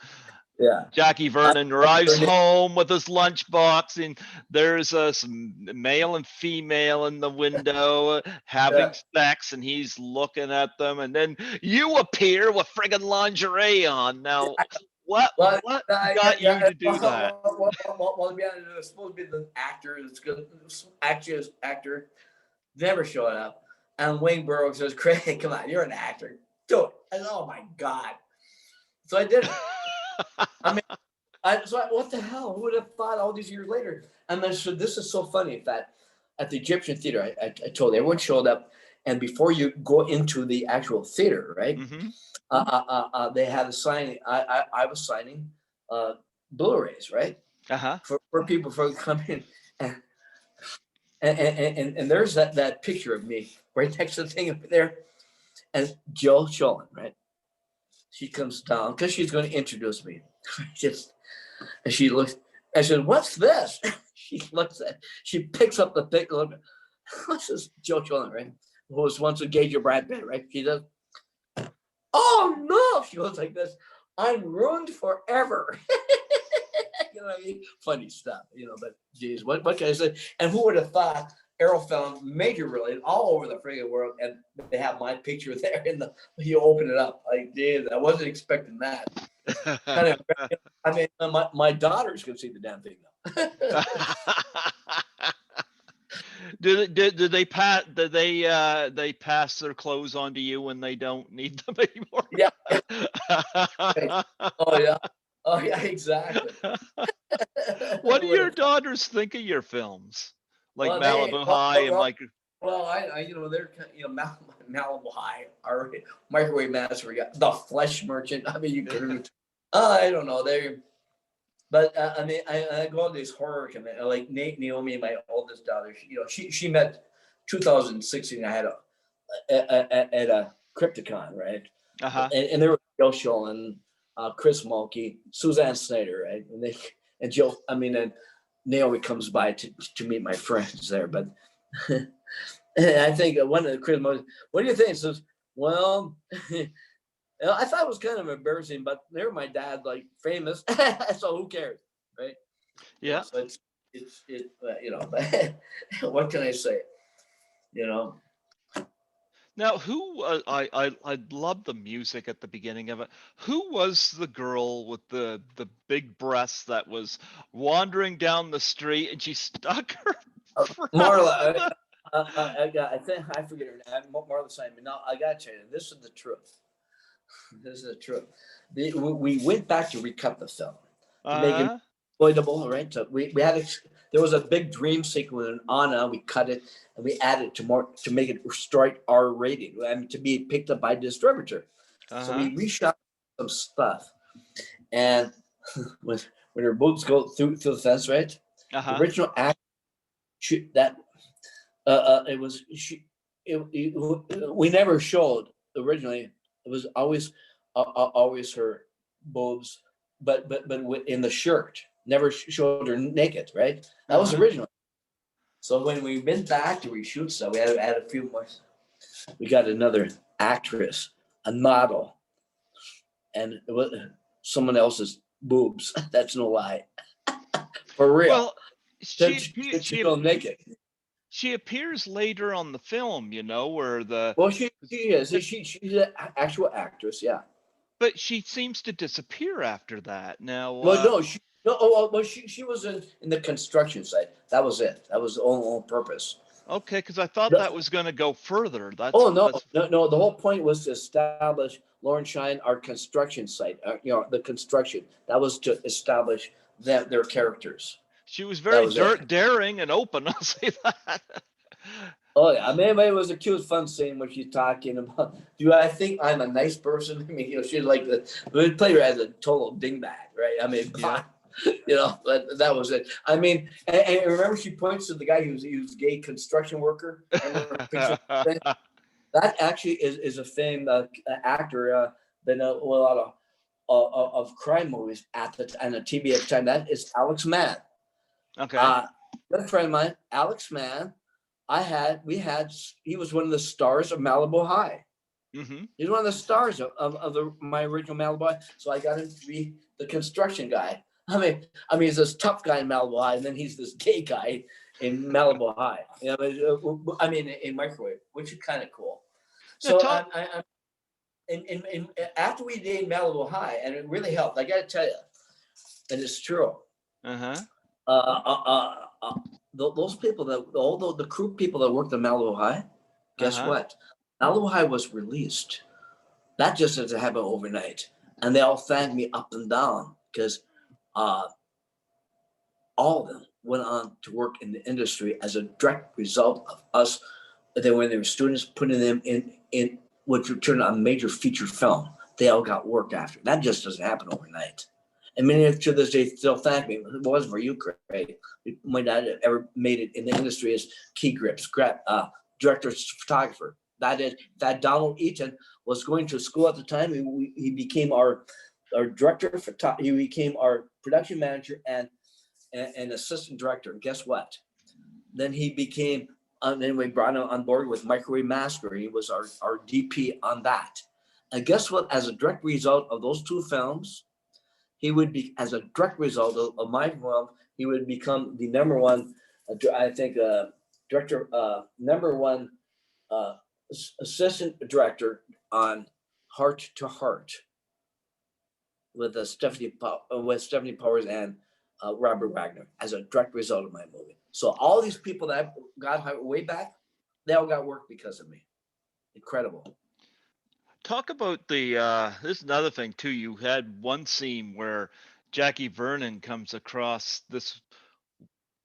Yeah. Jackie Vernon arrives home with his lunchbox, and there's some male and female in the window having sex, and he's looking at them, and then you appear with friggin' lingerie on. Now, what got you to do that? Well, to be honest, it was supposed to be the actor. It's good. Actor never showed up, and Wayne Burroughs says, "Craig, come on, you're an actor. Do it." I said, "Oh my God!" So I did it. I mean, what the hell? Who would have thought all these years later? And then, so this is so funny that at the Egyptian theater, I told everyone showed up, and before you go into the actual theater, right? Mm-hmm. They had a signing. I was signing Blu-rays, right? For people for coming in. And there's that picture of me right next to the thing up there, and Jill Sholin, right? She comes down because she's going to introduce me. And she looks. I said, "What's this?" She picks up the pic. What's this? Jill Sholin, right? Who was once engaged to Brad Pitt, right? She does. "Oh no!" She goes like this. "I'm ruined forever." You know what I mean? Funny stuff, but geez, what can I say? And who would have thought Arrow found major release all over the friggin' world, and they have my picture there you open it up. Like, geez, I wasn't expecting that. Kind of, I mean, my daughters can see the damn thing now. Did they pass their clothes on to you when they don't need them anymore? Yeah. Oh yeah, exactly. What do your daughters think of your films, like Malibu High and like? Well, they're Malibu High, our Microwave Massacre, The Flesh Merchant. I mean, you can. I don't know. But I mean, I go on these horror conventions, like Naomi, my oldest daughter. She met 2016. I had at a Crypticon, right? And there was Joe Sholin, Chris Mulkey, Suzanne Snyder, right? And Jill. I mean, and Naomi comes by to meet my friends there. But I think one of the Chris Mulkey, "What do you think?" Says, "Well." I thought it was kind of embarrassing, but they're my dad, like famous, so who cares, right? Yeah. So it's what can I say? Now, who I love the music at the beginning of it. Who was the girl with the big breasts that was wandering down the street and she stuck her? Marla. I think I forget her name. Marla Simon. No, I got you. This is the truth. This is the truth. We went back to recut the film to make it exploitable, right? So we had there was a big dream sequence in Anna. We cut it and we added to make it strike R rating. I mean, to be picked up by the distributor. So we reshot some stuff, and when her boobs go through the fence, right? The original act we never showed originally. It was always her boobs, but in the shirt. Never showed her naked, right? That was original. So when we went back to reshoot stuff, we had to add a few more. We got another actress, a model, and it was someone else's boobs. That's no lie. For real. Well, she naked. She appears later on the film, where the. Well, she is. She's an actual actress, yeah. But she seems to disappear after that. Now. Well, no, she was in the construction site. That was it. That was the only purpose. Okay, because I thought that was going to go further. No. The whole point was to establish Lauren Shine, our construction site. The construction. That was to establish their characters. She was very daring and open. I'll say that. Oh yeah, I mean, it was a cute, fun scene where she's talking about. Do I think I'm a nice person? I mean, she's like we played her as a total dingbat, right? I mean, But that was it. I mean, and remember, she points to the guy who was a gay construction worker. Remember her picture? That actually is a famed actor. Been a lot of crime movies at the and the TV at the time. That is Alex Mann. Okay. Good friend of mine, Alex Mann. He was one of the stars of Malibu High. Mm-hmm. He's one of the stars of my original Malibu High. So I got him to be the construction guy. I mean, he's this tough guy in Malibu High, and then he's this gay guy in Malibu High. In Microwave, which is kind of cool. So after we did Malibu High, and it really helped. I got to tell you, and it's true. Those people all the crew people that worked on Malibu High, guess what? Malibu High was released. That just doesn't happen overnight, and they all thanked me up and down because all of them went on to work in the industry as a direct result of us. Then when they were students, putting them in which would turn on a major feature film. They all got work after. That just doesn't happen overnight. And many to this day still thank me. If it wasn't for you, Craig, we might not have ever made it in the industry as key grips, director, photographer. That Donald Eaton was going to school at the time. He became our director of photography. He became our production manager and assistant director. And guess what? Then he became, then we brought him on board with Microwave Massacre. He was our DP on that. And guess what? As a direct result of those two films, he would be, as a direct result of my film, he would become the number one, director, number one assistant director on Heart to Heart with Stephanie Powers and Robert Wagner as a direct result of my movie. So all these people that I got hired way back, they all got work because of me. Incredible. Talk about this is another thing too. You had one scene where Jackie Vernon comes across this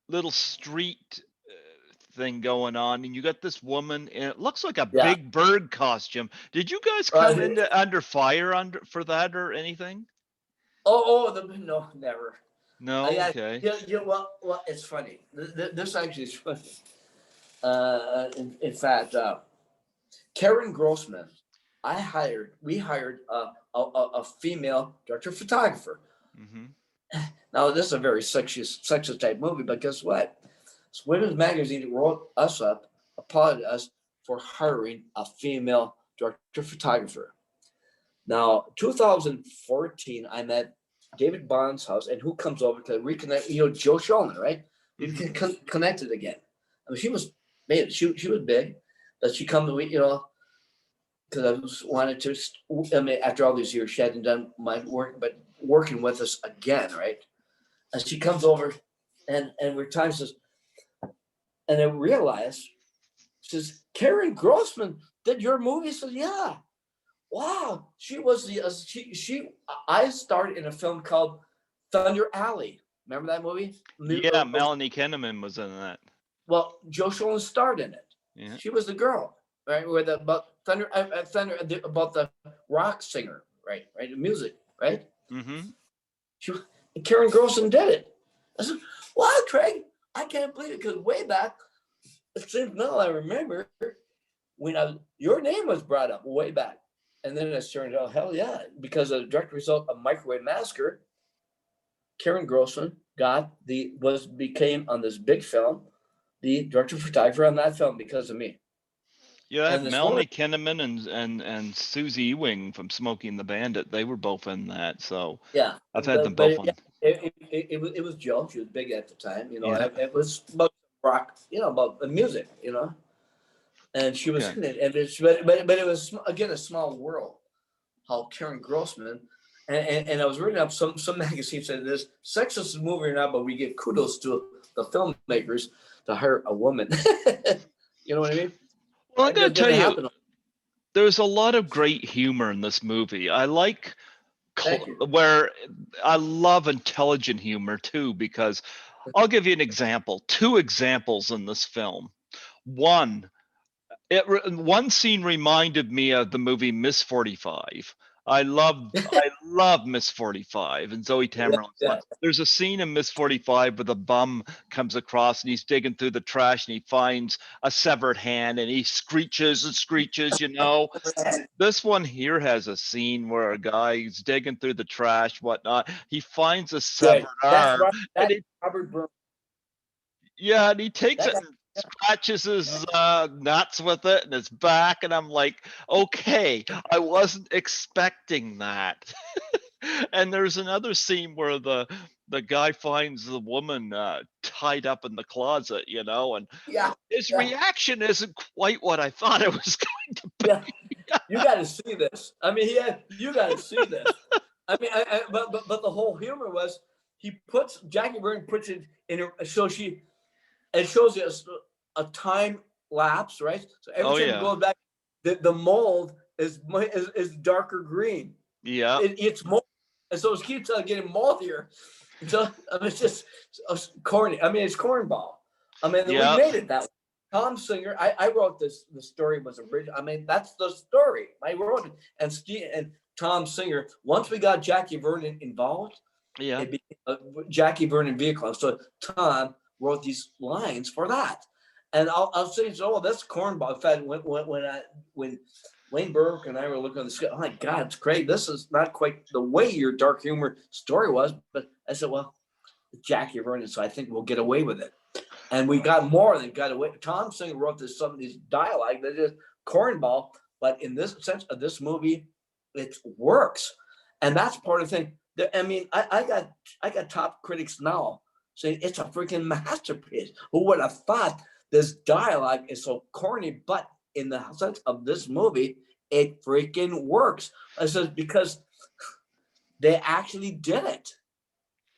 little street thing going on, and you got this woman, and it looks like a big bird costume. Did you guys come under fire for that or anything? No, never. No, okay. Well, it's funny. This actually is funny. In fact, Karen Grossman, we hired a female director photographer. Mm-hmm. Now, this is a very sexist type movie, but guess what? Women's Magazine wrote us up, applauded us for hiring a female director photographer. Now, 2014, I'm at David Bond's house, and who comes over to reconnect? Joe Shulman, right? We connected again. I mean, she was big, but she comes, because I wanted to. I mean, after all these years, she hadn't done my work, but working with us again, right? And she comes over, and we're times says, and I realized, she says, Karen Grossman did your movie? I said, yeah. Wow, she was I starred in a film called Thunder Alley. Remember that movie? Yeah, Melanie Kinnaman was in that. Well, Joe Shulman starred in it. Yeah. She was the girl, right? About the rock singer, right? The music, right? Mm-hmm. Karen Grossman did it. I said, wow, Craig, I can't believe it, because way back, it seems now I remember when your name was brought up way back. And then it turned out, hell yeah, because of the direct result of Microwave Massacre, Karen Grossman became on this big film the director photographer on that film because of me. Yeah, Melanie Kinnaman and Susie Ewing from Smokey and the Bandit, they were both in that. So yeah, I've had them both on. It was Joe. She was big at the time. It was about rock, about the music, And she was in it, but it was again a small world. How Karen Grossman, and I was reading up some magazines said this sexist movie or not, but we give kudos to the filmmakers to hire a woman. You know what I mean? Well, I'm going to tell you, there's a lot of great humor in this movie. I like where I love intelligent humor too, because I'll give you an example. 2 examples in this film. One scene reminded me of the movie Miss 45. I love Miss 45 and Zoe Tamerlan's Yeah. one. There's a scene in Miss 45 where the bum comes across and he's digging through the trash and he finds a severed hand and he screeches and screeches, you know. This one here has a scene where a guy is digging through the trash, whatnot. He finds a severed Good. arm and That's he Robert Burns. yeah, and he takes That it guy, and scratches his nuts with it and his back, and I'm like, okay, I wasn't expecting that. And there's another scene where the guy finds the woman tied up in the closet, you know, and yeah, his yeah, reaction isn't quite what I thought it was going to be. yeah. You got to see this. I mean, you got to see this. I mean, but the whole humor was Jackie Byrne puts it in her, so it shows you a time lapse, right? So every Oh time it yeah, goes back, the mold is darker green. yeah, It's mold, and so it keeps on getting moldier. So I mean, it's just corny. I mean, it's cornball. I mean, we yeah, made it that way. Tom Singer, I wrote this. The story was original. I mean, that's the story. I wrote it, and Tom Singer. Once we got Jackie Vernon involved, yeah. it became a Jackie Vernon vehicle. So Tom wrote these lines for that, and I'll say, oh, that's cornball. In fact, when Wayne Burke and I were looking at the script, oh my God, it's great. This is not quite the way your dark humor story was, but I said, well, Jackie Vernon, so I think we'll get away with it. And we got more than got away. Tom Singer wrote some of these dialogue that is cornball, but in this sense of this movie, it works. And that's part of the thing. I mean, I got top critics now saying it's a freaking masterpiece. Who would have thought this dialogue is so corny, but in the sense of this movie, it freaking works. I said, because they actually did it.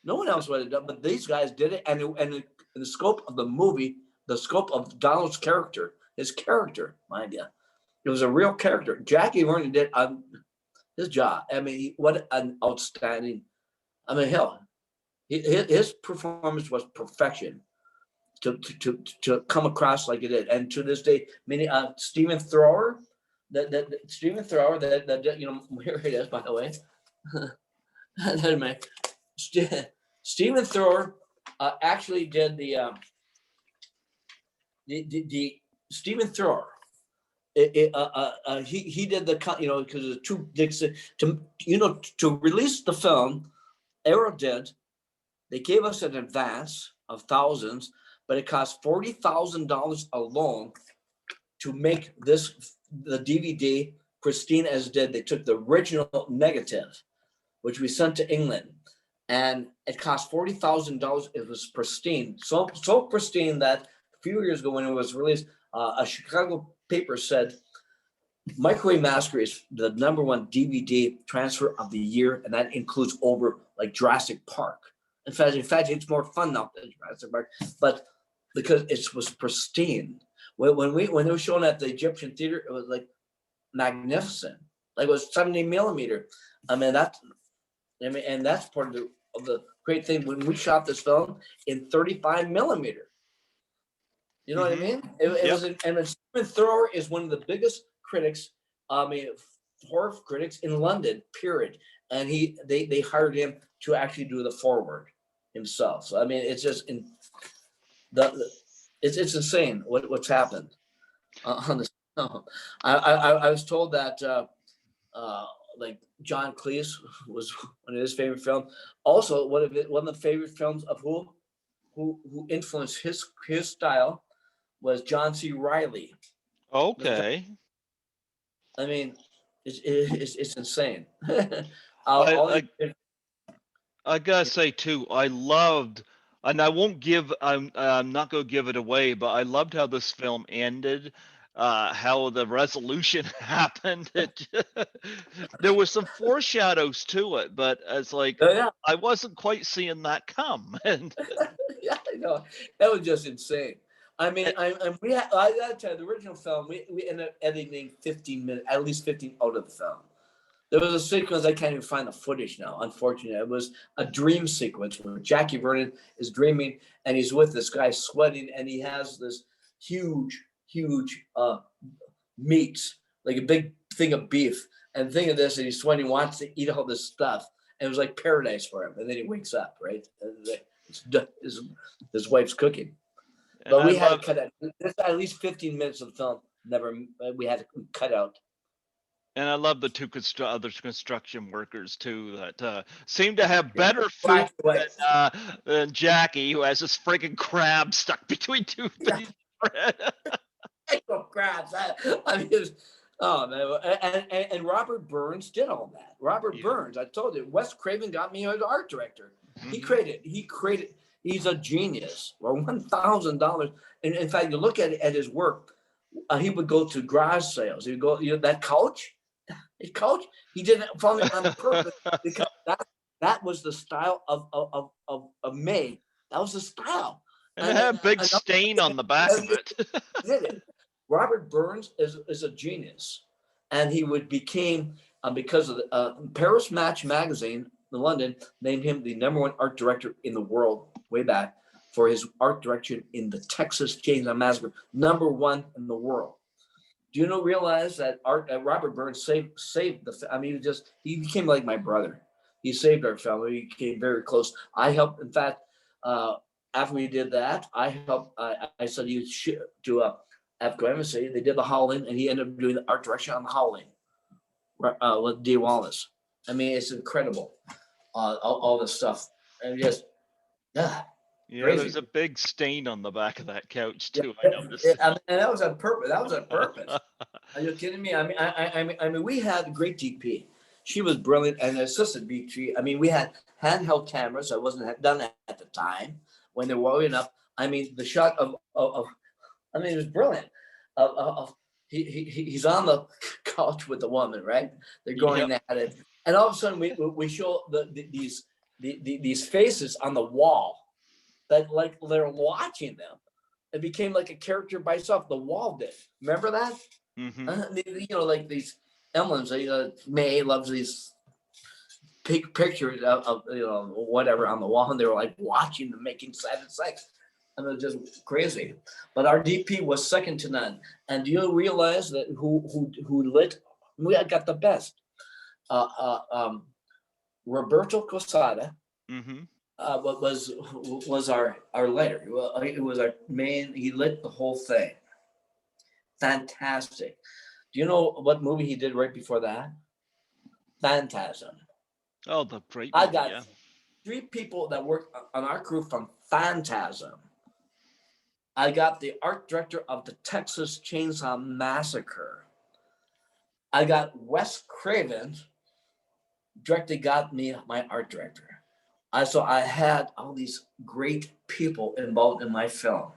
No one else would have done, but these guys did it. And in the scope of the movie, the scope of Donald's character, his character, mind you, it was a real character. Jackie Vernon did his job. I mean, what an outstanding. I mean, hell, his performance was perfection to come across like it did. And to this day, many Stephen Thrower, that Stephen Thrower, that you know, here it is, by the way. Stephen Thrower actually did the Stephen Thrower. He did the, you know, because the two to release the film, Arrow did. They gave us an advance of thousands, but it cost $40,000 alone to make the DVD pristine as it did. They took the original negative, which we sent to England, and it cost $40,000. It was pristine, so pristine that a few years ago when it was released, a Chicago paper said Microwave Massacre is the #1 DVD transfer of the year, and that includes over like Jurassic Park. In fact, it's more fun now than Jurassic Park, but because it was pristine. When they were shown at the Egyptian theater, it was like magnificent. Like it was 70 millimeter. I mean, and that's part of the great thing when we shot this film in 35 millimeter. You know what I mean? It was, and Stephen Thrower is one of the biggest critics, I mean, horror critics in London, period. And they hired him to actually do the foreword himself. So I mean, it's just it's insane what's happened on this film. I was told that like John Cleese was one of his favorite films. Also, one of the favorite films of who influenced his style was John C. Reilly. Okay. I mean, it's insane. I I gotta say too, I loved, and I won't give, I'm not gonna give it away, but I loved how this film ended, how the resolution happened. There was some foreshadows to it, but it's like Yeah, I wasn't quite seeing that come. And yeah, I know. That was just insane. I mean, I gotta tell you, the original film, we ended up editing 15 minutes, at least 15 out of the film. There was a sequence, I can't even find the footage now, unfortunately. It was a dream sequence where Jackie Vernon is dreaming and he's with this guy sweating and he has this huge meat, like a big thing of beef and thing of this, and he's sweating, wants to eat all this stuff. And it was like paradise for him. And then he wakes up, right? And his wife's cooking. And But I we had to love, cut out. There's at least 15 minutes of film. We had to cut out. and I love the two other construction workers too that seem to have Yeah. better food Black and white. than Jackie, who has this freaking crab stuck between two Yeah. pieces of bread. Crabs. I mean, oh man, and Robert Burns did all that. Robert Yeah. Burns, I told you, Wes Craven got me as art director. He Mhm. created. He's a genius. Or $1,000. And in fact, you look at his work. He would go to garage sales. He'd go, that couch. His couch. He did it on purpose because that was the style of May. That was the style. And it had a big stain on the back of it. Did it. Robert Burns is a genius, and he became because of the Paris Match magazine in London named him the #1 art director in the world way back for his art direction in the Texas Chainsaw Massacre, #1 in the world. Do you realize that Robert Burns saved the? I mean, he became like my brother. He saved our family. We became very close. I helped. In fact, after we did that, I helped. I said you should do a. After Embassy, they did the Howling, and he ended up doing the art direction on the Howling with D. Wallace. I mean, it's incredible. All this stuff, and just Yeah, crazy. there's a big stain on the back of that couch too. Yeah, I noticed. and that was on purpose. Are you kidding me? I mean, we had a great DP. She was brilliant, and assistant DP. I mean, we had handheld cameras. That wasn't done at the time when they were well enough. I mean, the shot of I mean, it was brilliant. He's on the couch with the woman, right? They're going at it, and all of a sudden we show these faces on the wall that like they're watching them. It became like a character by itself. The wall did. Remember that? Mm-hmm. Like these emblems. May loves these pictures of whatever on the wall, and they were like watching them making silent sex. And it was just crazy. But our DP was second to none. And do you realize that who lit? We got the best. Roberto Cosada Mm-hmm. was our lighter. It was our main. He lit the whole thing. Fantastic. Do you know what movie he did right before that? Phantasm. Oh, the great I movie, got 3 people that worked on our crew from Phantasm. I got the art director of the Texas Chainsaw Massacre. I got Wes Craven got me my art director. So I had all these great people involved in my film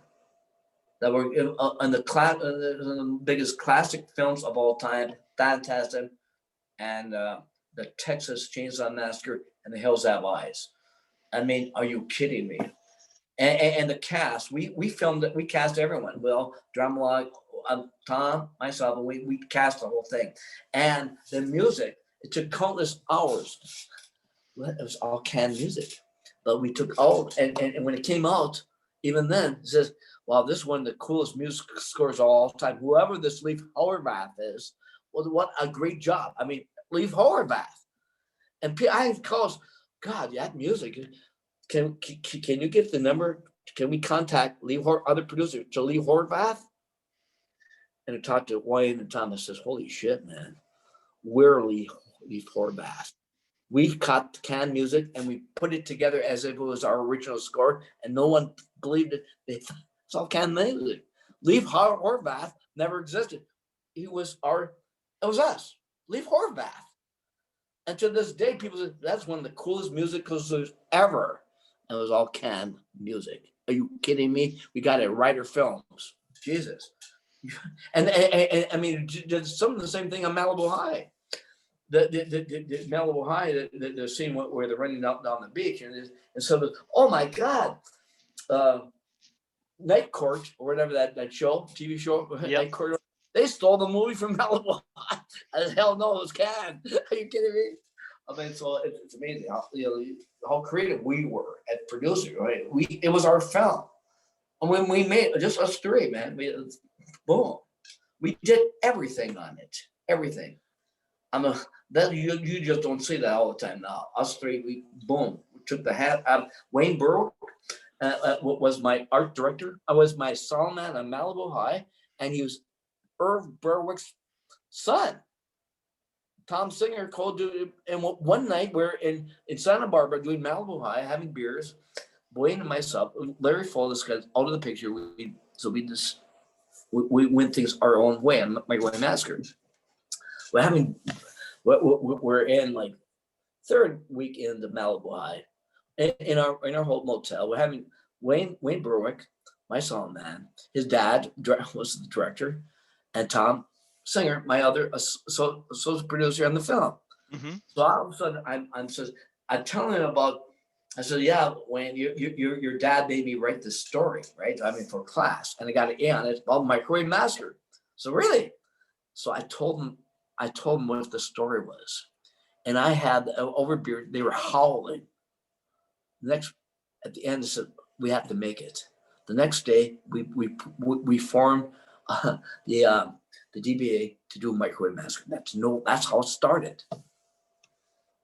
that were in the biggest classic films of all time, Phantasm, and the Texas Chainsaw Massacre, and The Hills Have Eyes. I mean, are you kidding me? And the cast, we filmed it, we cast everyone. Will, Drumlog, Tom, myself, and we cast the whole thing. And the music, it took countless hours. It was all canned music. But we took all, and when it came out, even then, it says, wow, this is one of the coolest music scores of all time. Whoever this Leif Horvath is, well, what a great job. I mean, Leif Horvath. And I calls, God, that music. Can you get the number? Can we contact other producer, Leif Horvath? And I talked to Wayne and Thomas. Says, holy shit, man, we're Leif Horvath. We cut the canned music and we put it together as if it was our original score, and no one believed it. It's all canned music. Leif Horvath never existed. It was us, Leif Horvath. And to this day, people say that's one of the coolest musicals ever. And it was all canned music. Are you kidding me? We got it, Writer Films. Jesus. And I mean, some of the same thing on Malibu High. The Malibu High, the scene where they're running down the beach, and so, oh my God, Night Court or whatever that show, TV show, Yep. Night Court. They stole the movie from Malibu High. As hell no, it was canned. Are you kidding me? I mean, so it's amazing how creative we were at producing. Right? It was our film, and when we made just us 3, man, boom, we did everything on it, everything. that you just don't see that all the time now. Us three, we took the hat out. Wayne Burrow was my art director. I was my song man on Malibu High, and he was Irv Berwick's son. Tom Singer called to, and one night we're in Santa Barbara doing Malibu High, having beers. Wayne and myself, Larry Foldis got out of the picture. We went things our own way on Microwave Massacre. We're in like third week in the Malibu High, in our whole motel. We're having Wayne Berwick, my song man, his dad was the director, and Tom Singer, my other associate producer on the film. Mm-hmm. So all of a sudden, I'm telling him about. I said, "Yeah, Wayne, your dad made me write this story, right? I mean, for class, and I got an A on it about Microwave Massacre." So really, so I told him what the story was, and I had over beer. They were howling. At the end, I said, "We have to make it." The next day, we formed the DBA to do Microwave Massacre. That's how it started.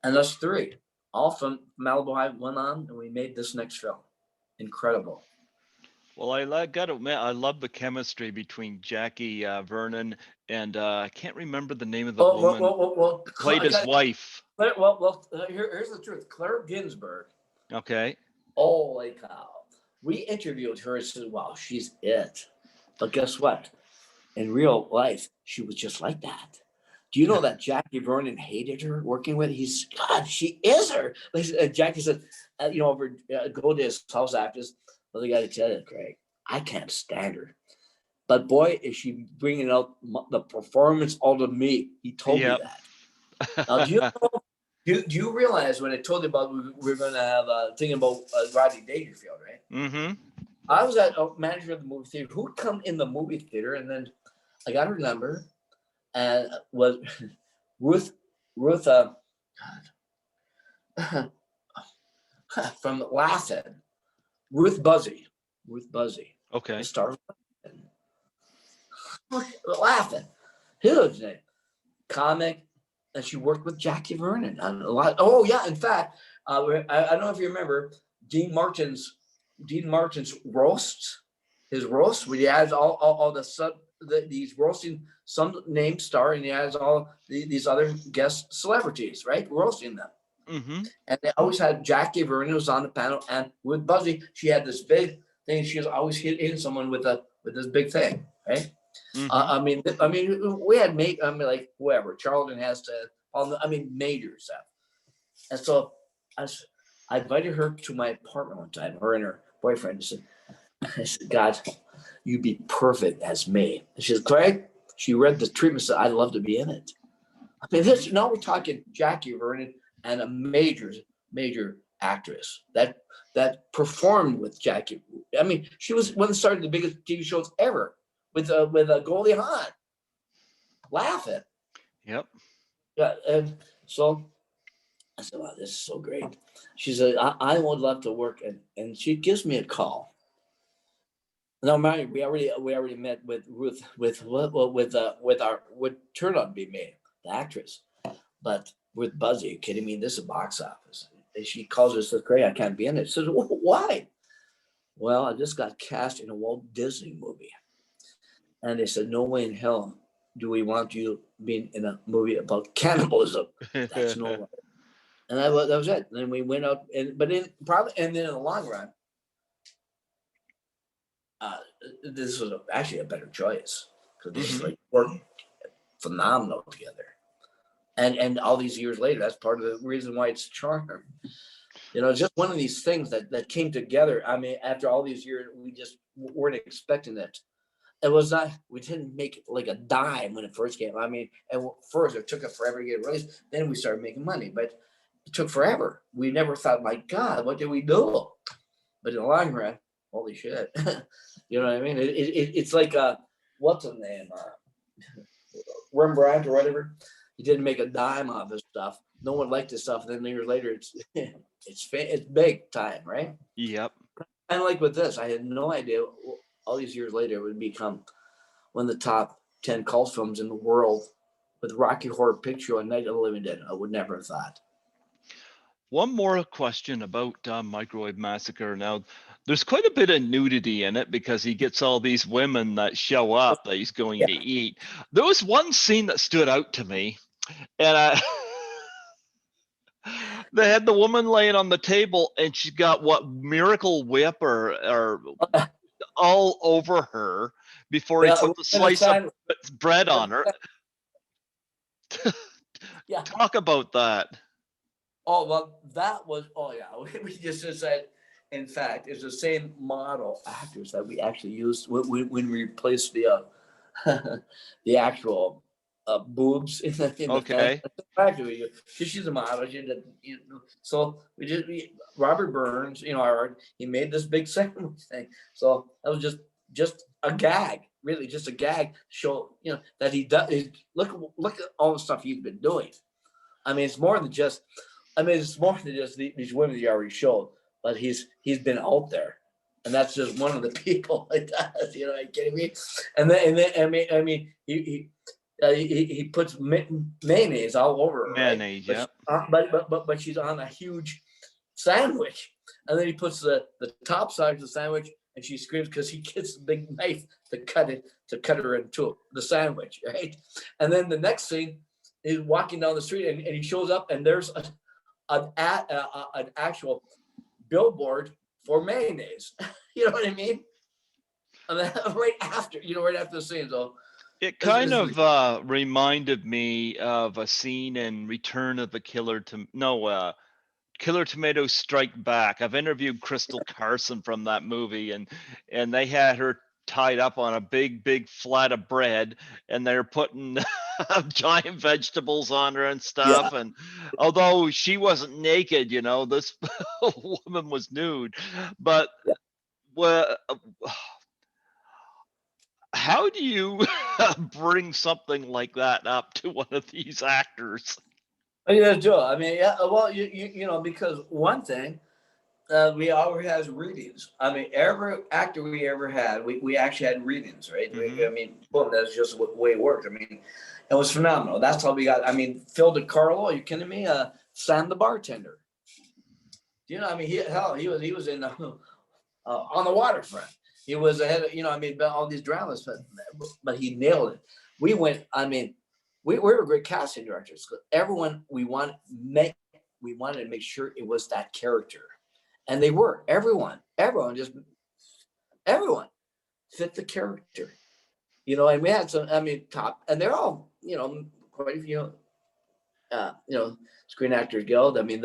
And us three, all from Malibu High, went on, and we made this next film. Incredible. Well, I got to admit, I love the chemistry between Jackie Vernon and I can't remember the name of the woman played his wife. Here's the truth. Claire Ginsburg. Okay. Holy cow. We interviewed her and said, wow, she's it. But guess what? In real life, she was just like that. Do you know that Jackie Vernon hated her working with? God, she is her. Jackie said, go to his house after this. Well, I got to tell you, Craig, I can't stand her. But boy, is she bringing out the performance out of me. He told me that. Now, do you realize when I told you about we're going to have a thing about Rodney Dangerfield, right? Mm-hmm. I was at a manager of the movie theater who'd come in the movie theater, and then I got her number, and was Ruth from Laughing. Ruth Buzzy. Okay. The star of Laughing. Huge name. Comic. And she worked with Jackie Vernon on a lot. Oh, yeah. In fact, I don't know if you remember Dean Martin's roasts, his roast, where he has all these roasting some named star, and he has all these other guest celebrities, right? Roasting them. Mm-hmm. And they always had Jackie Vernon was on the panel, and with Buzzy, she had this big thing. She was always hitting someone with this big thing, right? Mm-hmm. I mean, we had like whoever Charlton Heston, major stuff. And so I invited her to my apartment one time, her and her boyfriend. I said, God, you'd be perfect as me. And she said, Craig, she read the treatment, said, I'd love to be in it. I mean, now we're talking Jackie Vernon and a major actress that performed with Jackie. I mean, she was one of the biggest TV shows ever with Goldie Hawn. Laughing. Yep. Yeah, and so I said, wow, this is so great. She said, I would love to work, and she gives me a call. No, Mary, we already met with Ruth with turned out to be me, the actress, but with Buzzy. Are you kidding me? This is a box office. And she calls us, says, Craig, I can't be in it. She says, why? Well, I just got cast in a Walt Disney movie, and they said, no way in hell do we want you being in a movie about cannibalism. That's no way. And that was it. And then we went out, and then in the long run, this was actually a better choice because they worked phenomenal together. And all these years later, that's part of the reason why it's charm. It's just one of these things that came together. I mean, after all these years, we just weren't expecting it. It was not, we didn't make like a dime when it first came. I mean, and first it took it forever to get released. Then we started making money, but it took forever. We never thought, my God, what did we do? But in the long run, holy shit. You know what I mean? It's like, what's his name? Rembrandt or whatever. He didn't make a dime off his stuff. No one liked his stuff. And then years later, it's big time, right? Yep. And like with this, I had no idea all these years later it would become one of the top 10 cult films in the world with Rocky Horror Picture Show and Night of the Living Dead. I would never have thought. One more question about Microwave Massacre. Now, there's quite a bit of nudity in it because he gets all these women that show up that he's going Yeah. to eat. There was one scene that stood out to me, and they had the woman laying on the table, and she's got what Miracle Whip or all over her before he Yeah, put the slice of bread on her. Yeah. Talk about that. Oh, well, that was, we just said, in fact, it's the same model actors that we actually used when we replaced the the actual boobs in the Okay. factory. She's a model. So Robert Burns, he made this big sandwich thing. So that was just a gag, really, just a gag show, that he does. Look at all the stuff he's been doing. I mean, it's more than just these women he already showed, but he's been out there, and that's just one of the people it does. Are you kidding me? And then he puts mayonnaise all over her, Mayonnaise, right? yeah. But she's on a huge sandwich, and then he puts the top side of the sandwich, and she screams because he gets a big knife to cut her into the sandwich, right? And then the next scene, he's walking down the street, and he shows up, and there's an actual billboard for mayonnaise. You know what I mean? And then right after the scene, so it kind of reminded me of a scene in Return of the Killer Tomatoes Strike Back. I've interviewed Crystal Carson from that movie, and they had her tied up on a big flat of bread, and they're putting giant vegetables on her and stuff. Yeah. And although she wasn't naked, this woman was nude. But how do you bring something like that up to one of these actors? Yeah, Joe. I mean, yeah. Well, because one thing, we always has readings. I mean, every actor we ever had, we actually had readings, right? Mm-hmm. Boom, that's just the way it worked. I mean, it was phenomenal. That's how we got. I mean, Phil DiCarlo, are you kidding me? Sam the bartender. He was in on the waterfront. He was ahead of, all these dramas, but he nailed it. We went. I mean, we were great casting directors. Everyone we wanted to make sure it was that character. And they were. Everyone fit the character, and we had some, top, and they're all, quite a few, Screen Actors Guild. I mean,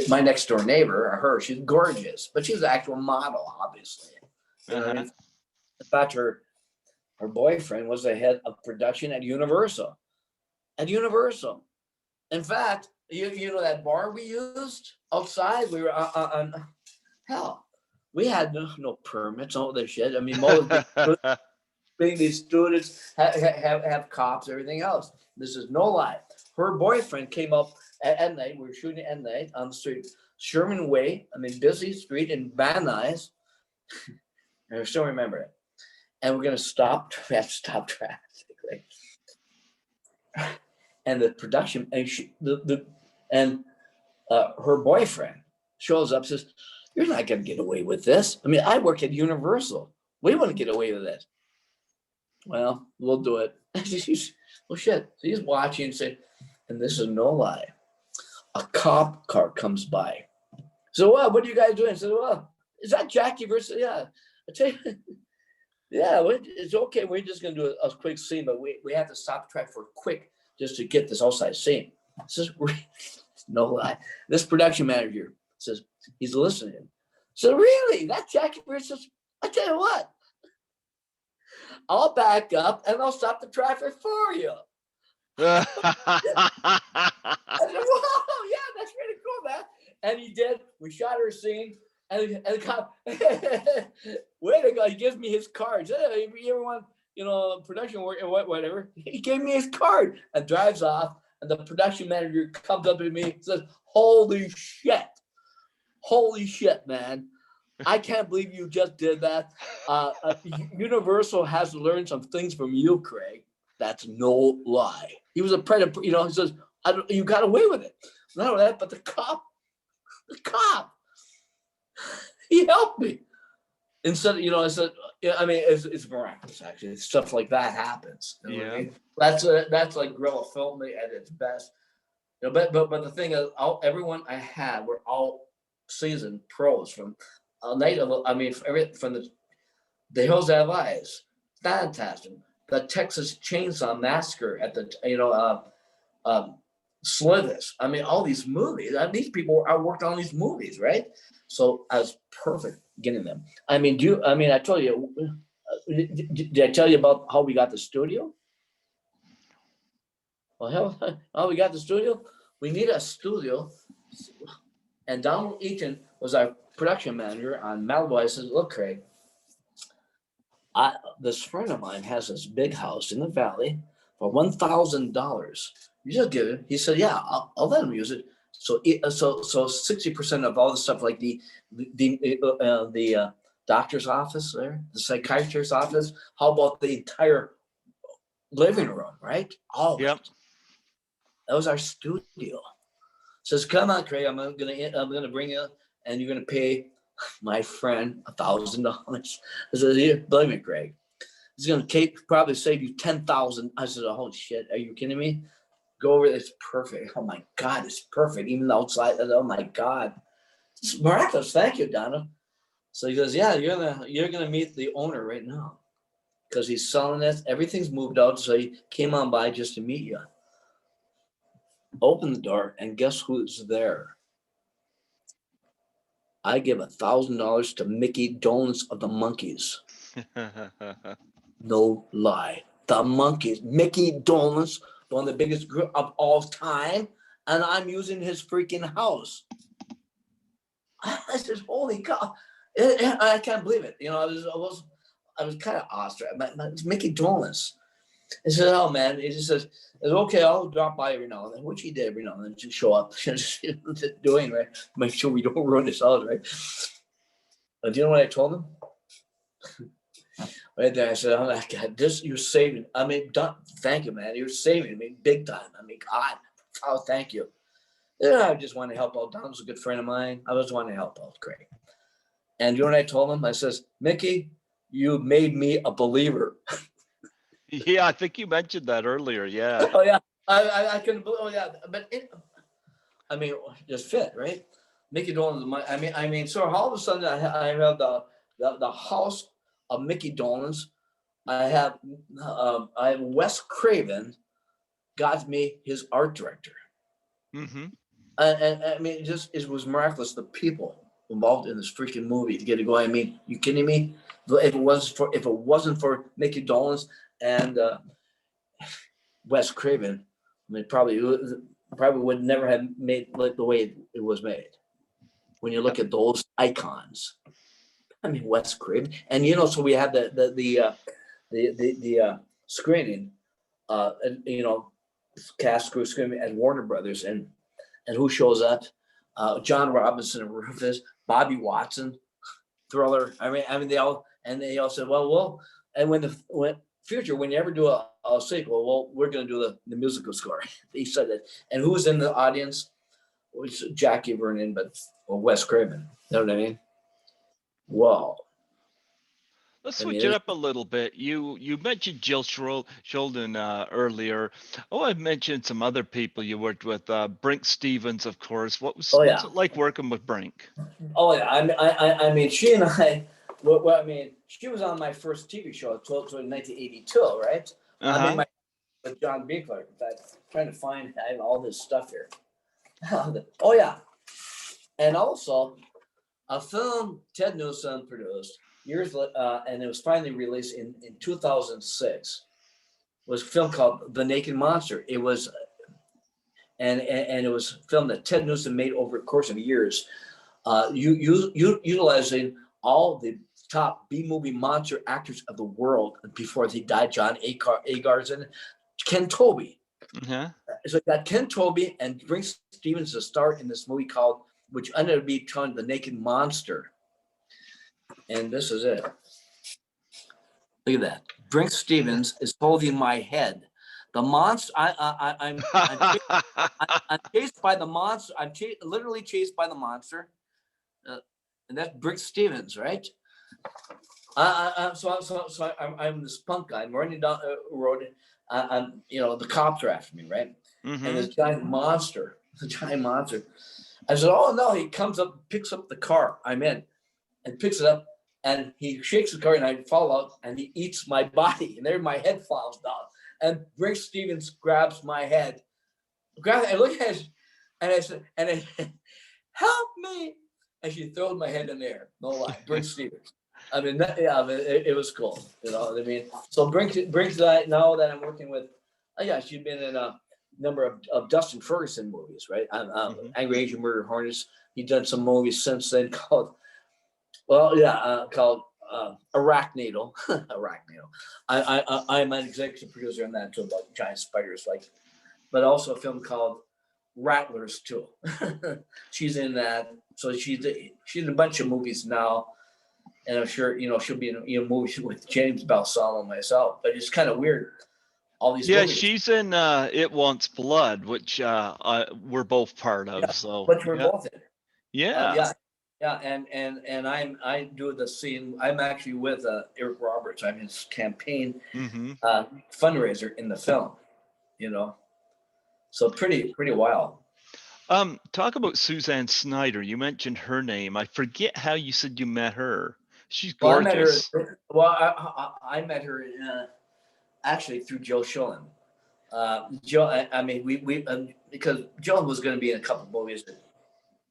my next door neighbor, she's gorgeous, but she's an actual model, obviously. You know what I mean? In fact, her boyfriend was the head of production at Universal. In fact, you know that bar we used outside, we were on hell. We had no permits, all this shit. I mean, most these students have cops, everything else. This is no lie. Her boyfriend came up at night. We were shooting at night on the street, Sherman Way. I mean, busy street in Van Nuys. I still remember it. And we're gonna stop. We have to stop traffic, right? And the production, and her boyfriend shows up, says, "You're not going to get away with this. I mean, I work at Universal. We want to get away with this." Well, we'll do it. Well, shit. So he's watching and saying, and this is no lie, a cop car comes by. So, what are you guys doing? I said, well, is that Jackie versus? Yeah. I tell you, yeah, it's okay. We're just going to do a quick scene, but we have to stop the track for quick just to get this outside scene. This is no lie. This production manager says, he's listening. So really, that Jackie versus, I tell you what, I'll back up and I'll stop the traffic for you. I said, whoa, yeah, that's really cool, man. And he did. We shot our scene, and the cop, way to go. He gives me his card. Hey, you ever want, production work and whatever? He gave me his card and drives off. And the production manager comes up to me and says, holy shit, man. I can't believe you just did that. Universal has learned some things from you, Craig, That's no lie. He was a predator. He says, you got away with it. Not only that, but the cop, he helped me. Instead, I said, I mean, it's miraculous, actually. Stuff like that happens. You know what I mean? That's like guerrilla filming at its best. But the thing is, everyone I had were all seasoned pros from from the Hills Have Eyes, fantastic. The Texas Chainsaw Massacre at the Slithers. I mean, all these movies. These people I worked on these movies, right? So I was perfect getting them. I mean, I told you. Did I tell you about how we got the studio? Well, how we got the studio? We need a studio, and Donald Eaton was our production manager on Malibu. I said, "Look, Craig, this friend of mine has this big house in the valley for $1,000. You just give it." He said, "Yeah, I'll let him use it." So 60% of all the stuff, like the doctor's office there, the psychiatrist's office. How about the entire living room, right? All Yep. That was our studio. Says, "Come on, Craig, I'm gonna bring you, and you're gonna pay my friend $1,000." I said, "Here, believe me, Craig, it's gonna probably save you 10,000." I said, "Oh shit, are you kidding me? Go over, it's perfect. Oh my God, it's perfect. Even outside, oh my God, it's miraculous. Thank you, Donna." So he goes, "Yeah, you're gonna meet the owner right now, because he's selling this. Everything's moved out, so he came on by just to meet you." Open the door, and guess who's there? I give $1,000 to Mickey Dolenz of the Monkees. No lie. The Monkees. Mickey Dolenz, one of the biggest group of all time, and I'm using his freaking house. I said, "Holy cow!" I can't believe it. I was kind of awestruck. It's Mickey Dolenz. He said, "Oh man," he just says, "Okay, I'll drop by every now and then," which he did every now and then, just show up, just doing right, make sure we don't ruin this house, right? Do you know what I told him? Right there, I said, "Oh my God, you're saving. I mean, thank you, man. You're saving me big time. I mean, God, oh, thank you." I just want to help out. Don's a good friend of mine. I just want to help out, Craig. And you know what I told him? I says, "Mickey, you made me a believer." Yeah, I think you mentioned that earlier. Yeah. Oh yeah, I couldn't believe. Oh yeah, but just fit, right? Mickey Dolenz. I mean, so all of a sudden I have the house of Mickey Dolenz. I have Wes Craven got me his art director. Mm-hmm. And I mean, it was miraculous. The people involved in this freaking movie to get it going. I mean, you kidding me? If it wasn't for Mickey Dolenz and Wes Craven, I mean, probably would never have made like the way it was made. When you look at those icons, I mean, Wes Craven, and so we had the screening, cast crew screening at Warner Brothers, and who shows up? John Robinson and Rufus, Bobby Watson, Thriller. I mean, they all said, well, and when you ever do a sequel, well, we're going to do the musical score. He said that. And who was in the audience? It was Jackie Vernon, or Wes Craven. You know what I mean? Wow. Let's switch it up a little bit. You mentioned Jill Sheldon earlier. Oh, I mentioned some other people you worked with. Brink Stevens, of course. What's it like working with Brink? Oh yeah, I mean, she and I. Well, I mean, she was on my first TV show, 1982, right? Uh-huh. I mean, with John Binkler. In fact, trying to find I have all this stuff here. Oh yeah, and also a film Ted Newsom produced years, and it was finally released in 2006. Was a film called The Naked Monster. It was, and it was a film that Ted Newsom made over the course of years, utilizing all the top B-movie monster actors of the world before he died. John Agar's in it. Ken Tobey. Uh-huh. So I got Ken Tobey and Brink Stevens to start in this movie which ended up being called The Naked Monster. And this is it. Look at that. Brink Stevens is holding my head. The monster. I'm chased by the monster. I'm literally chased by the monster, and that's Brick Stevens, right? I'm this punk guy. I'm running down the road. The cops are after me, right? Mm-hmm. And this giant monster, I said, "Oh no!" He comes up, picks up the car I'm in, and picks it up, and he shakes the car, and I fall out, and he eats my body, and there my head falls down. And Brick Stevens grabs my head, I look at it, and I said, "Help me!" And she throws my head in the air. No lie, Brick Stevens. I mean, it was cool. You know what I mean? So brings that now that I'm working with. She's been in a number of Dustin Ferguson movies, right? Angry Asian Murder Hornets. He's done some movies since then called Iraq Needle. Iraq Needle. I'm an executive producer on that too, about giant spiders, but also a film called Rattlers too. She's in that, so she's in a bunch of movies now, and I'm sure she'll be in movies with James Balsamo and myself. But it's kind of weird. All these movies. She's in It Wants Blood, which we're both part of. So but we're both in. Yeah. And I do the scene. I'm actually with Eric Roberts. I'm his campaign fundraiser in the film. So pretty wild. Talk about Suzanne Snyder. You mentioned her name. I forget how you said you met her. She's gorgeous. I met her actually through Joe Schulin. Joe, we because Joe was going to be in a couple movies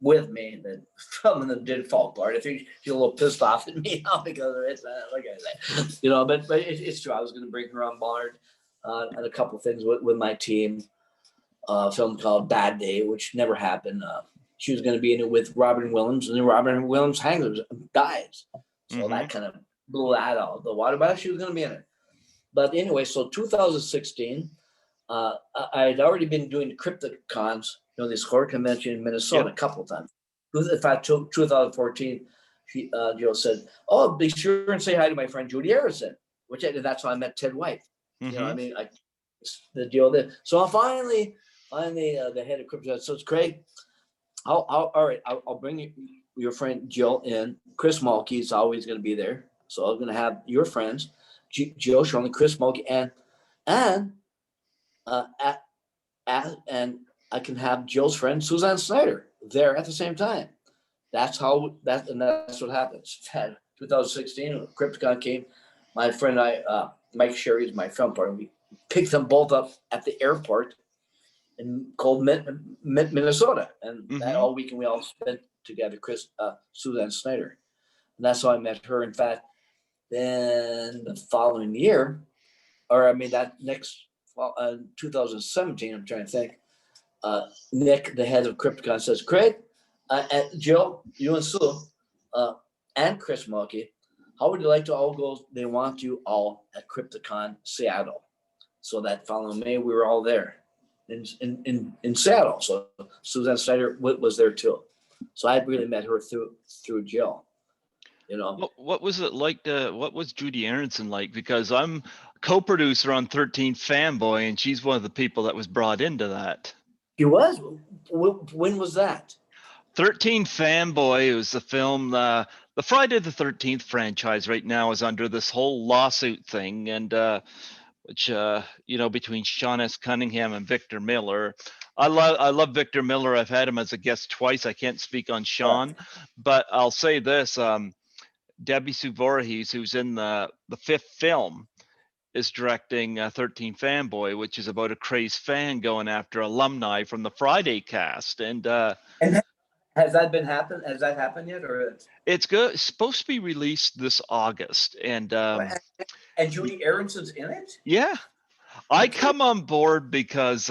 with me, that some of them did fall apart. I think she's a little pissed off at me now because of it. Like I say, but it's true. I was going to bring her on board on a couple of things with my team. A film called Bad Day, which never happened. She was going to be in it with Robin Williams, and then Robin Williams dies. So that kind of blew that out of the water, but she was going to be in it. But anyway, so 2016, I had already been doing the Crypticons, this horror convention in Minnesota a couple of times. In fact, 2014, Joe said, "Oh, be sure and say hi to my friend Judy Harrison," which that's how I met Ted White. The deal there. So finally, the head of Crypticons says, "Craig, I'll bring your friend Jill in. Chris Mulkey is always going to be there, so I'm going to have your friends, Joe Schulin, Chris Mulkey, and I can have Jill's friend Suzanne Snyder there at the same time." That's what happens. 2016, when Crypticon came, my friend Mike Sherry is my film partner. We picked them both up at the airport in cold Minnesota, and that all weekend we all spent together. Suzanne Snyder, and that's how I met her. In fact, then the following year, that next fall, 2017, I'm trying to think. Nick, the head of Crypticon, says, "Craig, Jill, you and Sue, and Chris Mulkey, how would you like to all go? They want you all at Crypticon Seattle." So that following May, we were all there in Seattle. So Suzanne Snyder was there too. So I really met her through Jill. What was it like? What was Judy Aronson like? Because I'm co-producer on 13 Fanboy, and she's one of the people that was brought into that. She was? When was that? 13 Fanboy. It was the film. The Friday the 13th franchise right now is under this whole lawsuit thing, and which between Sean S. Cunningham and Victor Miller. I love Victor Miller. I've had him as a guest twice. I can't speak on Sean, but I'll say this: Debbie Sue Voorhees, who's in the fifth film, is directing 13 Fanboy, which is about a crazed fan going after alumni from the Friday cast. And has that happened? Has that happened yet, or it's good? It's supposed to be released this August. And Judy Aronson's in it? Yeah. I come on board because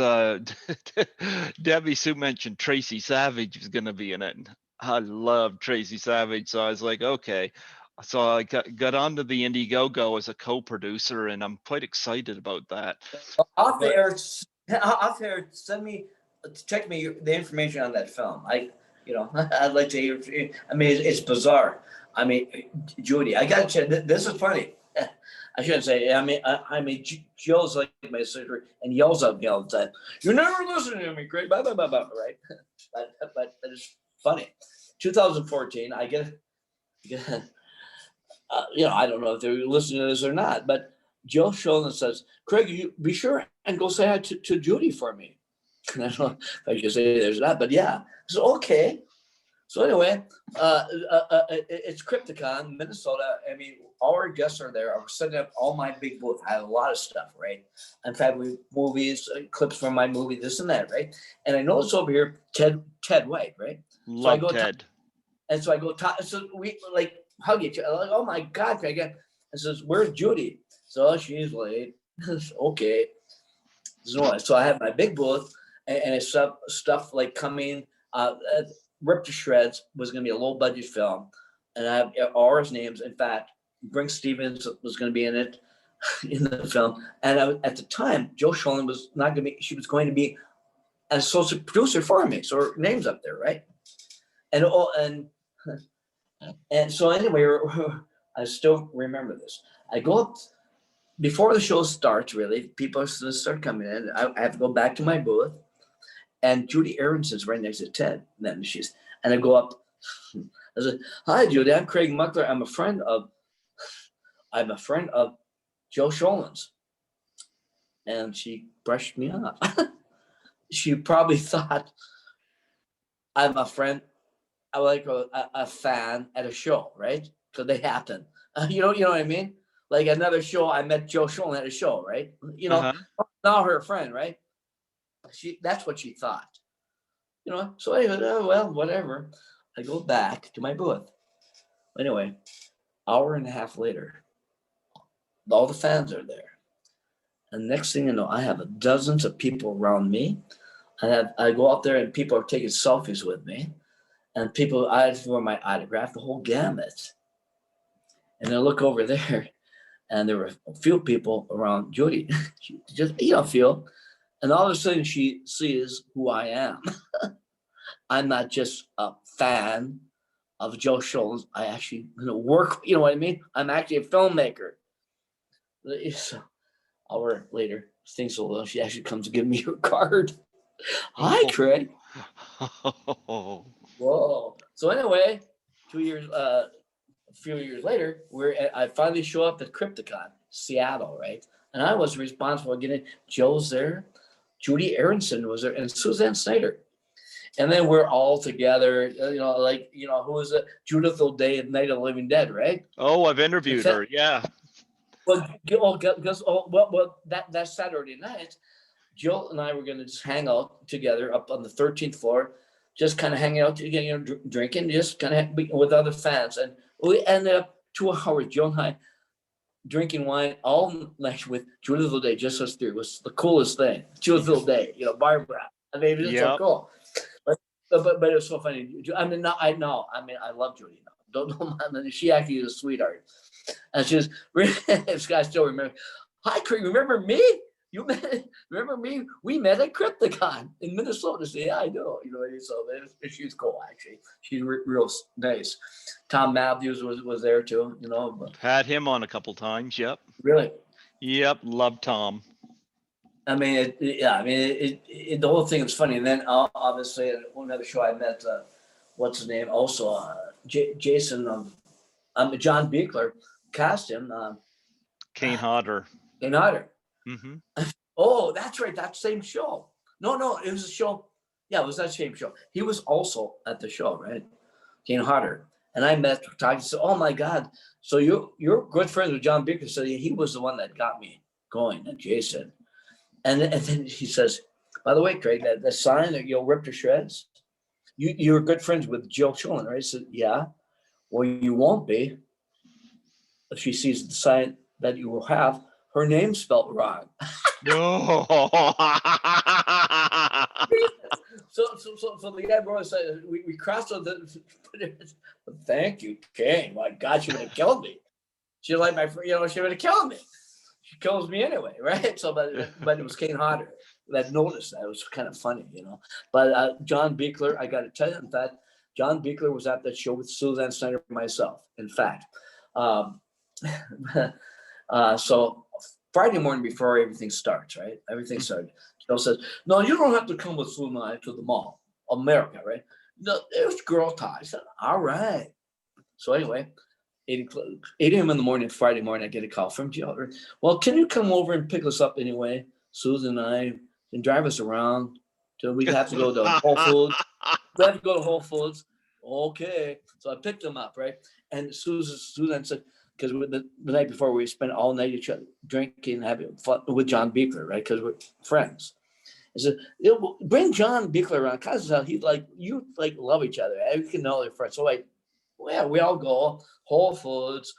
Debbie Sue mentioned Tracy Savage was going to be in it. I love Tracy Savage, so I was like, okay. So I got onto the Indiegogo as a co-producer, and I'm quite excited about that. Off the air, send me, check me the information on that film. I'd like to hear. It's bizarre. Judy, I got to. This is funny. I shouldn't say. I mean, Joe's like my sister and yells at me all the time. You're never listening to me, Craig. Blah blah blah blah. Right? But it's funny. 2014, I get I don't know if they're listening to this or not, but Joe Sholin says, Craig, you be sure and go say hi to Judy for me. And I don't know if I should say there's not, but yeah. So, okay. So anyway, it's Crypticon, Minnesota. I mean, all our guests are there. I'm setting up all my big booth. I have a lot of stuff, right? In fact, movies, clips from my movie, this and that, right? And I notice over here, Ted White, right? Love Ted. And so I go talk. So we like hug each other. Like, oh my God, Craig. And says, where's Judy? So she's late. Okay. So I have my big booth, and it's stuff like coming. Ripped to Shreds was going to be a low budget film, and I have all his names. In fact, Brink Stevens was going to be in it, in the film. And at the time, Joe Sholin was not going to be. She was going to be an associate producer for me, so her name's up there, right? And so anyway, I still remember this. I go up before the show starts. Really, people start coming in. I have to go back to my booth. And Judy Aronson's right next to Ted. And I go up. I said, "Hi, Judy. I'm Craig Muckler. I'm a friend of Joe Sholin's." And she brushed me off. She probably thought I'm a friend. I like a fan at a show, right? Because they happen. You know what I mean? Like another show, I met Joe Sholin at a show, right? Now her friend, right? That's what she thought, So anyway, well, whatever. I go back to my booth. Anyway, hour and a half later, all the fans are there, and next thing you know, I have dozens of people around me. I go out there, and people are taking selfies with me, and people ask for my autograph, the whole gamut. And I look over there, and there were a few people around Judy, just feel. And all of a sudden, she sees who I am. I'm not just a fan of Joe Schultz. I actually work, you know what I mean? I'm actually a filmmaker. So, an hour later, things a little. She actually comes to give me her card. Hi, Craig. Whoa. So anyway, a few years later, I finally show up at Crypticon, Seattle, right? And I was responsible for getting Joe's there. Judy Aronson was there, and Suzanne Snyder. And then we're all together, who was it? Judith O'Day at Night of the Living Dead, right? Oh, I've interviewed her, yeah. Well, that Saturday night, Jill and I were going to just hang out together up on the 13th floor, just kind of hanging out together, drinking, just kind of with other fans. And we ended up 2 hours, Jill and I, drinking wine all night with Judith O'Day, just us three. It was the coolest thing. Judith O'Day, Barbara. I mean, it was so cool. But it was so funny. I mean, I love Judy now. Don't she actually is a sweetheart. And she was, I still remember. Hi, Craig, remember me? Remember me? We met at Crypticon in Minnesota. So, yeah, I know. So she's cool, actually. She's real nice. Tom Matthews was there too, But had him on a couple times, yep. Really? Yep, love Tom. I mean, the whole thing is funny. And then obviously at another show I met, what's his name? Also, Jason, John Beekler cast him. Kane Hodder. Kane Hodder. Mm-hmm. Oh, that's right. That same show. No, it was a show. Yeah, it was that same show. He was also at the show, right? Kane Hodder. And I met, talked, said, oh my God. So you're good friends with John Beekler. So he was the one that got me going, and Jason. And then he says, by the way, Craig, that sign that you'll rip to shreds, you're good friends with Jill Sholin, right? I said, yeah. Well, you won't be if she sees the sign that you will have her name spelled wrong. No. So the guy brought us, we crossed on the, thank you, Kane. My God, she would have killed me. She like my, she would have killed me. She kills me anyway, right? So, but it was Kane Hodder that noticed that. It was kind of funny, But John Beekler, I got to tell you, in fact, John Beekler was at that show with Suzanne Snyder and myself. In fact, So Friday morning before everything starts, right? Everything started. Joe says, "No, you don't have to come with Sue and I to the mall, America, right? No, there's girl tie." I said, "All right." So anyway, 8 a.m. in the morning, Friday morning, I get a call from Joe. "Well, can you come over and pick us up anyway, Susan and I, and drive us around? So we have to go to Whole Foods. We have to go to Whole Foods." Okay. So I picked them up, right? And Susan said, because the night before we spent all night each other drinking and having fun with John Beekler, right? Because we're friends. I said, bring John Beekler around. Cause he's like, you like love each other. You can know they're friends. So like, well, we all go Whole Foods,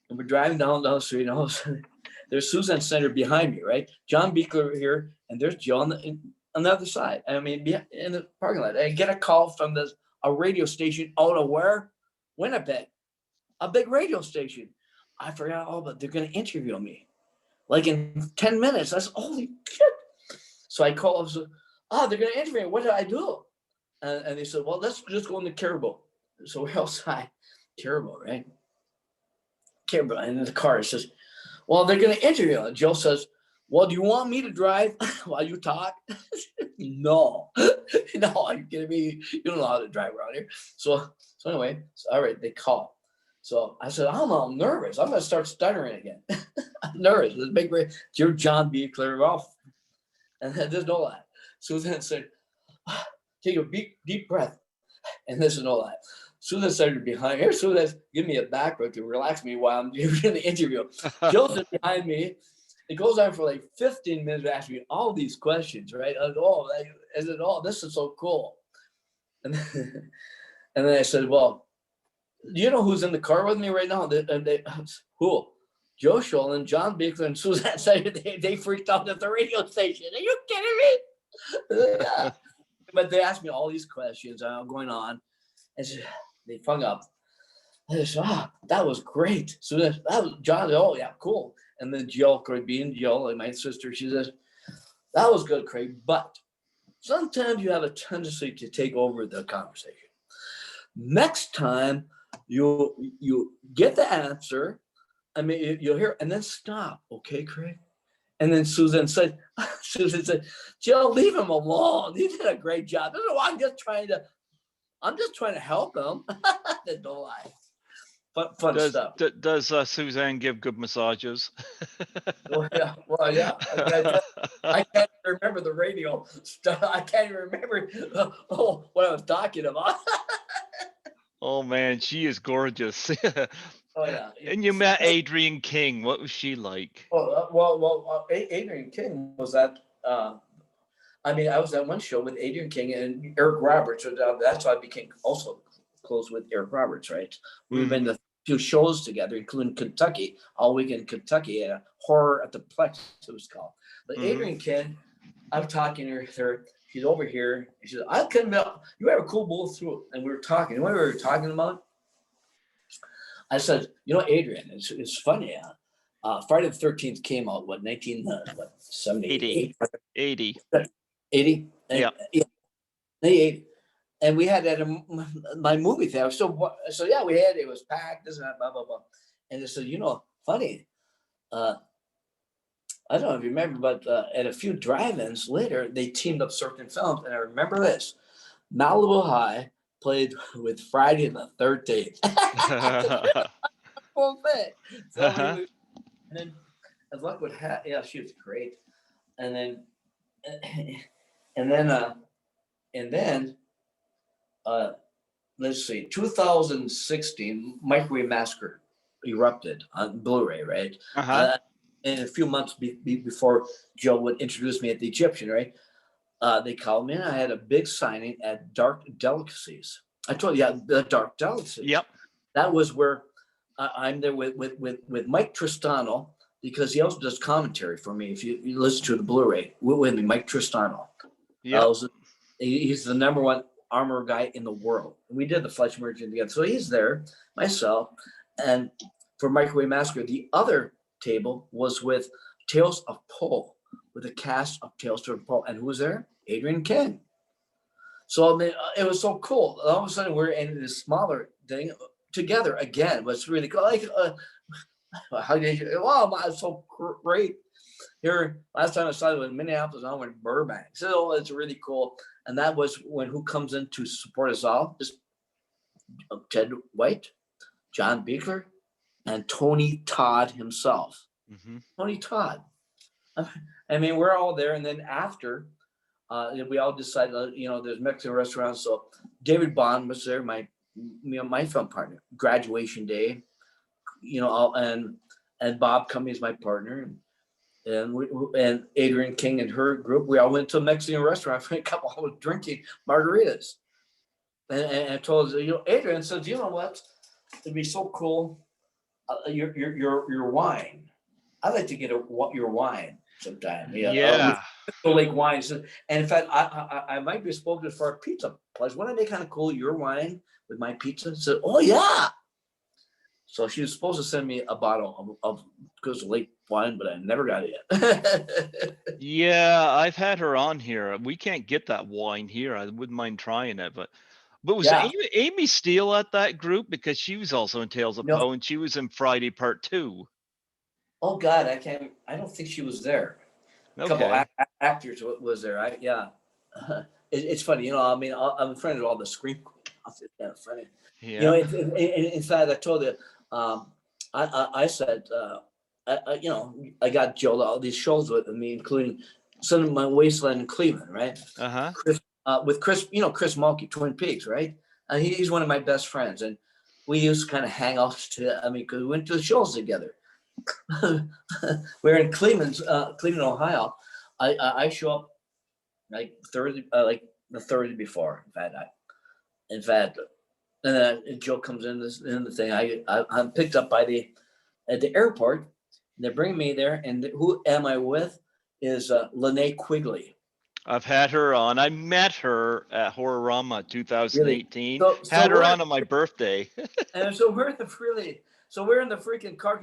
and we're driving down the street, and all of a sudden, there's Susan Center behind me, right? John Beekler here, and there's Joe on the other side. I mean, in the parking lot. I get a call from a radio station out of where? Winnipeg, a big radio station. I forgot all about. They're going to interview me, like in 10 minutes. I said, "Holy shit!" So I call. I said, "Oh, they're going to interview me. What did I do?" And they said, "Well, let's just go in the Caribou." So we're outside Caribou, right? Caribou, and in the car it says, "Well, they're going to interview you." And Joe says, "Well, do you want me to drive while you talk?" No, no, are you kidding me? You don't know how to drive around here. So anyway, all right, they call. So I said, "I'm all nervous. I'm going to start stuttering again." I'm nervous. This big, you're John Beekler off. And there's no lie. Susan said, "Take a deep breath." And this is no lie. Susan started behind here. Susan, give me a back rub to relax me while I'm doing the interview. Joseph behind me. It goes on for like 15 minutes asking me all these questions, right? I said, "Oh, this is so cool." And then I said, "Well, do you know who's in the car with me right now?" And they who? Joe Sholin, John Beekler, and Suzanne said they freaked out at the radio station. Are you kidding me? Yeah. But they asked me all these questions going on. And they hung up. I said, that was great. So that was John. "Oh, yeah, cool." And then Jill, being Jill, like my sister, she says, "That was good, Craig. But sometimes you have a tendency to take over the conversation. Next time you get the answer. I mean, you'll hear, and then stop. Okay, Craig?" And then Susan said, "Jill, leave him alone. He did a great job. I'm just trying to help him." That's no lie. Fun stuff. Does Suzanne give good massages? Well, yeah. I can't remember the radio stuff. I can't remember what I was talking about. Oh man, she is gorgeous. Oh yeah. And you met Adrienne King. What was she like? Adrienne King was at. I was at one show with Adrienne King and Eric Roberts. That's how I became also close with Eric Roberts, right? We've been to a few shows together, including Kentucky, all weekend in Kentucky, at a horror at the Plex, it was called. But Adrienne King, I'm talking to her. She's over here. She said, "I couldn't help. You have a cool booth through." And we were talking. You know what we were talking about? I said, "Adrienne, it's funny. Friday the 13th came out, 1978? 80. 80? Yeah. 80. And we had at my movie theater. So yeah, it was packed, this and that, blah, blah, blah. And they said, funny. I don't know if you remember, but at a few drive-ins later, they teamed up certain films. And I remember this. Malibu High played with Friday the 13th. Whole thing. So and then, as luck would have, yeah, she was great. And then let's see, 2016, Microwave Massacre erupted on Blu-ray, right? And a few months before Joe would introduce me at the Egyptian, right? They called me, and I had a big signing at Dark Delicacies. I told you, the Dark Delicacies. Yep. That was where I'm there with Mike Tristano, because he also does commentary for me. If you listen to the Blu-ray with me, Mike Tristano. Yeah. He's the number one armor guy in the world. We did the Fletch Merchant together. So he's there, myself, and for Microwave Massacre, the other table was with Tales of Poe, with a cast of Tales of Poe. And who was there? Adrienne King. So it was so cool. All of a sudden, we're in this smaller thing together again. It was really cool. How did you? Wow, it's so great. Here, last time I saw it was in Minneapolis, now we're in Burbank. So it's really cool. And that was when who comes in to support us all? Just Ted White, John Beekler, and Tony Todd himself. Mm-hmm. Tony Todd. I mean, we're all there. And then after, we all decided, there's Mexican restaurants. So David Bond was there, my film partner. Graduation day, and Bob Cummings, my partner, and Adrienne King and her group. We all went to a Mexican restaurant for a couple hours drinking margaritas. And I told Adrienne says, you know what? It'd be so cool. Your wine. I'd like to get your wine sometime. Yeah. Lake wines. And in fact, I might be spoken for a pizza place. Wouldn't it be kind of cool? Your wine with my pizza? Said, oh yeah. So she was supposed to send me a bottle of Crystal Lake wine, but I never got it yet. Yeah, I've had her on here. We can't get that wine here. I wouldn't mind trying it, but was Yeah. Amy Steele at that group? Because she was also in Tales of Poe, and she was in Friday Part 2. Oh God, I don't think she was there. A couple actors was there. It's funny, I mean, I'm friends with all the screen queens. It's kind of funny. Yeah. In fact, I told you, I said, I got Joe all these shows with me, including some of my Wasteland in Cleveland, right? Uh-huh. With Chris, Chris Mulkey, Twin Peaks, right? And he's one of my best friends, and we used to kind of hang out because we went to the shows together. We're in Cleveland, Ohio. I show up like Thursday, like the Thursday before. In fact, and then Joe comes in the thing. I'm picked up at the airport. They bring me there, and who am I with? Is Lene Quigley. I've had her on. I met her at Horrorama 2018. Really? Had her on my birthday. And so we're in the freaking car.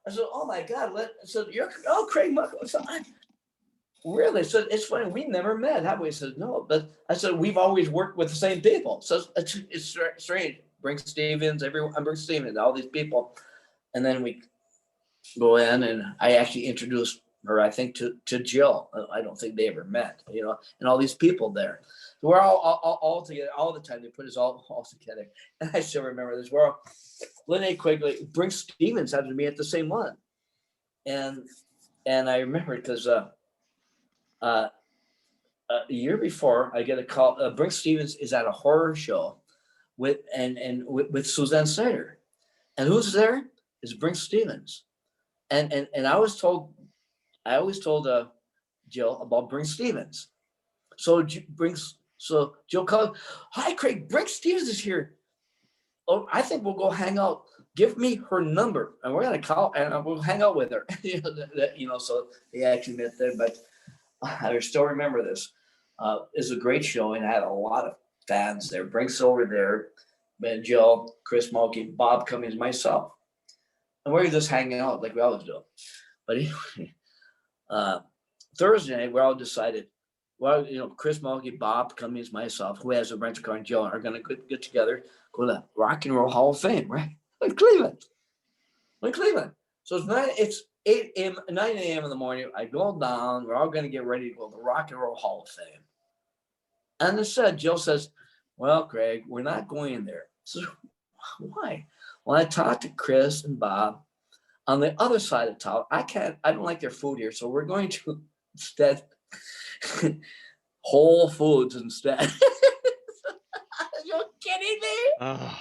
I said, "Oh my God!" You're Craig Muckler. So really? So it's funny. We never met, have we? He said, "No," but I said we've always worked with the same people. So it's strange. Bring Stevens, bring Stevens, all these people, and then we go in, and I actually introduced her, I think, to Jill. I don't think they ever met, and all these people there. So we're all together all the time. They put us all together. And I still remember this. We're all, Lene Quigley, brings Stevens happened to be at the same one. And I remember because a year before I get a call, Brink Stevens is at a horror show with Suzanne Snyder. And who's there? Is Brink Stevens. And I always told Jill about Brink Stevens. So Jill called, "Hi Craig, Brink Stevens is here. Oh, I think we'll go hang out. Give me her number, and we're gonna call and we'll hang out with her." So they actually met there. But I still remember this. It's a great show, and I had a lot of fans there. Brink's over there, and Jill, Chris Mulkey, Bob Cummings, myself, and we were just hanging out like we always do. But anyway, Thursday night, we all decided, well, Chris Mulkey, Bob Cummings, myself, who has a rental car, and Jill are going to get together, go to the Rock and Roll Hall of Fame, right? In Cleveland. So it's 9 a.m. in the morning. I go down. We're all going to get ready to go to the Rock and Roll Hall of Fame. And instead, Jill says, "Well, Craig, we're not going there." So why? Well, I talked to Chris and Bob on the other side of town. I don't like their food here, so we're going to instead Whole Foods instead. Are you kidding me? Oh.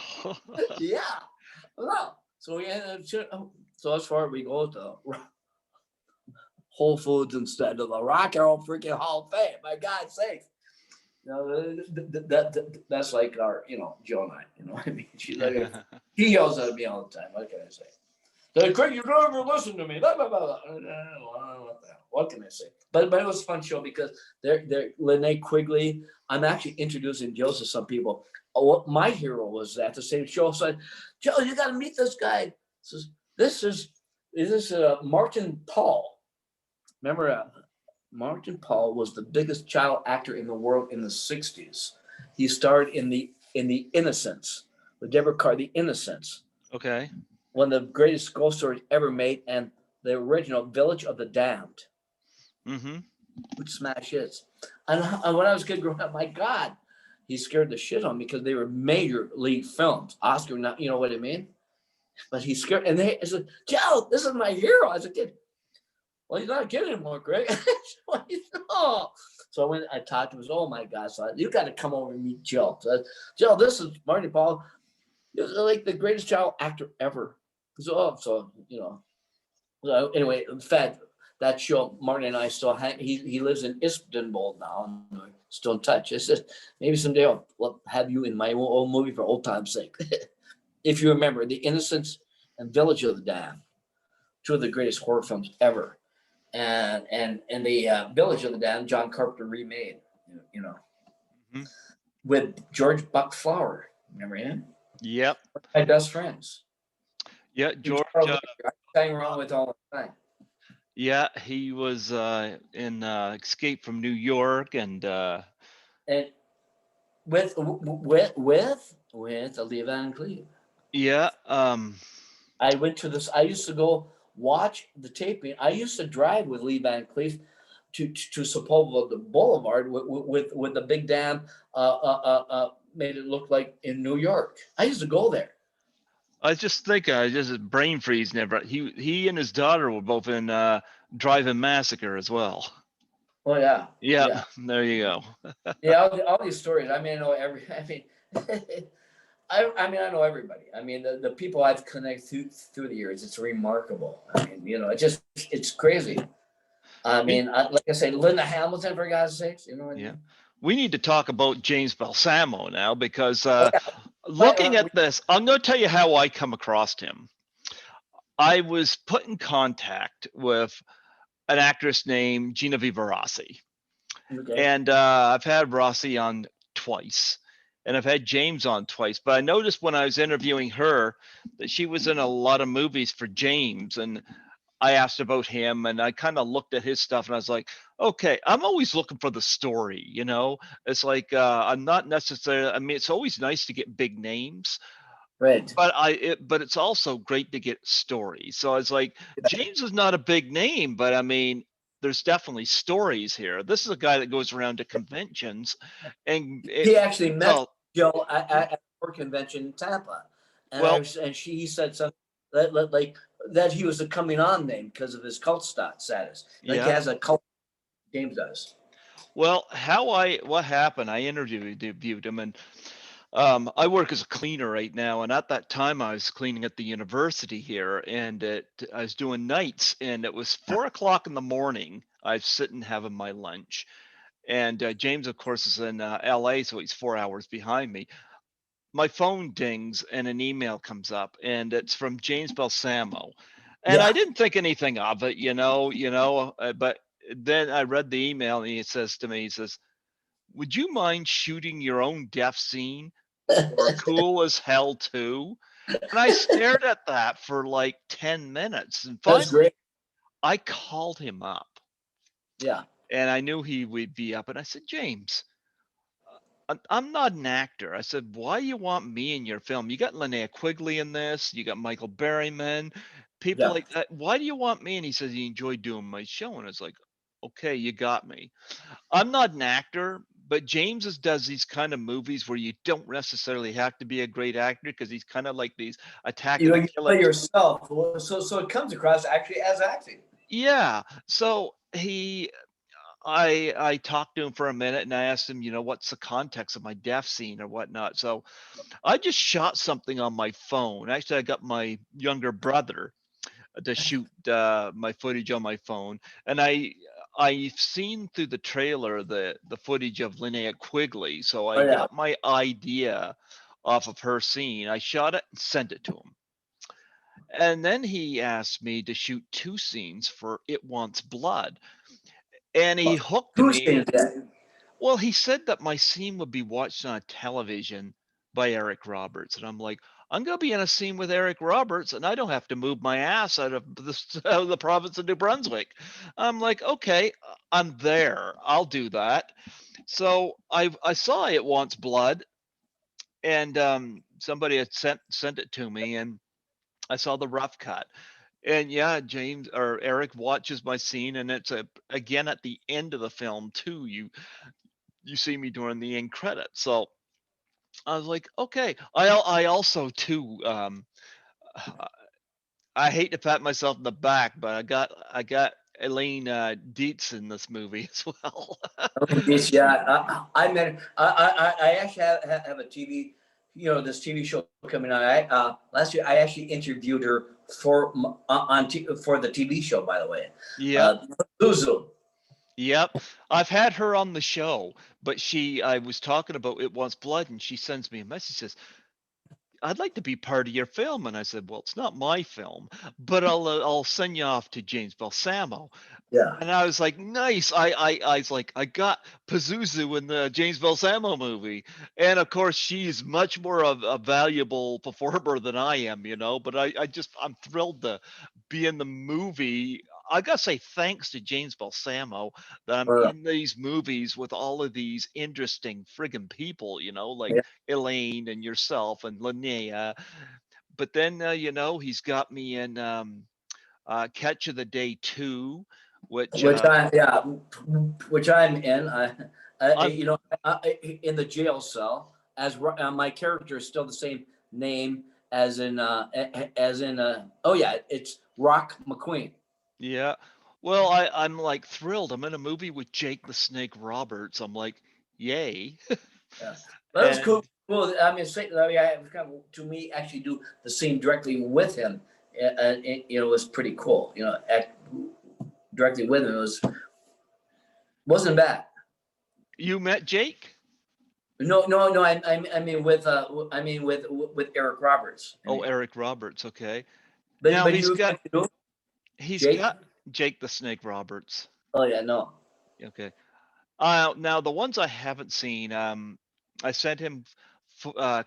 Yeah. Well, so we ended up, so as far as we go to Whole Foods instead of the Rock and Roll freaking Hall of Fame. My God's sake. That's like our, Joe and I, what I mean? She yells at me all the time. What can I say? Craig, you don't ever listen to me. Blah, blah, blah. What can I say? But it was a fun show because they're Lene Quigley. I'm actually introducing Joe to some people. What my hero was at the same show. So I said, "Joe, you got to meet this guy." Says, this is Martin Paul. Remember, Martin Paul was the biggest child actor in the world in the 60s. He starred in the Innocents with Deborah Carr, The Innocents. Okay. one of the greatest ghost stories ever made, and the original Village of the Damned, Mm-hmm. which smash hits. And when I was a kid growing up, my God, he scared the shit on me because they were major league films, Oscar, not, you know what I mean? But he scared, and I said, Joe, this is my hero as a kid. Well, he's not a kid anymore, Greg. Oh. So when I talked to him, I said, oh my God, so you got to come over and meet Joe. So, Joe, this is Marty Paul. He was like the greatest child actor ever. So you know. So anyway, in fact, that show, Marty and I still hang. He lives in Istanbul now, and we're still in touch. I said, maybe someday I'll have you in my old movie for old time's sake. If you remember, The Innocents and Village of the Damned, two of the greatest horror films ever. And the Village of the Damned, John Carpenter remade, you know, Mm-hmm. with George Buck Flower. Remember him? Yep. My best friends. Yeah, George. I sang around with all the time. Yeah, he was in Escape from New York, and And with Lee Van Cleef. yeah, I went to this. I used to go watch the taping. I used to drive with Lee Van Cleef to Sepulveda Boulevard with the big dam. Made it look like in New York. I used to go there. I just think I just brain freeze. Never. He and his daughter were both in Drive-In Massacre as well. Oh yeah, Yeah, yeah, there you go. yeah. All these stories. I mean, I know every. I mean, I mean, I know everybody. I mean, the people I've connected through the years. It's remarkable. I mean, you know, it's crazy. I mean, like I say, Linda Hamilton, for God's sakes, you know what I Yeah, mean? we need to talk about James Balsamo now because Oh, yeah. looking at this, I'm going to tell you how I come across him. I was put in contact with an actress named Genevieve Rossi. Okay. And I've had Rossi on twice, and I've had James on twice. But I noticed when I was interviewing her that she was in a lot of movies for James, and I asked about him, and I kind of looked at his stuff, and I was like, okay, I'm always looking for the story, you know. It's like I'm not necessarily. I mean, it's always nice to get big names, Right. but it's also great to get stories. So it's like James is not a big name, but I mean, there's definitely stories here. This is a guy that goes around to conventions, and He actually met well, Joe at a work convention in Tampa, and well, he said something like that he was a coming on name because of his cult status. Like he yeah. has a cult. James does. Well, what happened? I interviewed him, and I work as a cleaner right now, and at that time I was cleaning at the university here, and I was doing nights, and it was 4 o'clock in the morning. I was sitting having my lunch, and James, of course, is in LA, so he's 4 hours behind me. My phone dings, and an email comes up, and it's from James Balsamo, and I Yeah. didn't think anything of it, but then I read the email, and he says to me, he says, would you mind shooting your own death scene for Cool as Hell 2? And I stared at that for like 10 minutes. And That's finally, great. I called him up, Yeah. and I knew he would be up. And I said, James, I'm not an actor. I said, why do you want me in your film? You got Linnea Quigley in this, you got Michael Berryman, people Yeah. like that. Why do you want me? And he says he enjoyed doing my show. And I was like, okay, you got me. I'm not an actor, but does these kind of movies where you don't necessarily have to be a great actor because he's kind of like these Attack You of know, the you Killer. play yourself, so it comes across actually as acting. Yeah. So I talked to him for a minute, and I asked him, what's the context of my death scene or whatnot. So I just shot something on my phone. Actually, I got my younger brother to shoot my footage on my phone, and I've seen through the trailer the footage of Linnea Quigley, so Oh I yeah. got my idea off of her scene. I shot it and sent it to him, and then he asked me to shoot two scenes for It Wants Blood, and he hooked Who's saying me. that? Well, he said that my scene would be watched on television by Eric Roberts, and I'm like, I'm gonna be in a scene with Eric Roberts, and I don't have to move my ass out of out of the province of New Brunswick. I'm like, okay, I'm there. I'll do that. So I saw It Wants Blood, and somebody had sent it to me, and I saw the rough cut. And yeah, James or Eric watches my scene, and it's again at the end of the film too. You see me during the end credits. So I was like, okay. I also too I hate to pat myself in the back, but I got Elaine Dietz in this movie as well. Yeah, I met her. I actually have a TV, this TV show coming out. Last year I actually interviewed her for for the TV show. By the way, Yep. uh, Zuzu. Yep. I've had her on the show, but I was talking about It Wants Blood, and she sends me a message, says, I'd like to be part of your film. And I said, well, it's not my film, but I'll send you off to James Balsamo. Yeah, And I was like, nice. I was like, I got Pazuzu in the James Balsamo movie. And of course, she's much more of a valuable performer than I am, but I'm thrilled to be in the movie. I gotta say thanks to James Balsamo that I'm uh, in these movies with all of these interesting friggin' people, like yeah. Elaine and yourself and Linnea. But then, he's got me in Catch of the Day 2, which Which I yeah, which I'm in. I'm In the jail cell my character is still the same name oh yeah, it's Rock McQueen. yeah. Well, I'm like thrilled. I'm in a movie with Jake the Snake Roberts. I'm like, yay. Yeah, that was And cool. Well, I mean, I kind of, to me, actually do the scene directly with him. It was pretty cool. Directly with him, wasn't bad. you met Jake? No, no, no. I mean with Eric Roberts. I Oh, mean, Eric Roberts, okay. but Now but you know, he's Jake. got Jake the Snake Roberts. Oh yeah, no. Okay. Now the ones I haven't seen, I sent him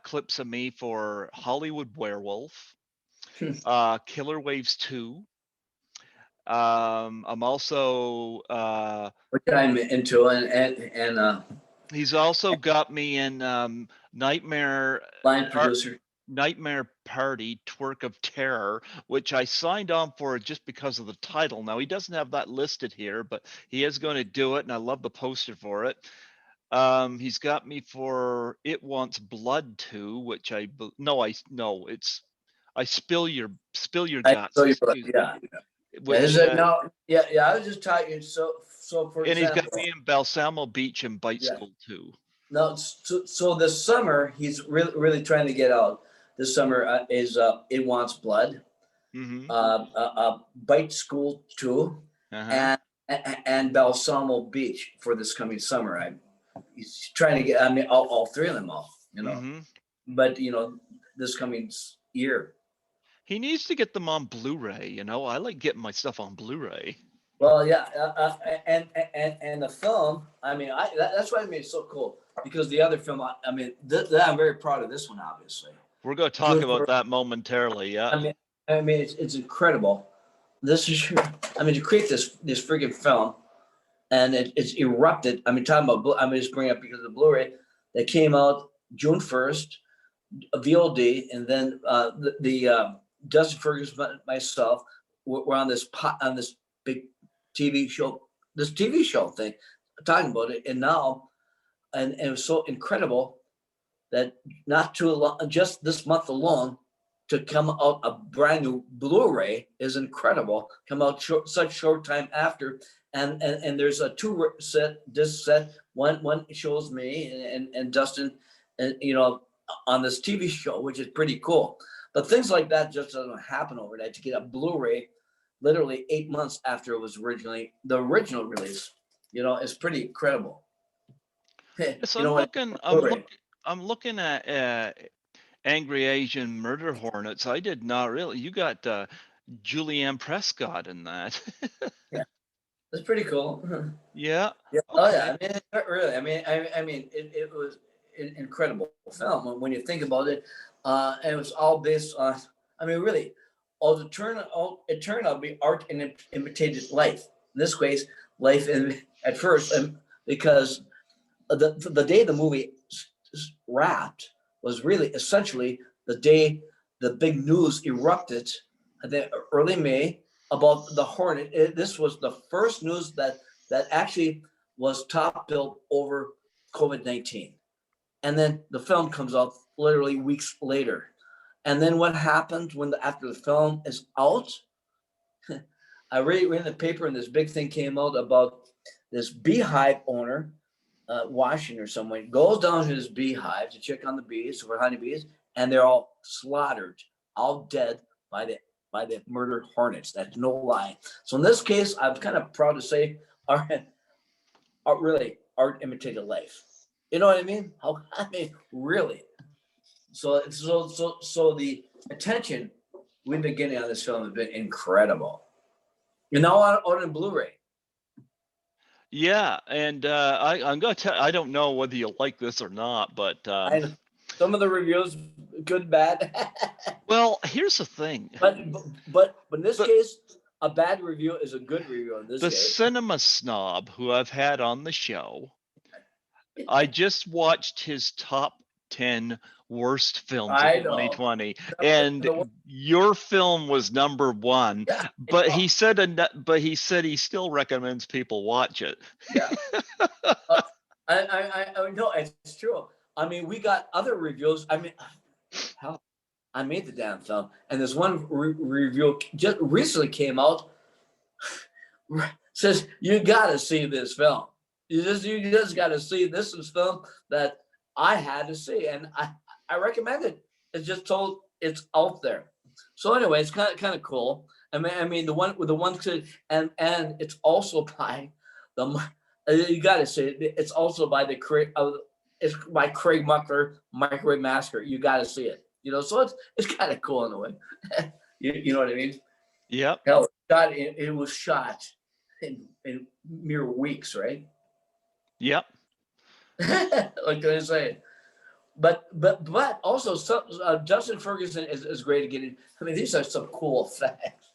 clips of me for Hollywood Werewolf, Killer Waves 2. I'm also Which I'm into, and he's also got me in line Par- producer. Nightmare Party Twerk of Terror, which I signed on for just because of the title. Now he doesn't have that listed here, but he is going to do it, and I love the poster for it. He's got me for It Wants Blood 2, which no, it's I spill your I guts. tell you, Excuse yeah. me. Is Which it no? Yeah, yeah. I was just talking. So for and he's got example, me in Balsamo Beach and Bite yeah. School 2. No, so this summer he's really trying to get out. This summer is It Wants Blood, Mm-hmm. Bite School 2, Uh-huh. and Balsamo Beach for this coming summer. He's trying to get. I mean, all three of them Mm-hmm. But this coming year. He needs to get them on Blu-ray. I like getting my stuff on Blu-ray. Well, yeah, and the film. I mean, that's why I mean it's so cool because the other film. I mean, I'm very proud of this one. Obviously, We're going to talk about that momentarily. Yeah. I mean, it's incredible. This is, I mean, to create this freaking film, and it's erupted. I mean, talking about, I mean, just bring up because of the Blu-ray that came out June 1st, VOD, and then the Dustin Ferguson, myself, we're on this big TV show, thing, talking about it, and now, and it was so incredible that not too long, just this month alone, to come out a brand new Blu-ray is incredible. Come out such short time after, and there's a disc set. One shows me and Dustin, on this TV show, which is pretty cool. But things like that just doesn't happen overnight. To get a Blu-ray, literally 8 months after it was the original release, is pretty incredible. Yes, You know what? I'm looking at Angry Asian Murder Hornets. I did not really. You got Julianne Prescott in that. Yeah, that's pretty cool. Yeah. Yeah. Oh Okay. yeah. I mean, not really. I mean, it was an incredible film when you think about it. And it was all based on. I mean, really, it turned out to be art and imitated life. In this case, life at first, because the day the movie wrapped was really essentially the day the big news erupted, I think early May, about the Hornet. This was the first news that actually was top billed over COVID-19. And then the film comes out literally weeks later. And then what happened after the film is out? I read in the paper, and this big thing came out about this beehive owner, Washington or somewhere, goes down to his beehive to check on the bees for honeybees, and they're all slaughtered, all dead by the murdered hornets. That's no lie. So in this case, I'm kind of proud to say art imitated life. You know what I mean? Really. So the attention we've been getting on this film has been incredible. You're now on Blu-ray. Yeah, and I'm gonna tell. I don't know whether you'll like this or not, but Some of the reviews, good, bad. well, here's the thing. but in this case, a bad review is a good review in this The case. cinema snob who I've had on the show, I just watched his top 10 worst films I of know. 2020, and your film was number one. Yeah, but he said he still recommends people watch it. Yeah. I know it's true. I mean, we got other reviews. I mean, hell, I made the damn film, and this one review just recently came out. Says you got to see this film. You just got to see this is film that I had to see, and I recommend it. It's just told it's out there. So anyway, it's kind of cool. I mean the one and it's also by the you got to say it. It's also by it's by Craig Muckler, Microwave Massacre. You got to see it. You know, so it's kind of cool in a way. you know what I mean? Yep. Hell, it was shot in mere weeks, right? Yep. What can I say? But also Justin Ferguson is great at getting. I mean, these are some cool effects.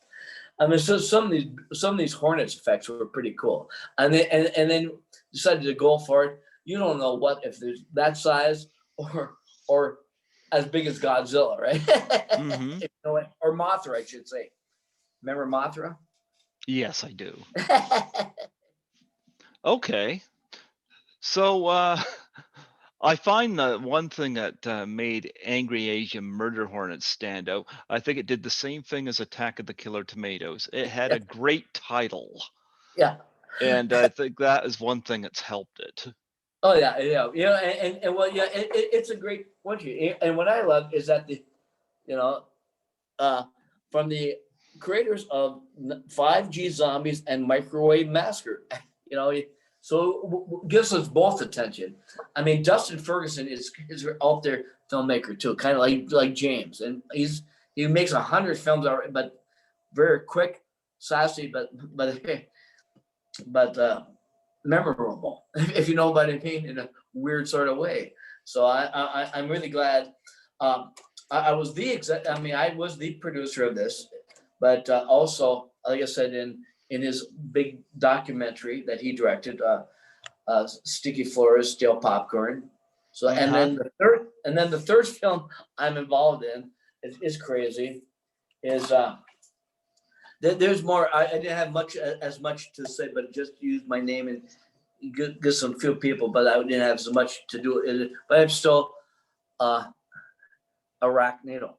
I mean, so some of these Hornets effects were pretty cool, and then decided to go for it. You don't know what if there's that size or as big as Godzilla, right? Mm-hmm. Or Mothra, I should say. Remember Mothra? Yes, I do. Okay. So I find that one thing that made Angry Asian Murder Hornets stand out, I think it did the same thing as Attack of the Killer Tomatoes. It had a great title. Yeah. And I think that is one thing that's helped it. Oh yeah, and well, yeah, it's a great one. And what I love is that from the creators of 5G Zombies and Microwave Massacre, so gives us both attention. I mean, Justin Ferguson is out there filmmaker too, kind of like James, and he makes 100 films already, but very quick, sassy, but memorable, if you know what I mean, in a weird sort of way. So I'm really glad. I was I was the producer of this, but also, like I said, in his big documentary that he directed, Sticky Floors, Stale Popcorn. So and then the third film I'm involved in is crazy. There's more. I didn't have as much to say, but just use my name and get some few people. But I didn't have so much to do. But I'm still Arachnado.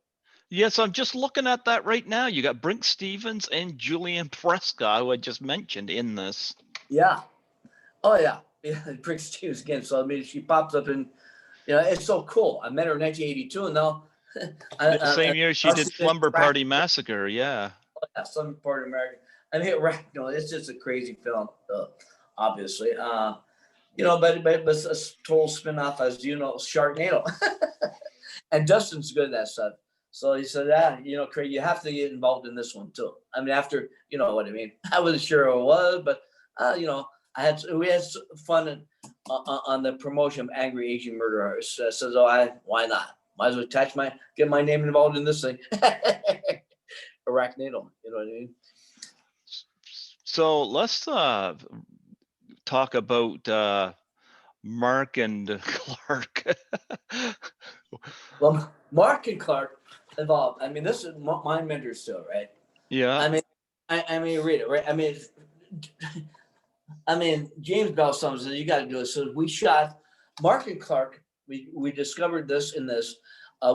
Yes, I'm just looking at that right now. You got Brink Stevens and Julian Prescott, who I just mentioned in this. Yeah. Oh yeah. Yeah. Brink Stevens again. So I mean, she pops up in. It's so cool. I met her in 1982, and now. The same year she did Slumber Party Massacre. Yeah. Some part of America. I mean, right? It's just a crazy film, obviously. But it's a total spinoff, as you know, Sharknado. And Dustin's good at that stuff. So he said, Craig, you have to get involved in this one too. I mean, after you know what I mean. I wasn't sure it was, but we had fun on the promotion of Angry Asian Murder. So why not? Might as well get my name involved in this thing. Arachnado, you know what I mean? So let's talk about Mark and Clark. Well, Mark and Clark, involved. I mean, this is my mentor still, right? Yeah. I mean, read it, right? I mean, James Bell says you got to do it. So we shot Mark and Clark. We discovered this in this.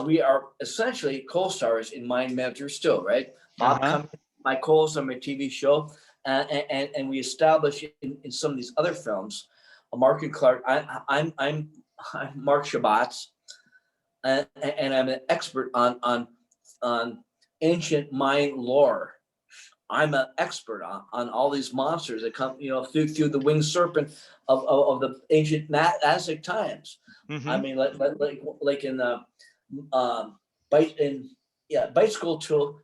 We are essentially co-stars in Mind Mentor still, right? Bob Uh-huh. Cummings, my co-host on my TV show, and we established in some of these other films, Mark and Clark. I'm Mark Shabbat's, and I'm an expert on ancient Mayan lore. I'm an expert on all these monsters that come, through the winged serpent of the ancient Aztec times. I Mm-hmm. mean, like in Bite School too.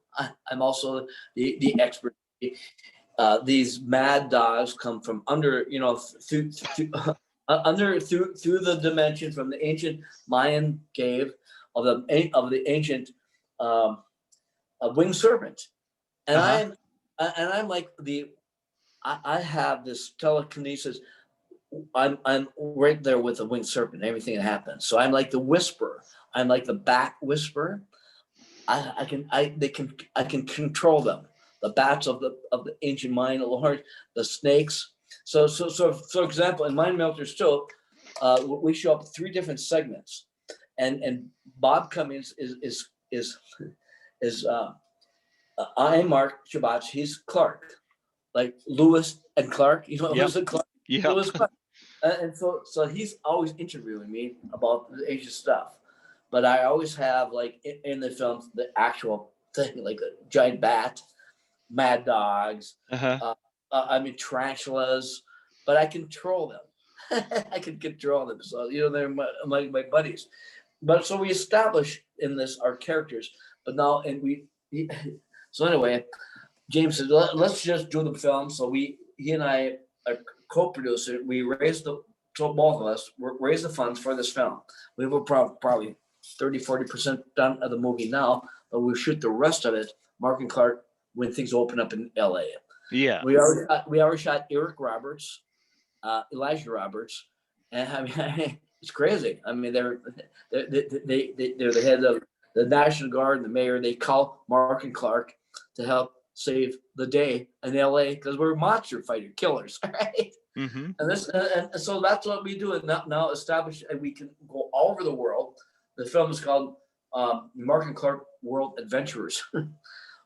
I'm also the expert. These mad dogs come from under, through the dimension from the ancient Mayan cave of the ancient winged serpent, and Uh-huh. I'm like I have this telekinesis. I'm right there with the winged serpent, everything that happens. So I'm like the whisperer. I'm like the bat whisperer. I can control them. The bats of the ancient Mayan lord, the snakes. So for example, in Mind Melter still, we show up 3 different segments, and Bob Cummings is I'm Mark Shabbat. He's Clark, like Lewis and Clark. You know, Yep. Lewis and Clark. Yep. Lewis Clark. And so he's always interviewing me about the Asian stuff. But I always have, like, in the films, the actual thing, like a giant bat, mad dogs, Uh-huh. tarantulas, but I control them. I can control them. So, they're my buddies. But so we establish in this our characters, but now, so anyway, James said, let's just do the film. So he and I, a co-producer, we raised so both of us raised the funds for this film. We were probably 30-40% done of the movie now, but we'll shoot the rest of it, Mark and Clark, when things open up in LA. Yeah. We already shot Eric Roberts, Elijah Roberts, and I mean, it's crazy. I mean, they're the head of the National Guard and the mayor. They call Mark and Clark to help save the day in LA because we're monster fighter killers, right? Mm-hmm. And so that's what we do. And now establish, and we can go all over the world. The film is called Mark and Clark World Adventurers.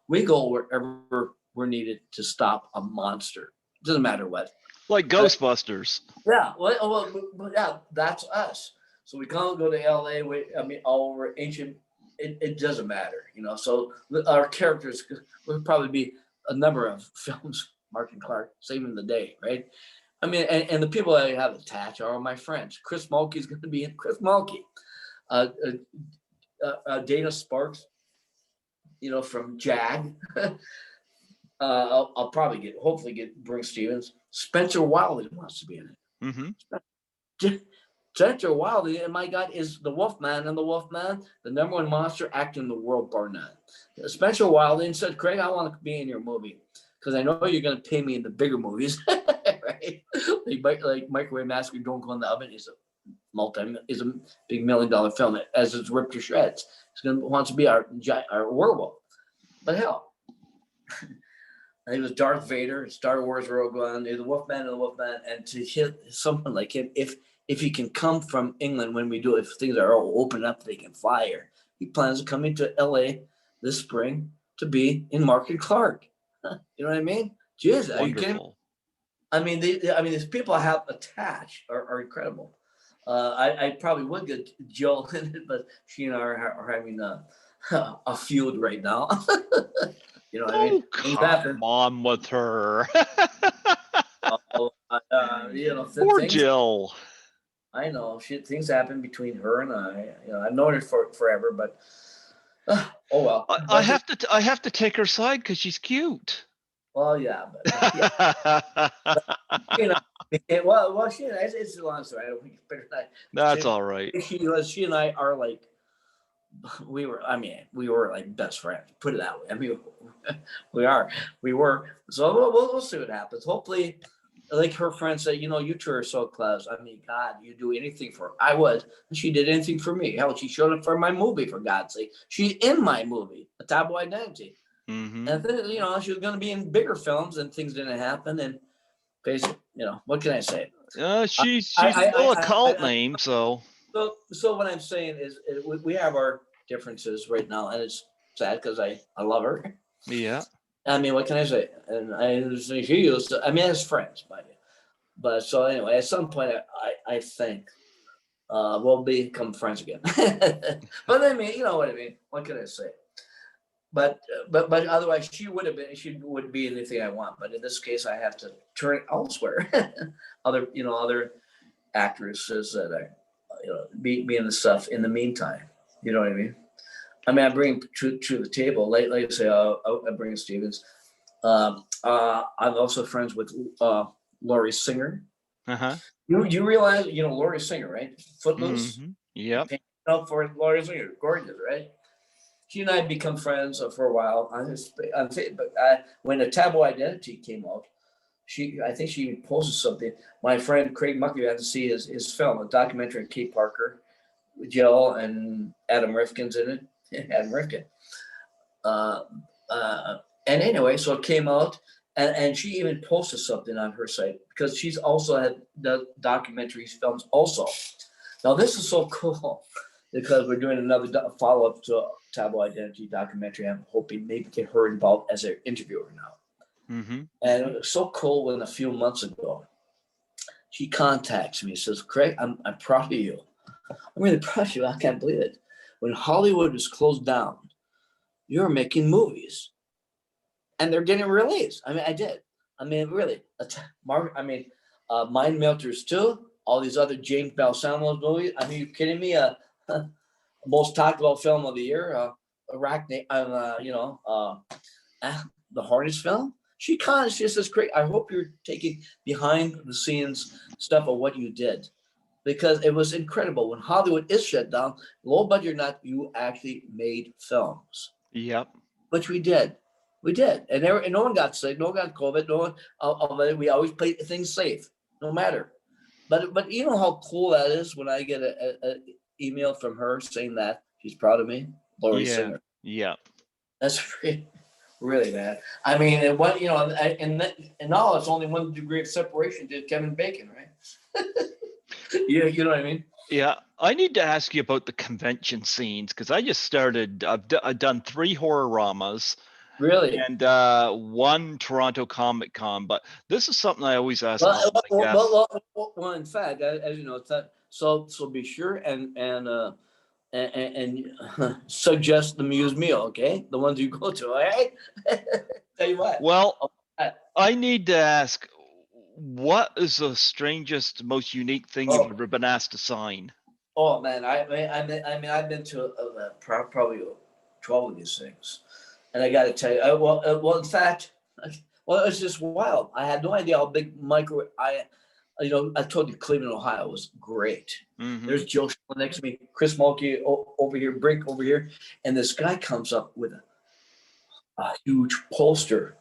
We go wherever we're needed to stop a monster. Doesn't matter what. Like Ghostbusters. Yeah, well, yeah, that's us. So we can't go to LA. All over ancient. It doesn't matter, So our characters would probably be a number of films. Mark and Clark saving the day, right? I mean, and the people I have attached are my friends. Chris Mulkey's going to be in Chris Mulkey. Dana Sparks, from JAG. I'll probably hopefully bring Stevens. Spencer Wiley wants to be in it. Mm-hmm. Spencer Wiley, and my God, is the Wolfman, and the Wolfman, the number 1 monster actor in the world, bar none. Spencer Wiley and said, Craig, I want to be in your movie because I know you're going to pay me in the bigger movies, right? Like Microwave Massacre, Don't Go in the Oven is a big $1 million film as it's ripped to shreds. Wants to be our werewolf, but hell. He was Darth Vader, Star Wars Rogue One, the Wolfman and the Wolfman, and to hit someone like him, if he can come from England when we do, if things are all open up, they can fly here. He plans to come into LA this spring to be in Mark and Clark. You know what I mean? Jeez, are you kidding? I mean, these people I have attached are incredible. I probably would get Jill in it, but she and I are having a feud right now. You know what I mean? Come on with her. Poor Jill. I know things happen between her and I. I've known her for forever, but oh well. I have to take her side because she's cute. Well, yeah, but well, she and I, it's a long story. That's all right. She and I are like. We were like best friends. Put it that way. I mean, we were. So we'll see what happens. Hopefully, like her friend said, you two are so close. I mean, God, you do anything for her. I would. And she did anything for me. Hell, she showed up for my movie, for God's sake. She's in my movie, A Taboo Identity. Mm-hmm. And then, she was going to be in bigger films, and things didn't happen. And basically, what can I say? She's I, still a cult I, name, so. so what I'm saying is we have our differences right now, and it's sad because I love her. Yeah. I mean, what can I say? And she used to, I mean, as friends, but so anyway, at some point, I think we'll become friends again. But I mean, you know what I mean. What can I say? But otherwise, she would be anything I want. But in this case, I have to turn elsewhere. Other actresses that are, be in the stuff in the meantime. You know what I mean? I mean, I bring to the table, like I say, I bring Stevens. I'm also friends with Laurie Singer. Uh-huh. You realize, Laurie Singer, right? Footloose. Mm-hmm. Yep. Out for Laurie Singer, gorgeous, right? She and I become friends for a while. But when the Taboo Identity came out, I think she posted something. My friend Craig Muckler had to see his film, a documentary on Kate Parker, with Jill and Adam Rifkin's in it. Adam Rifkin. And anyway, so it came out, and she even posted something on her site because she's also had the documentaries, films also. Now this is so cool because we're doing another follow-up to Taboo Identity documentary. I'm hoping maybe get her involved as an interviewer now. Mm-hmm. And it was so cool when a few months ago, she contacts me, says, Craig, I'm proud of you. I'm really proud of you. I can't believe it. When Hollywood was closed down, you were making movies. And they're getting released. I mean, I did. I mean, really. Mind Melters 2, all these other James Balsamo's movies. I mean, you kidding me? Most talked about film of the year, Arachne, the Hornets film. She says, Craig, I hope you're taking behind the scenes stuff of what you did. Because it was incredible. When Hollywood is shut down, low budget or not, you actually made films. Yep. Which we did. We did. And no one got sick. No one got COVID. No one. We always played things safe, no matter. But you know how cool that is when I get a email from her saying that she's proud of me, Laurie Singer. Yeah. That's really bad. I mean, and what and now it's only 1 degree of separation to Kevin Bacon, right? Yeah, you know what I mean. Yeah, I need to ask you about the convention scenes because I just started. I've done 3 horror-ramas. Really? And 1 Toronto Comic Con, but this is something I always ask. Well, in fact, as you know, so be sure and suggest the Muse meal, okay? The ones you go to, all right? Tell you what. Well, I need to ask, what is the strangest, most unique thing you've ever been asked to sign? Oh man, I mean, I've been to probably 12 of these things. And I got to tell you, in fact, it's just wild. I had no idea how big microwave. I told you Cleveland, Ohio was great. Mm-hmm. There's Joe next to me, Chris Mulkey over here, Brink over here, and this guy comes up with a huge poster.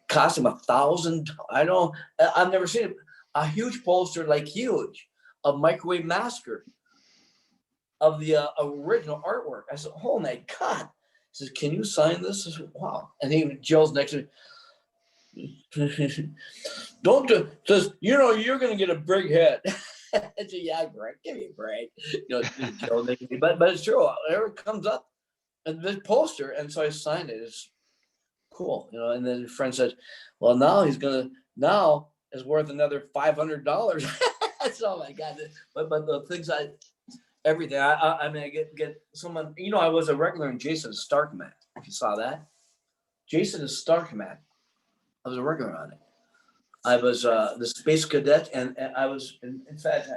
Cost him $1,000. I've never seen it. A huge poster, like huge, of Microwave Massacre, of the original artwork. I said, "Oh my God." He says, "Can you sign this?" I said, "Wow." And Joe's next to me. Don't do, says, "You're going to get a big head." I said, "Yeah, great. Give me a break." Joe next to me. But it's true. Whatever comes up, and this poster, and so I signed it. It's cool, And then a friend said, "Well, now now is worth another $500." Oh my God! But the things everything. I mean, I get someone. I was a regular in Jason's Starkman. If you saw that, Jason is Starkman. I was a regular on it. I was the space cadet, and I was in fact.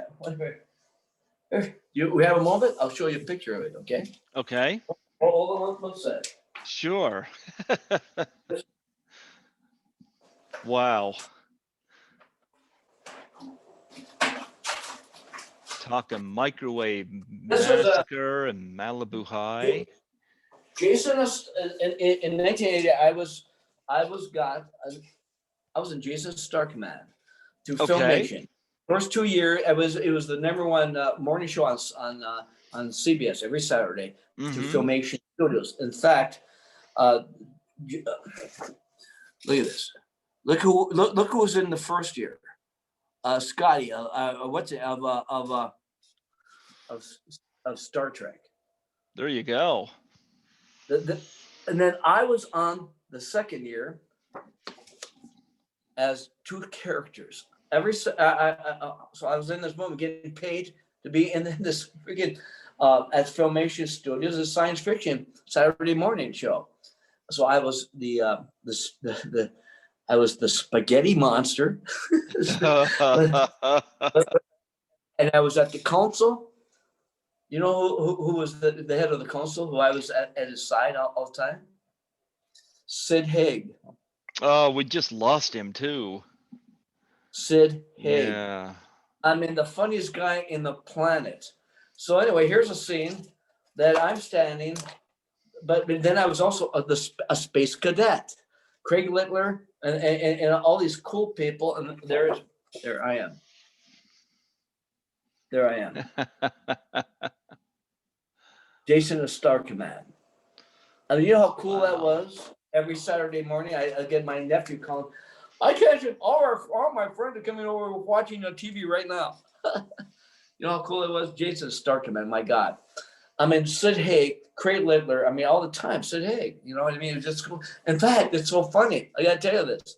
We have a moment. I'll show you a picture of it. Okay. Okay. Hold on. One sec. Sure. Wow. Talking Microwave Massacre and Malibu High. Jason, in 1980, I was got I was in Jason Star Command through Okay. Filmation. First 2 years, it was the number one morning show on CBS every Saturday through Mm-hmm. Filmation Studios. In fact, uh, look at this. Look who was in the first year. Scotty, what's it of Star Trek. There you go. And then I was on the second year as two characters. So I was in this movie getting paid to be in this freaking at Filmation Studios, a science fiction Saturday morning show. So I was I was the spaghetti monster, and I was at the council. You know who was the head of the council? Who I was at his side all the time? Sid Haig. Oh, we just lost him too. Sid Haig. Yeah. I mean, the funniest guy in the planet. So anyway, here's a scene that I'm standing, but then I was also a space cadet. Craig Littler and all these cool people, and there I am. There I am. Jason of Star Command. And you know how cool that was? Every Saturday morning, I get my nephew calling. I catch it. All my friends are coming over watching on TV right now. You know how cool it was? Jason Star Command, my God. I mean, Sid Haig, Craig Littler, I mean, all the time, Sid Haig. You know what I mean? It's just cool. In fact, it's so funny. I got to tell you this.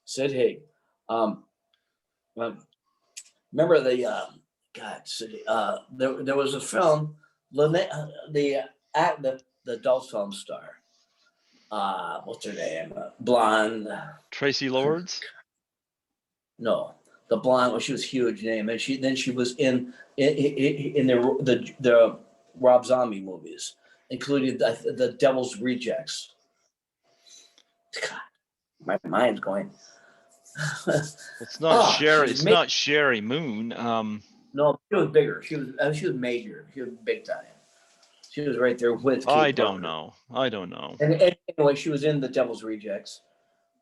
Sid Haig. Remember the, there was a film, the adult film star. What's her name? Blonde. Tracy Lords? No, the blonde. Well, she was huge name, and she was in the Rob Zombie movies, including the Devil's Rejects. God, my mind's going. It's not Sherry. It's not Sherry Moon. No, she was bigger. She was major. She was big time. She was right there with Kate I don't Parker. know. I don't know. And anyway, she was in the Devil's Rejects.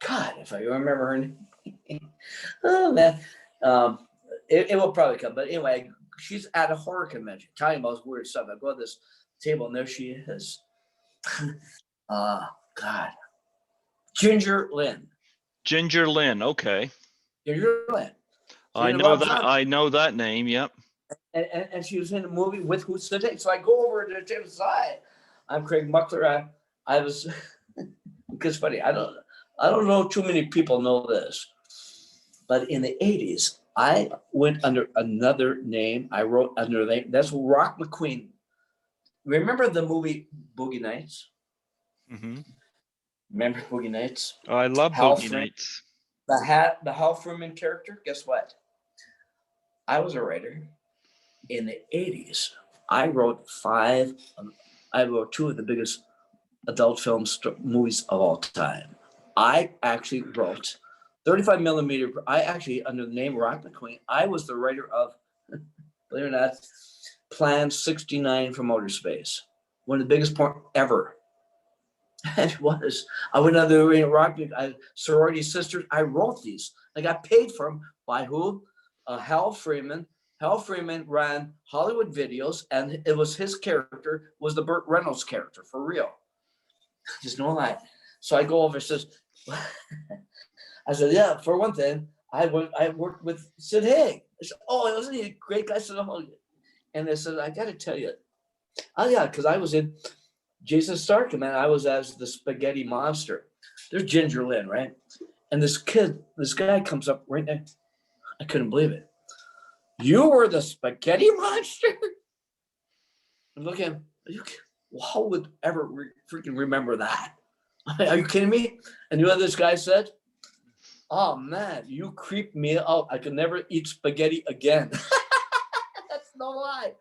God, if I remember her name. Oh man, it will probably come. But anyway, she's at a horror convention talking about weird stuff. I go to this table and there she is. God, Ginger Lynn. Ginger Lynn. Okay. Ginger Lynn. I know that. I know that name. Yep. And she was in a movie with who's today. So I go over to the side. I'm Craig Muckler. I was because funny. I don't know too many people know this, but in the 80s, I went under another name. I wrote under the name. That's Rock McQueen. Remember the movie Boogie Nights? Mm-hmm. Remember Boogie Nights? Oh, I love Boogie Nights. The Hal Freeman character. Guess what? I was a writer in the 80s. I wrote two of the biggest adult film movies of all time. I actually wrote 35 millimeter. I actually, under the name Rock McQueen, I was the writer of, believe it or not, Plan 69 from Outer Space. One of the biggest porn ever. And it was. I went under the Rock Sorority Sisters. I wrote these. I got paid for them by who? Hal Freeman. Hal Freeman ran Hollywood Videos, and it was his character was the Burt Reynolds character for real. Just no lie. So I go over and says, I said, yeah, for one thing, I worked with Sid Haig. I said, oh, wasn't he a great guy? I said, oh. And I said, I got to tell you. Oh, yeah, because I was in Jason Star Command. I was as the spaghetti monster. There's Ginger Lynn, right? And this guy comes up right there. I couldn't believe it. You were the spaghetti monster? I'm looking, how would ever freaking remember that? Are you kidding me? And you know what this guy said? Oh man, you creeped me out. I could never eat spaghetti again. That's no lie.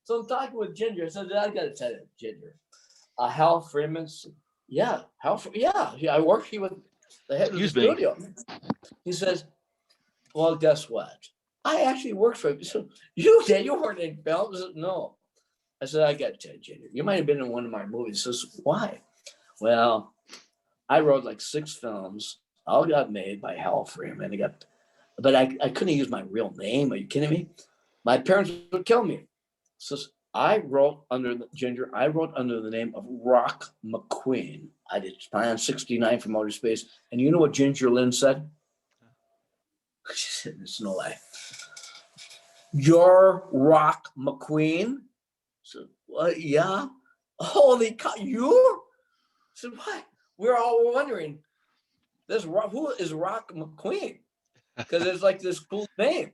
So I'm talking with Ginger. I said, I gotta tell you, Ginger. Hal Freeman. Yeah, I worked here with the head of the studio. He says, well, guess what? I actually worked for him. So you did? You weren't in films? No. I said, I got to tell you, Ginger, you might have been in one of my movies. He says, why? Well, I wrote like 6 films. all got made by Hal Freeman. But I couldn't use my real name. Are you kidding me? My parents would kill me. So I wrote under the name of Rock McQueen. I did Plan 69 from outer space. And you know what Ginger Lynn said? She said, it's no lie. You're Rock McQueen? So, what? Yeah. Holy cow, you? So what? We're all wondering, who is Rock McQueen? Because it's like this cool name.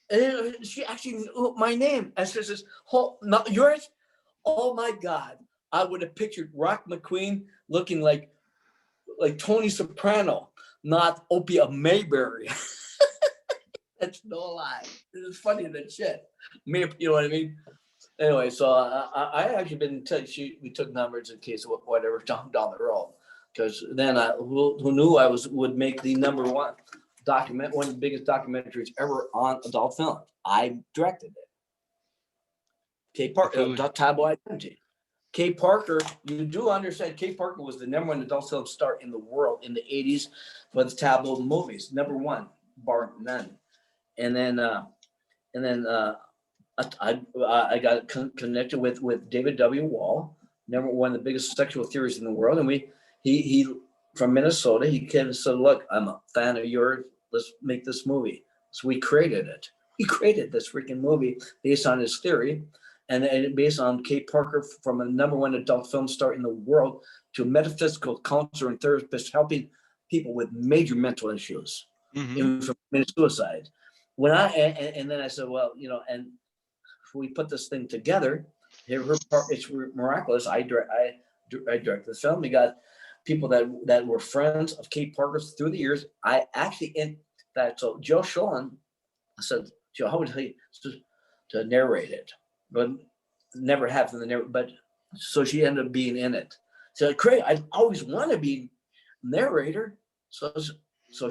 And she actually knew my name. And she says, oh, not yours? Oh my God. I would have pictured Rock McQueen looking like Tony Soprano, not Opie Mayberry. That's no lie. It's funny that shit. Me, you know what I mean? Anyway, so I actually been in touch. We took numbers in case of whatever down the road. Because then who knew I would make the number one one of the biggest documentaries ever on adult film. I directed it. Kay Parker, Tabloid Identity. Kay Parker, you do understand, Kay Parker was the number one adult film star in the world in the 80s for the tabloid movies. Number one, bar none. And then I got connected with David W. Wall, one of the biggest sexual theorists in the world. And he from Minnesota, he came and said, look, I'm a fan of yours. Let's make this movie. So we created it. He created this freaking movie based on his theory and based on Kay Parker, from a number one adult film star in the world to a metaphysical counselor and therapist, helping people with major mental issues, even from suicide. And then I said, well, and we put this thing together. It's miraculous. I directed the film. We got people that were friends of Kay Parker's through the years. I actually so Joe Schoen, I said, Joe, how would he to narrate it, but never have the narrate. But so she ended up being in it. So Craig, I always want to be narrator. So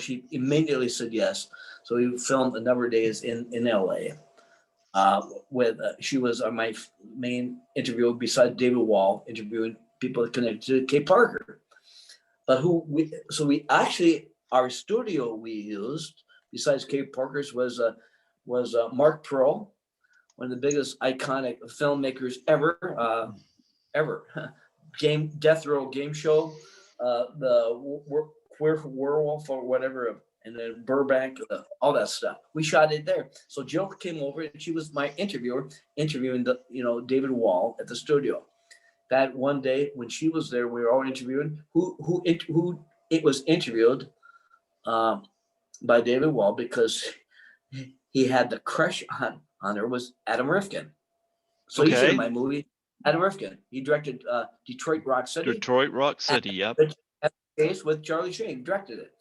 she immediately said yes. So we filmed a number of days in LA. She was my main interview beside David Wall, interviewing people connected to Kay Parker. But our studio we used besides Kay Parker's was Mark Pearl, one of the biggest iconic filmmakers ever. Death Row game show, the Werewolf or whatever, and then Burbank, all that stuff. We shot it there. So Jill came over and she was my interviewer, interviewing David Wall at the studio. That one day when she was there, we were all interviewing. Who it was interviewed by David Wall because he had the crush on her was Adam Rifkin. So he's in my movie. Adam Rifkin. He directed Detroit Rock City. Detroit Rock City, yep. Case with Charlie Sheen, directed it.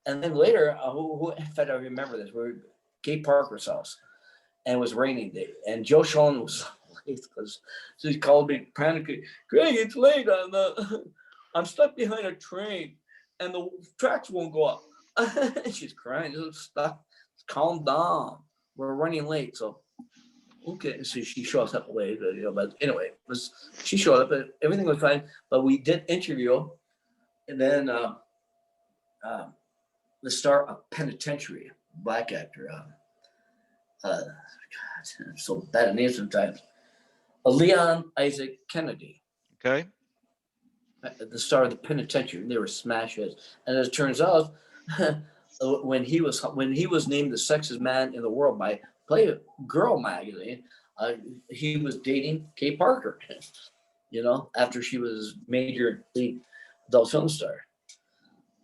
And then later, in fact, I remember this. We were at Kay Parker's house, and it was raining day. And Joe Schoen was late because he called me panicking. Greg, it's late. I'm stuck behind a train, and the tracks won't go up. She's crying. Stop. Calm down. We're running late. So, okay. So she shows up late. But anyway, she showed up. And everything was fine. But we did interview. And then the star of Penitentiary, black actor, God, I'm so bad at names sometimes. Leon Isaac Kennedy. Okay. The star of the Penitentiary. They were smash hits. And as it turns out, when he was named the sexiest man in the world by Playgirl magazine, he was dating Kay Parker. After she was major league adult film star.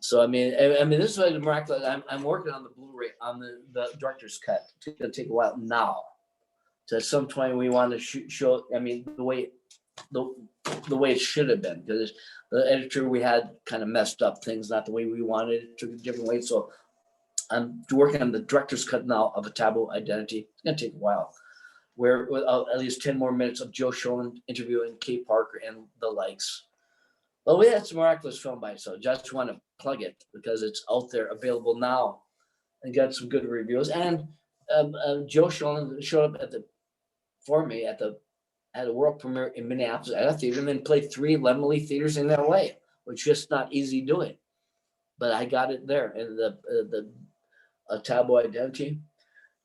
So I mean, this is like miraculous. I'm working on the Blu-ray on the director's cut. It's gonna take a while now. So at some point we want to show. I mean, the way it should have been, because the editor we had kind of messed up things, not the way we wanted it, took a different way. So I'm working on the director's cut now of A Taboo Identity. It's gonna take a while. Where at least 10 more minutes of Joe Schoen interviewing Kay Parker and the likes. Well, we had some miraculous film by it, so just want to plug it because it's out there, available now, and got some good reviews. And Joe Schoen showed up for me at the world premiere in Minneapolis at a theater, and then played 3 Lemley theaters in LA, which is just not easy doing. but I got it there. And the Tabloid Identity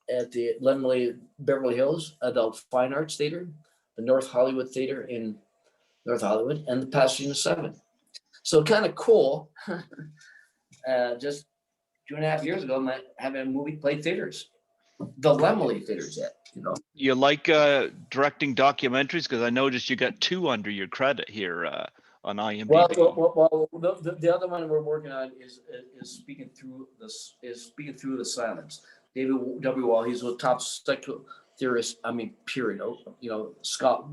at the Lemley Beverly Hills Adult Fine Arts Theater, the North Hollywood Theater in North Hollywood, and the Pasadena 7. So kind of cool. Just 2.5 years ago, having a movie play theaters, the Lemley theaters yet, You like directing documentaries? Because I noticed you got 2 under your credit here on IMDb. Well, the other one we're working on is speaking through the silence. David W. Wall, he's a top sexual theorist. Period.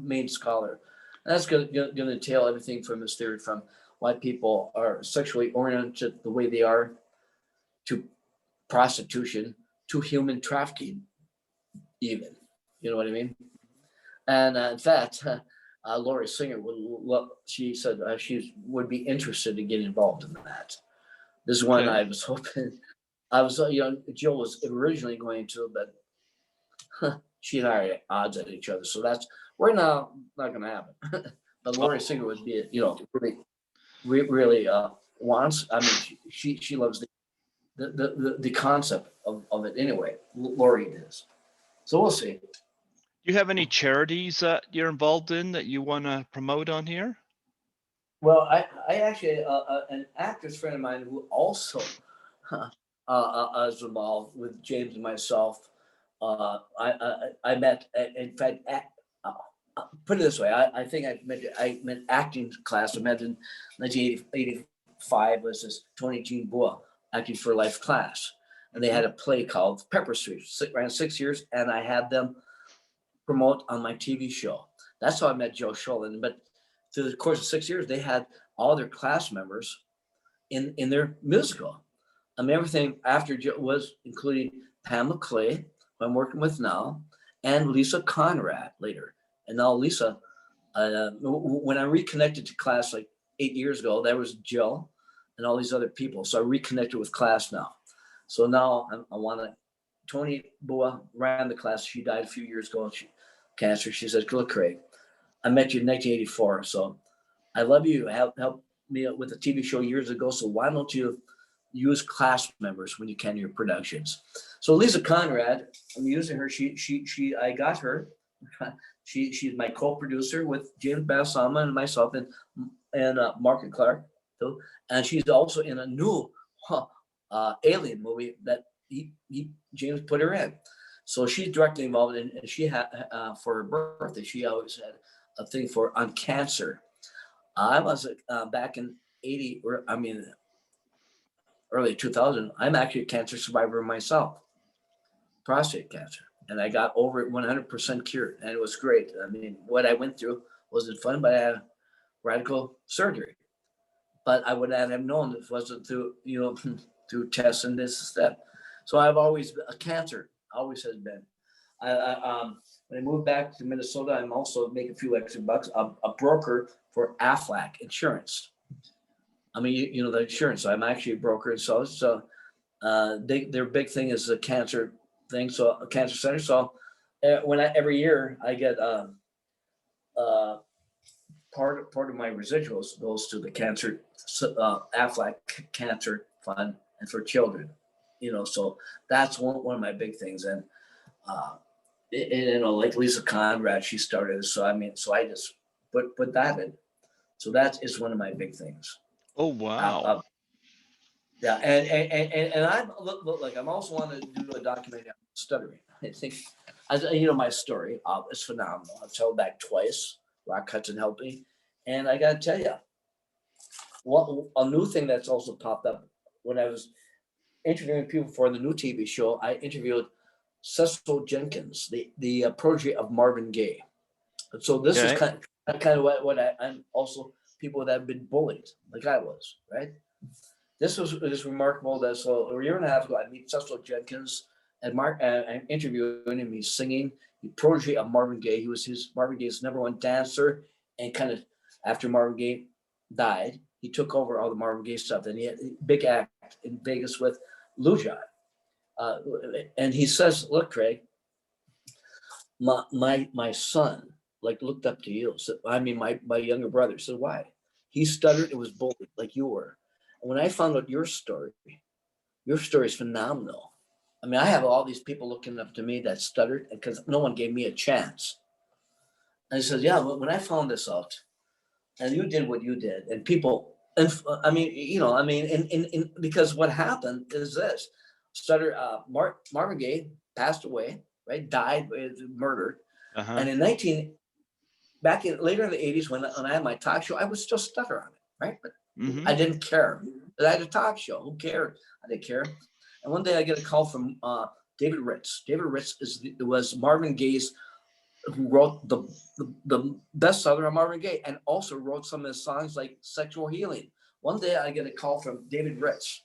Main scholar. And that's going to entail everything from his theory from why people are sexually oriented the way they are, to prostitution, to human trafficking, even. You know what I mean? And in fact, Lori Singer she said she would be interested to get involved in that. This is one I was hoping. Jill was originally going to, but she and I are odds at each other. So we're not going to happen. But Lori Singer would be, really wants. She loves the concept of it anyway. Lori does. So we'll see. Do you have any charities that you're involved in that you want to promote on here? Well, I actually an actress friend of mine who also is involved with James and myself. I met, in fact, put it this way. I think I met acting class. I met in 1985 was this Tony Jean Bois Acting for Life class, and they had a play called Pepper Street. Ran 6 years, and I had them promote on my TV show. That's how I met Joe Sholin. But through the course of 6 years, they had all their class members in their musical. Everything after Joe was including Pam McClay, who I'm working with now, and Lisa Conrad later. And now Lisa, when I reconnected to class like 8 years ago, there was Jill and all these other people. So I reconnected with class now. So now I want to. Tony Boa ran the class. She died a few years ago. Cancer. She said, "Look, Craig, I met you in 1984. So I love you. Help me with a TV show years ago. So why don't you use class members when you can in your productions?" So Lisa Conrad, I'm using her. I got her. She's my co-producer with James Bassama and myself and Mark and Clark. And she's also in a new Alien movie that James put her in. So she's directly involved in, and she had for her birthday, she always had a thing on cancer. I was back in early 2000. I'm actually a cancer survivor myself, prostate cancer, and I got over it 100% cured, and it was great. What I went through wasn't fun, but I had radical surgery. But I would not have known if it wasn't through through tests and this and that. So I've always been a cancer. Always has been. When I moved back to Minnesota, I'm also making a few extra bucks. A broker for Aflac Insurance. The insurance. So I'm actually a broker, and so their big thing is the cancer thing. So a cancer center. So every year I get part of my residuals goes to the cancer Aflac Cancer Fund and for children. So that's one of my big things. And like Lisa Conrad, she started it. So I just put that in. So that is one of my big things. Oh wow! Yeah, and I'm also want to do a documentary on stuttering. I think, my story is phenomenal. I've told back twice. Rock Hudson helped me, and I got to tell you, a new thing that's also popped up when I was interviewing people for the new TV show. I interviewed Cecil Jenkins, the protege of Marvin Gaye. So this is kind of what I'm also people that have been bullied like I was, right? This was remarkable. That so a year and a half ago, I meet Cecil Jenkins and I'm interviewing him. He's singing, the protege of Marvin Gaye. He was Marvin Gaye's #1 dancer, and kind of after Marvin Gaye died, he took over all the Marvin Gaye stuff. And he had a big act in Vegas with Lujan. And he says, "Look, Craig, my son looked up to you." So, my younger brother said, "Why?" He stuttered and was bullied like you were. When I found out your story is phenomenal. I mean, I have all these people looking up to me that stuttered because no one gave me a chance. And he says, yeah, when I found this out, and you did what you did, and people, and I mean, because what happened is this: Marvin Gaye passed away, right? Died, murdered, Uh-huh. and later in the '80s, when I had my talk show, I would still stutter on it, right? But I didn't care. But I had a talk show. Who cared? I didn't care. And one day I get a call from David Ritz. David Ritz was Marvin Gaye's, who wrote the bestseller of Marvin Gaye, and also wrote some of his songs like Sexual Healing. One day I get a call from David Ritz.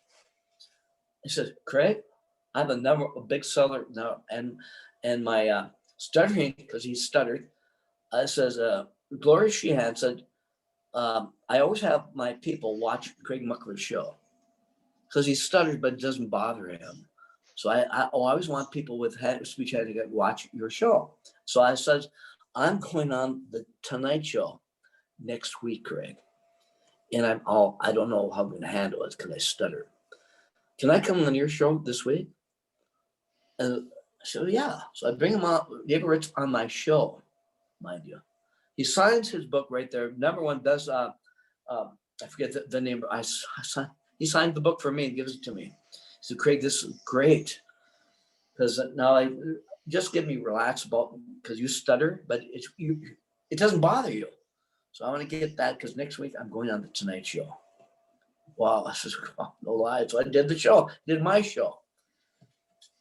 He says, Craig, I have a big seller now, and my stuttering, because he stuttered, says, Gloria Sheehan said, I always have my people watch Craig Muckler's show because he stutters, but it doesn't bother him. So I always want people with speech handicap watch your show. So I said, I'm going on the Tonight Show next week, Craig. And I don't know how I'm going to handle it because I stutter. Can I come on your show this week? And so, yeah. So I bring him on, David Ritz, on my show, mind you. He signs his book right there. Number one does, I forget the name. He signed the book for me and gives it to me. He said, Craig, this is great. Because now just get me relaxed about, because you stutter, but it doesn't bother you. So I want to get that, because next week I'm going on the Tonight Show. Wow, I said, oh, no lie. So I did the show, did my show.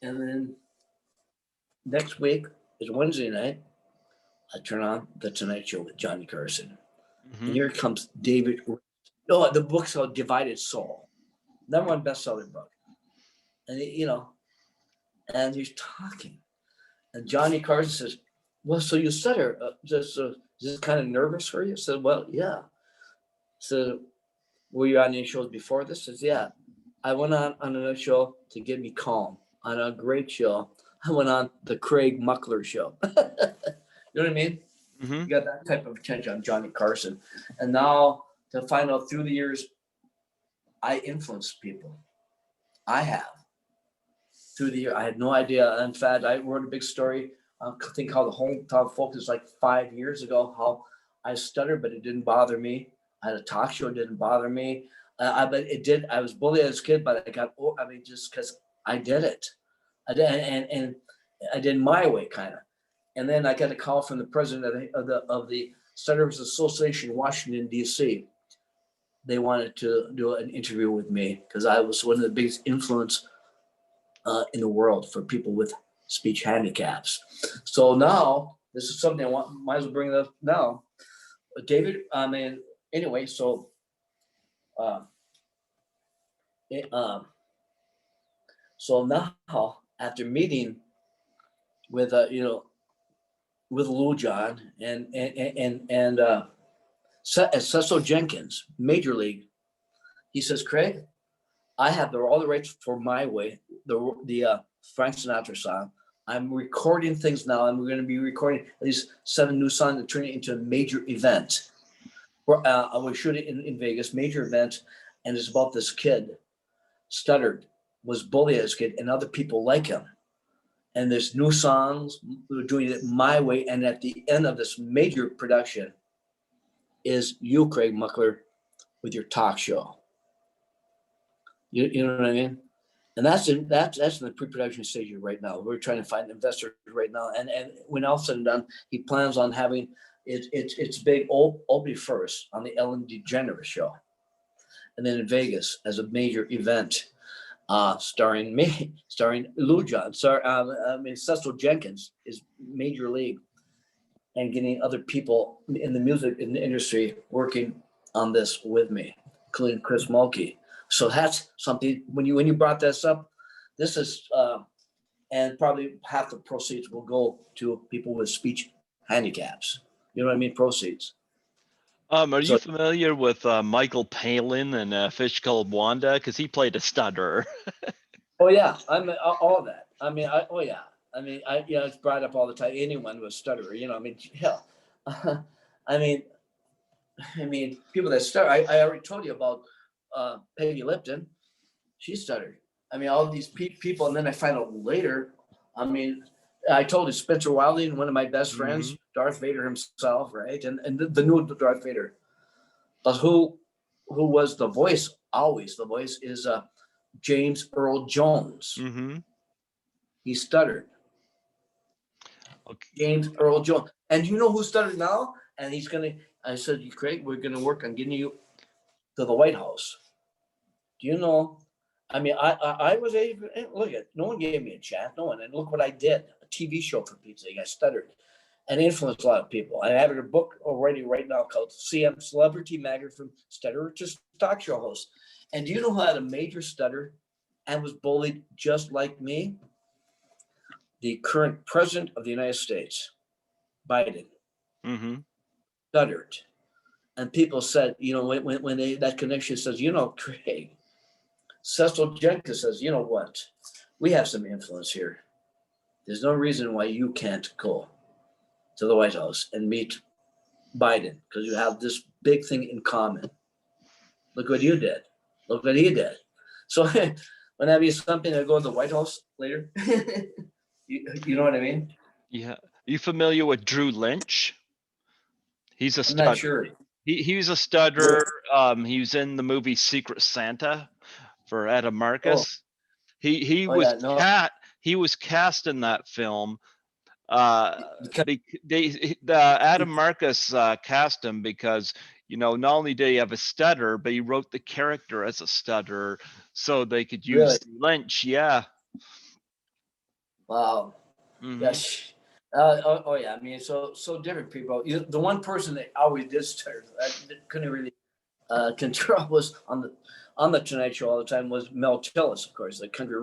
And then next week is Wednesday night. I turn on the Tonight Show with Johnny Carson. And here comes David. No, the book's called Divided Soul. Number one bestseller book. And, and he's talking. And Johnny Carson says, well, so you stutter. Is this kind of nervous for you? I said, well, yeah. So, were you on any shows before this? I says, yeah. I went on another show to get me calm. On a great show, I went on the Craig Muckler show. You know what I mean? You got that type of attention on Johnny Carson. And now to find out through the years, I influenced people. I have. Through the year, I had no idea. In fact, I wrote a big story, I think called The Hometown Focus, like 5 years ago, how I stuttered, but it didn't bother me. I had a talk show, it didn't bother me. But it did. I was bullied as a kid, but just because I did it. I did, and I did my way, kind of. And then I got a call from the president of the Stutterers Association in Washington, D.C. They wanted to do an interview with me because I was one of the biggest influence in the world for people with speech handicaps. So now this is something might as well bring it up now. David, anyway, so so now after meeting with with Lou John and Cecil Jenkins, Major League, he says, Craig, I have all the rights for My Way, the Frank Sinatra song. I'm recording things now, and we're going to be recording these 7 new songs and turning it into a major event. I was shooting in Vegas, major event, and it's about this kid, stuttered, was bullied as a kid, and other people like him. And there's new songs, we're doing it My Way, and at the end of this major production is you, Craig Muckler, with your talk show. You know what I mean? And that's in the pre-production stage right now. We're trying to find investors right now. And when all said and done, he plans on having it's big Albany first on the Ellen DeGeneres show. And then in Vegas as a major event, starring me, starring Lou John, Cecil Jenkins is Major League, and getting other people in the music industry working on this with me, including Chris Mulkey. So that's something, when you brought this up, this is, and probably half the proceeds will go to people with speech handicaps. You know what I mean? Proceeds. Are you familiar with Michael Palin and Fish Called Wanda? Because he played a stutterer. Oh yeah, I'm all that. It's brought up all the time. Anyone with stutterer, hell. I mean, people that stutter. I already told you about Peggy Lipton, she stuttered. I mean, all these people, and then I find out later. I mean, I told you Spencer Wilding, one of my best friends, Darth Vader himself, right? And the new Darth Vader. But who was the voice? Always the voice is James Earl Jones. Mm-hmm. He stuttered. Okay. James Earl Jones. And you know who stuttered now? And I said, Craig, we're gonna work on getting you to the White House. Do you know? I mean, I was able, look at, no one gave me a chance, no one. And look what I did, a TV show for Pete's sake. I stuttered and influenced a lot of people. I have a book already right now called CM Celebrity Magazine from Stutterer to Talk Show Host. And do you know who had a major stutter and was bullied just like me? The current president of the United States, Biden, stuttered. And people said, you know, when that connection says, you know, Craig, Cecil Jenkins says, you know what? We have some influence here. There's no reason why you can't go to the White House and meet Biden because you have this big thing in common. Look what you did. Look what he did. So when that be something to go to the White House later, you know what I mean? Yeah. Are you familiar with Drew Lynch? He's a I'm not stutterer. sure. He was a stutterer. He was in the movie Secret Santa for Adam Marcus. He was he was cast in that film. Adam Marcus cast him because, you know, not only did he have a stutter, but he wrote the character as a stutterer so they could use Lynch. Yeah. Wow. Yes. Yeah. I mean, so different people. The one person that always did stutter, that couldn't really control was on the Tonight Show all the time was Mel Tillis, of course, the country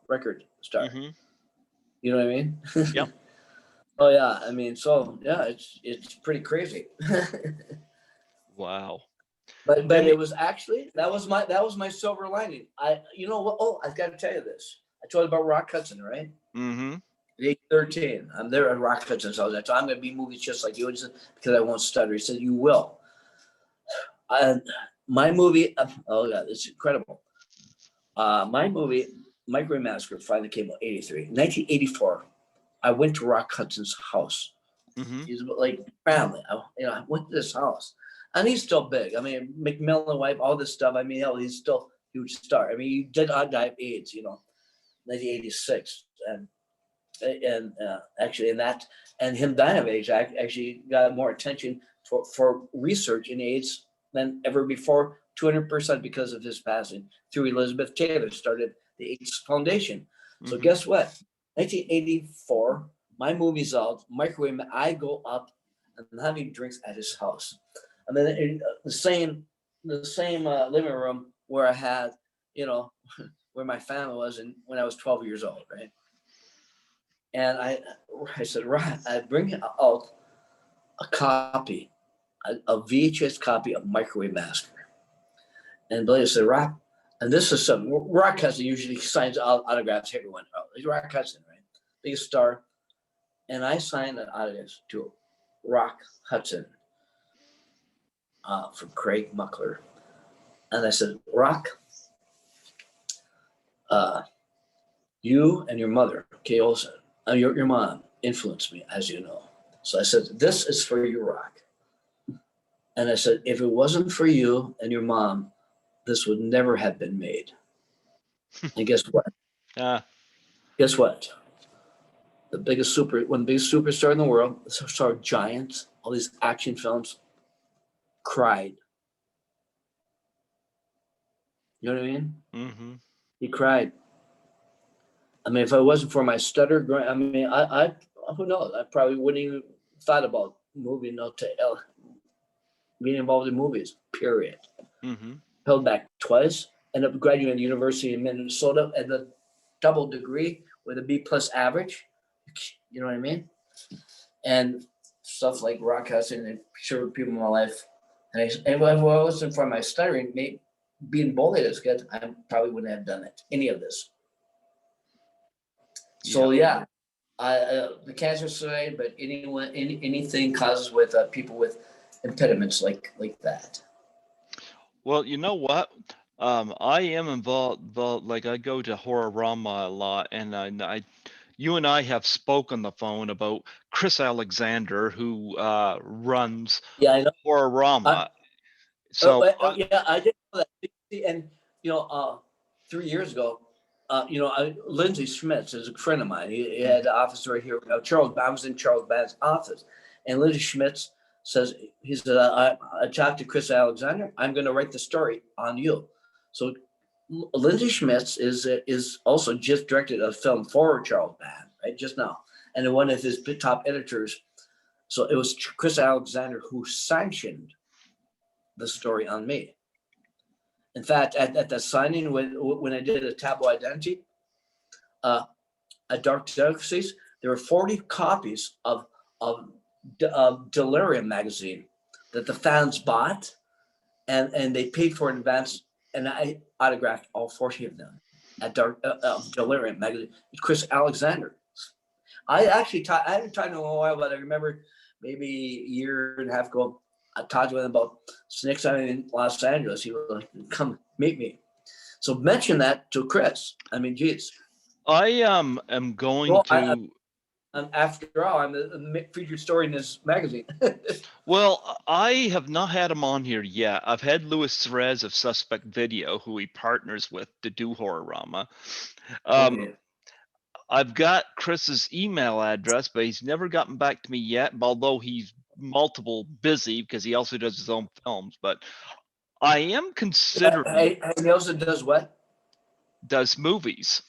record star. You know what I mean? Yep. Oh yeah. I mean, so yeah, it's pretty crazy. Wow. But it was actually that was my silver lining. You know what? Oh, I've got to tell you this. I told you about Rock Hudson, right? At age 13, I'm there at Rock Hudson's house. I told him I'm going to be movies just like you, because I won't stutter. He said, you will. My movie, oh God, it's incredible. My movie, Microwave Massacre, finally came out 1984. I went to Rock Hudson's house. He's like family. I went to this house. And he's still big. I mean, McMillan wife, all this stuff. I mean, hell, he's still a huge star. I mean, he did die of AIDS, 1986. And actually in that, and him dying of AIDS actually got more attention for research in AIDS than ever before, 200% because of his passing through Elizabeth Taylor, started the AIDS Foundation. So guess what? 1984, my movie's out, Microwave, I go up and I'm having drinks at his house. I mean, in the same living room where I had, where my family was when I was 12 years old, right? And I said, right, I bring out a copy, a VHS copy of Microwave Massacre. And Billy said, Rock, and this is something, Rock Hudson usually signs autographs to everyone. He's Rock Hudson, right? Biggest star. And I signed an autograph to Rock Hudson from Craig Muckler. And I said, Rock, you and your mother, Kay Olsen, your mom influenced me, as you know. So I said, this is for you, Rock. And I said, if it wasn't for you and your mom, this would never have been made. And guess what? Guess what? One of the biggest superstar in the world, star giants, all these action films, cried. You know what I mean? He cried. I mean, if it wasn't for my stutter, I mean, I who knows? I probably wouldn't even thought about moving out to being involved in movies, period. Held back twice, ended up graduating at the University of Minnesota at the double degree with a B+ average. You know what I mean? And stuff like Rock Hudson and sure people in my life. And if it wasn't for my stuttering, being bullied as kid, I probably wouldn't have done it, any of this. So yeah, the cancer side, but anything causes with people with impediments like that. Well, you know what? I am involved. Like I go to Horrorama a lot, and you and I have spoke on the phone about Chris Alexander, who runs Yeah, I know. Horrorama. So, Yeah, I did know that. See, and you know, 3 years ago, Lindsay Schmitz is a friend of mine. He had an office right here. I was in Charles Band's office, and Lindsay Schmitz says he said, I talked to Chris Alexander. I'm going to write the story on you. So Lindsay Schmitz is also just directed a film for Charles Band, right, just now, and one of his top editors. So it was Chris Alexander who sanctioned the story on me. In fact, at the signing when I did a tabloid identity, at Dark Delicacies, there were 40 copies of Delirium magazine that the fans bought, and they paid for in advance, and I autographed all 40 of them at Dark Delirium magazine. Chris Alexander. I haven't talked to him in a while, but I remember maybe a year and a half ago, I talked to him about Snakes Island in Los Angeles. He would come meet me. So mention that to Chris. I mean, geez. I am going Well, to. after all, I'm the featured story in this magazine. Well, I have not had him on here yet. I've had Louis Cerez of Suspect Video, who he partners with to do Horrorama. Okay. I've got Chris's email address, but he's never gotten back to me yet, although he's multiple busy because he also does his own films. But I am considering He also does what? does movies.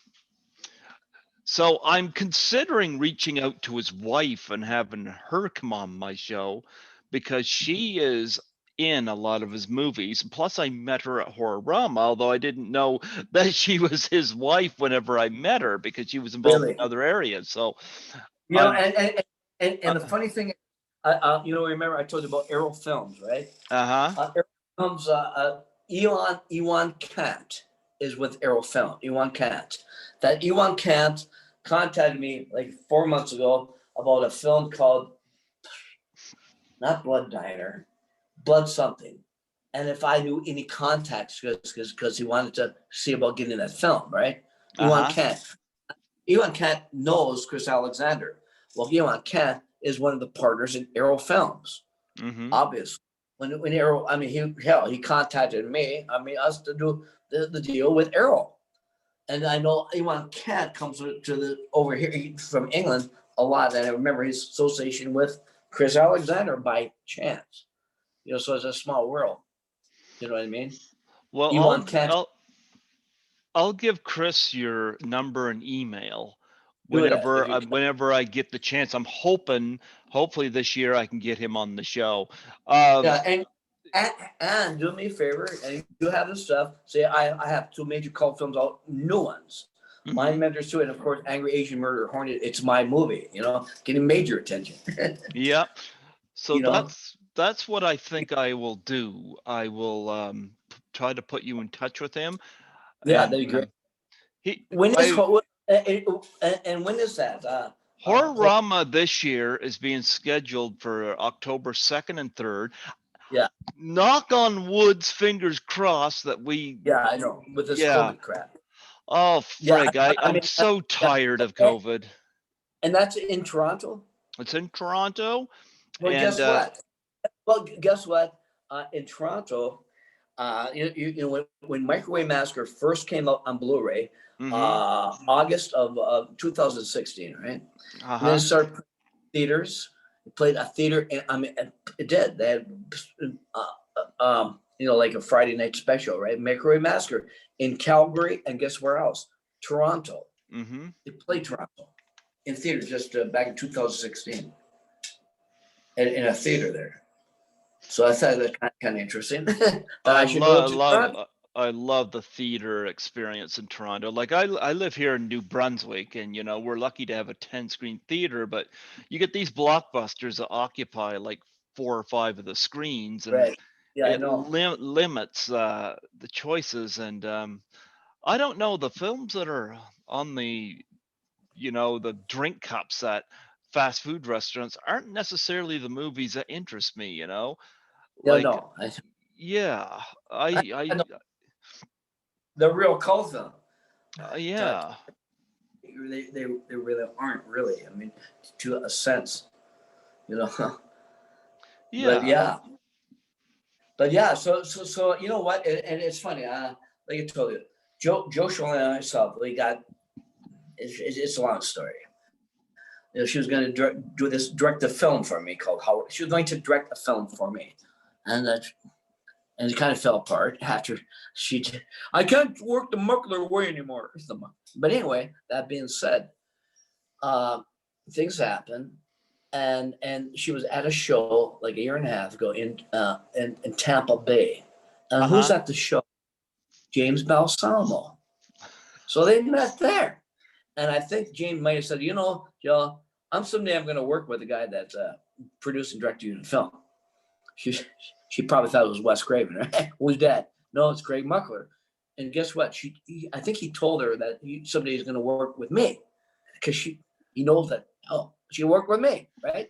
So I'm considering reaching out to his wife and having her come on my show because she is in a lot of his movies. Plus, I met her at Horrorama, although I didn't know that she was his wife whenever I met her because she was involved Really? in other areas. So, You know, I'm, and the funny thing, remember I told you about Arrow Films, right? uh-huh. Arrow Films, Ewan Kant is with Arrow Film. Ewan Kant. That Ewan Kant contacted me like 4 months ago about a film called not Blood Diner, Blood something. And if I knew any contacts, because he wanted to see about getting that film, right? Ewan Uh-huh. Kant. Ewan Kant knows Chris Alexander. Well, Ewan Kant is one of the partners in Arrow Films, Mm-hmm. obviously. When Arrow, I mean, he contacted me. I mean, us to do the deal with Arrow. And I know Ewan Kant comes over here from England a lot. And I remember his association with Chris Alexander by chance. So it's a small world. You know what I mean? Well, Ewan Kant. I'll give Chris your number and email Do that if you whenever I get the chance. I'm hopefully this year I can get him on the show. Yeah, and do me a favor, and you have the stuff. Say I have two major cult films out, new ones. My Mhm. Mentors too, and of course, Angry Asian Murder Hornet. It's my movie, getting major attention. Yeah. So you know, that's what I think I will do. I will try to put you in touch with him, yeah, and that'd be great. he When is I and when is that? Horrorama this year is being scheduled for October 2nd and 3rd. Yeah, Knock on woods, fingers crossed that we. yeah, I know with this Yeah. COVID crap. Oh Yeah, frig, I I'm mean, so yeah, tired of COVID. and that's in Toronto. It's in Toronto, Well, and guess what? Well, guess what? In Toronto, when Microwave Massacre first came out on Blu-ray, mm-hmm. August of 2016, right? And then it Uh-huh. started theaters. It played a theater, and I mean, it did. They had, like a Friday night special, right? Microwave Massacre in Calgary, and guess where else? Toronto. Mm-hmm. It played Toronto in theaters just back in 2016, in a theater there. So I thought that kind of interesting. That I should go to Toronto. I love the theater experience in Toronto. Like I live here in New Brunswick, and we're lucky to have a 10-screen theater, but you get these blockbusters that occupy like 4 or 5 of the screens, and Right. Yeah, I it know. limits the choices. And I don't know, the films that are on the drink cups at fast food restaurants aren't necessarily the movies that interest me. Yeah, Like no. Yeah. I know the real cult film. But Yeah. they really aren't really. I mean, to a sense, you know. but Yeah. yeah, but yeah. So you know what? And it's funny. Like I told you, Joe Sholin and myself, we got. It's a long story. You know, she was going to direct a film for me called Howard. She was going to direct a film for me, and that and it kind of fell apart after she. I can't work the Muckler way anymore. But anyway, that being said, uh, things happen, and she was at a show like a year and a half ago in Tampa Bay. And who's Uh-huh. at the show? James Balsamo. So they met there. And I think James might have said, you know, Joe, I'm going to work with the guy that's produced and directed the film. She, she probably thought it was Wes Craven, right? Who's that? No, it's Greg Muckler. And guess what? I think he told her that someday he's going to work with me because he knows that, oh, she worked with me, right?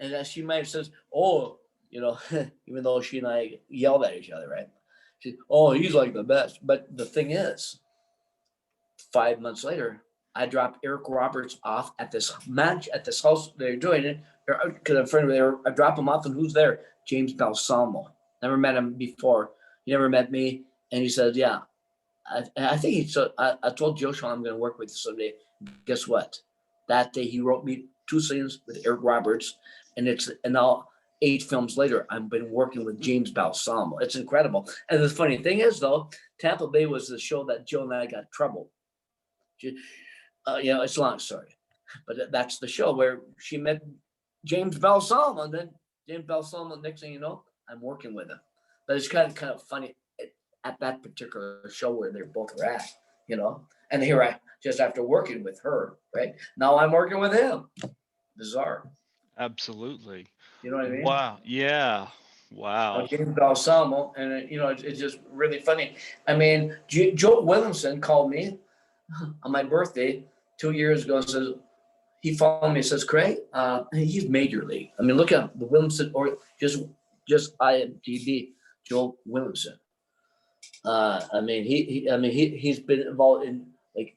And then she might have says, oh, you know, even though she and I yelled at each other, right? She, oh, he's like the best. But the thing is, 5 months later, I dropped Eric Roberts off at this house they're doing it because I'm friend there. I drop him off, and who's there? James Balsamo. Never met him before. He never met me, and he said, "Yeah." I think he said, I told Joshua I'm going to work with you someday. Guess what? That day he wrote me 2 scenes with Eric Roberts, and now 8 films later, I've been working with James Balsamo. It's incredible. And the funny thing is, though, Tampa Bay was the show that Joe and I got trouble. You know, it's a long story, but that's the show where she met James Balsamo, and then James Balsamo. Next thing you know, I'm working with him. But it's kind of funny at that particular show where they're both at, you know. And here I just after working with her, right now I'm working with him. Bizarre, Absolutely. you know what I mean? Wow. Yeah. Wow. James Balsamo, and you know it's just really funny. I mean, Joe Williamson called me on my birthday 2 years ago and says he followed me and says, Craig, he's major league. I mean, look at the Williamson or just IMDb, Joe Williamson. He's been involved in like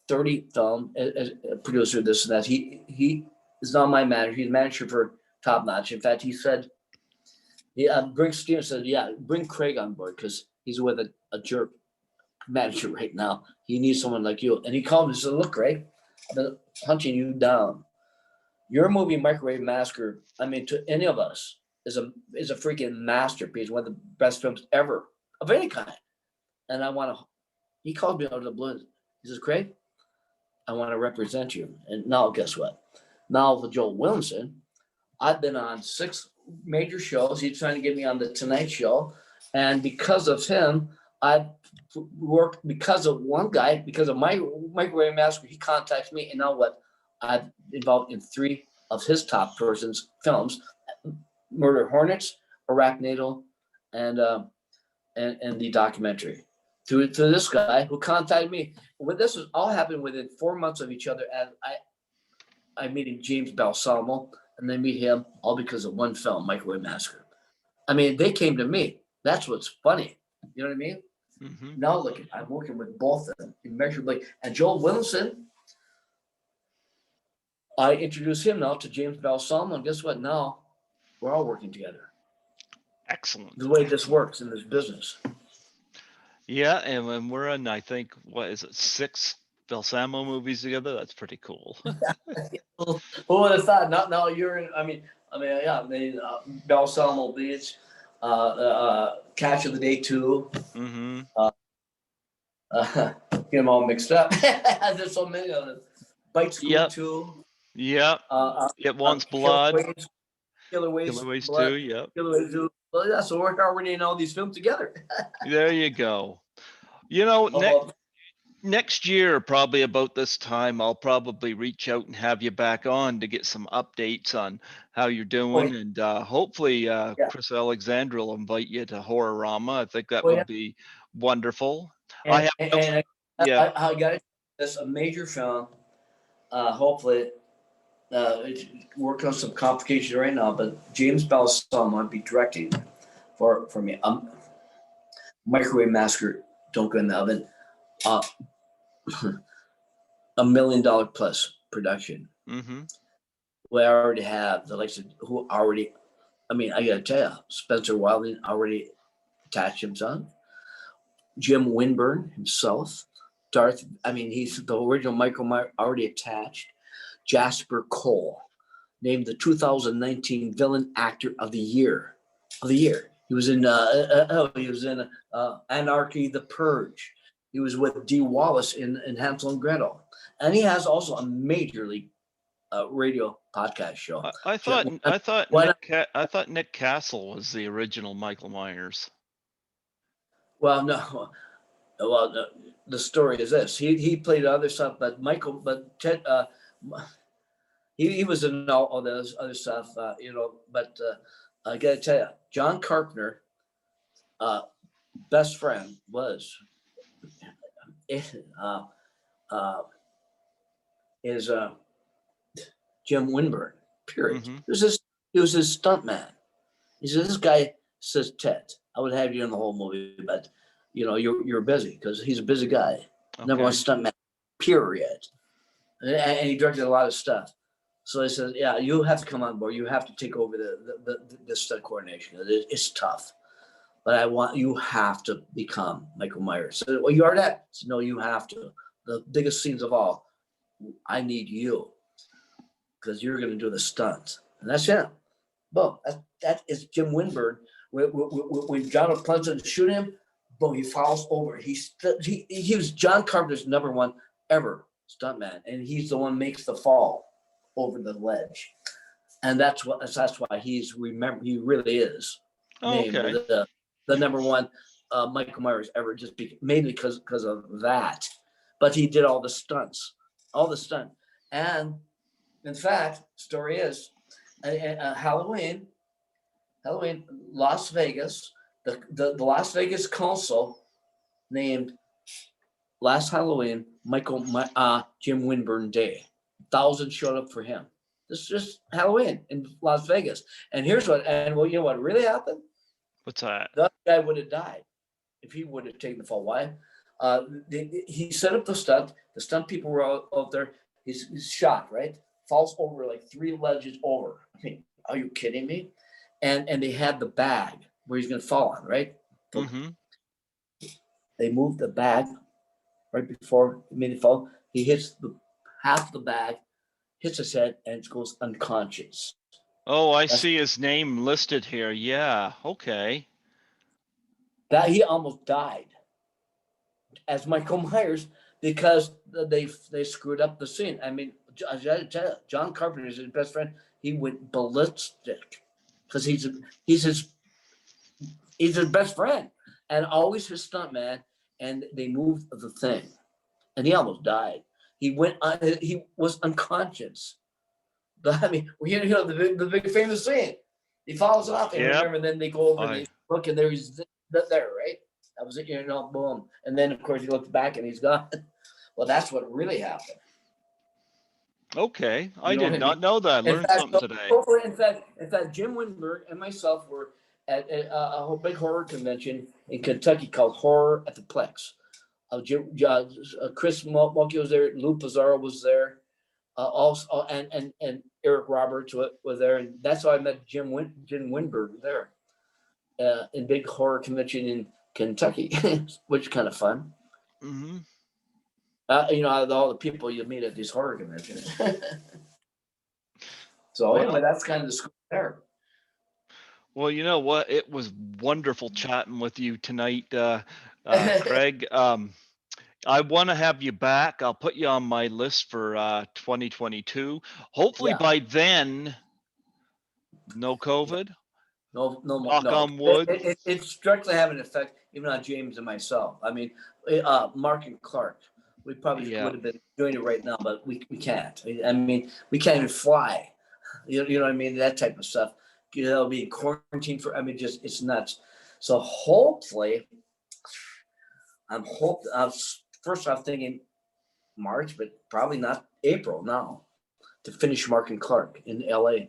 30 film as a producer, this and that. He is not my manager. He's manager for Top Notch. In fact, he said, yeah, Steven said, yeah, bring Craig on board because he's with a jerk manager right now. He needs someone like you. And he called me and said, look, Craig, I've been hunting you down. Your movie Microwave Massacre, I mean, to any of us, is a freaking masterpiece, one of the best films ever of any kind. And he called me out of the blue. He says, Craig, I want to represent you. And now guess what? Now with Joel Williamson, I've been on 6 major shows. He's trying to get me on the Tonight Show. And because of him, I've worked because of one guy, because of my Microwave Massacre, he contacts me. And now what? I've involved in 3 of his top person's films: Murder Hornets, Arachnado, and the documentary. To this guy who contacted me. When this was all happened within 4 months of each other, and I meeting James Balsamo, and then meet him all because of one film, Microwave Massacre. I mean, they came to me. That's what's funny. You know what I mean? Mm-hmm. Now look, I'm working with both of them immeasurably. And Joel Wilson, I introduced him now to James Balsamo, and guess what? Now we're all working together. Excellent. The way this works in this business. Yeah, and when we're in, I think, what is it, 6 Balsamo movies together? That's pretty cool. Who would have thought? Now you're in. Yeah. Balsamo Beach, Catch of the Day 2. Mm-hmm. Get them all mixed up. There's so many of them. Bite School 2. Yep. It Wants Blood. Killer Ways Blood. 2. Yep. Killer Ways 2. Well, yeah. So we're already in all these films together. There you go. You know, next year, probably about this time, I'll probably reach out and have you back on to get some updates on how you're doing. And hopefully Chris Alexander will invite you to Horrorama. I think that would be wonderful. I got this a major film. Hopefully, it's working on some complications right now, but James Balsamo might be directing for me. Microwave Massacre, don't go in the oven. $1 million plus production. Mm-hmm. We already have the likes of who already. I mean, I gotta tell you, Spencer Wilding already attached himself. Jim Winburn himself, Darth. I mean, he's the original Michael Myers already attached. Jasper Cole, named the 2019 Villain Actor of the Year. He was in. Anarchy: The Purge. He was with Dee Wallace in Hansel and Gretel, and he has also a major league radio podcast show. I thought Nick Castle was the original Michael Myers. Well, no. Well, the story is this: he played other stuff, but Ted, he was in all this other stuff, But I gotta tell you, John Carpenter, best friend was is Jim Winburn. Period. Mm-hmm. He was his stunt man. He said, "This guy says, Ted, I would have you in the whole movie, but you're busy," because he's a busy guy. Okay. Number one stunt man. Period. And he directed a lot of stuff. So they said, "Yeah, you have to come on board. You have to take over the stunt coordination. It's tough, but you have to become Michael Myers." So, well, you are that. So, no, you have to. The biggest scenes of all, I need you because you're going to do the stunts, and that's him. Boom. That is Jim Winburn. When John Pleasant shoot him, boom, he falls over. He was John Carpenter's number one ever stuntman, and he's the one makes the fall over the ledge, and that's why he really is named the number one Michael Myers ever, just mainly because of that. But he did all the stunts, and in fact, story is Halloween, Las Vegas, the Las Vegas Council named last Halloween Jim Winburn Day. 1,000 showed up for him. This is just Halloween in Las Vegas. And here's what really happened? What's that? That guy would have died if he would have taken the fall. Why? He set up the stunt. The stunt people were out there. He's shot, right? Falls over like 3 ledges over. I think, are you kidding me? And they had the bag where he's going to fall on, right? Mm-hmm. They moved the bag right before he made the fall. He hits half the bag, hits his head, and goes unconscious. Oh, I see his name listed here. Yeah. Okay. That he almost died as Michael Myers because they screwed up the scene. I mean, I gotta tell you, John Carpenter is his best friend. He went ballistic because he's his best friend and always his stuntman. And they moved the thing, and he almost died. He was unconscious. I mean, the big famous scene. He falls off, and remember, then they go over and they look, and he's there, right? That was it, boom. And then, of course, he looked back, and he's gone. Well, that's what really happened. Okay, I did not know that. I learned something today. In fact, Jim Winburn and myself were at a big horror convention in Kentucky called Horror at the Plex. Chris Mulkey was there. Lou Pizarro was there. Also, and Eric Roberts was there, and that's how I met Jim Winburn there in big horror convention in Kentucky, which is kind of fun. Mm-hmm. Out of all the people you meet at these horror conventions. So anyway, that's kind of the school there. Well, you know what? It was wonderful chatting with you tonight, Craig. I want to have you back. I'll put you on my list for 2022. Hopefully by then, no COVID. No. Knock on wood. It's strictly having an effect, even on James and myself. I mean, Mark and Clark, we probably would have been doing it right now, but we can't. I mean, we can't even fly. You know what I mean? That type of stuff. Being quarantined for. I mean, just it's nuts. So hopefully, first off thinking March, but probably not April now to finish Mark and Clark in LA.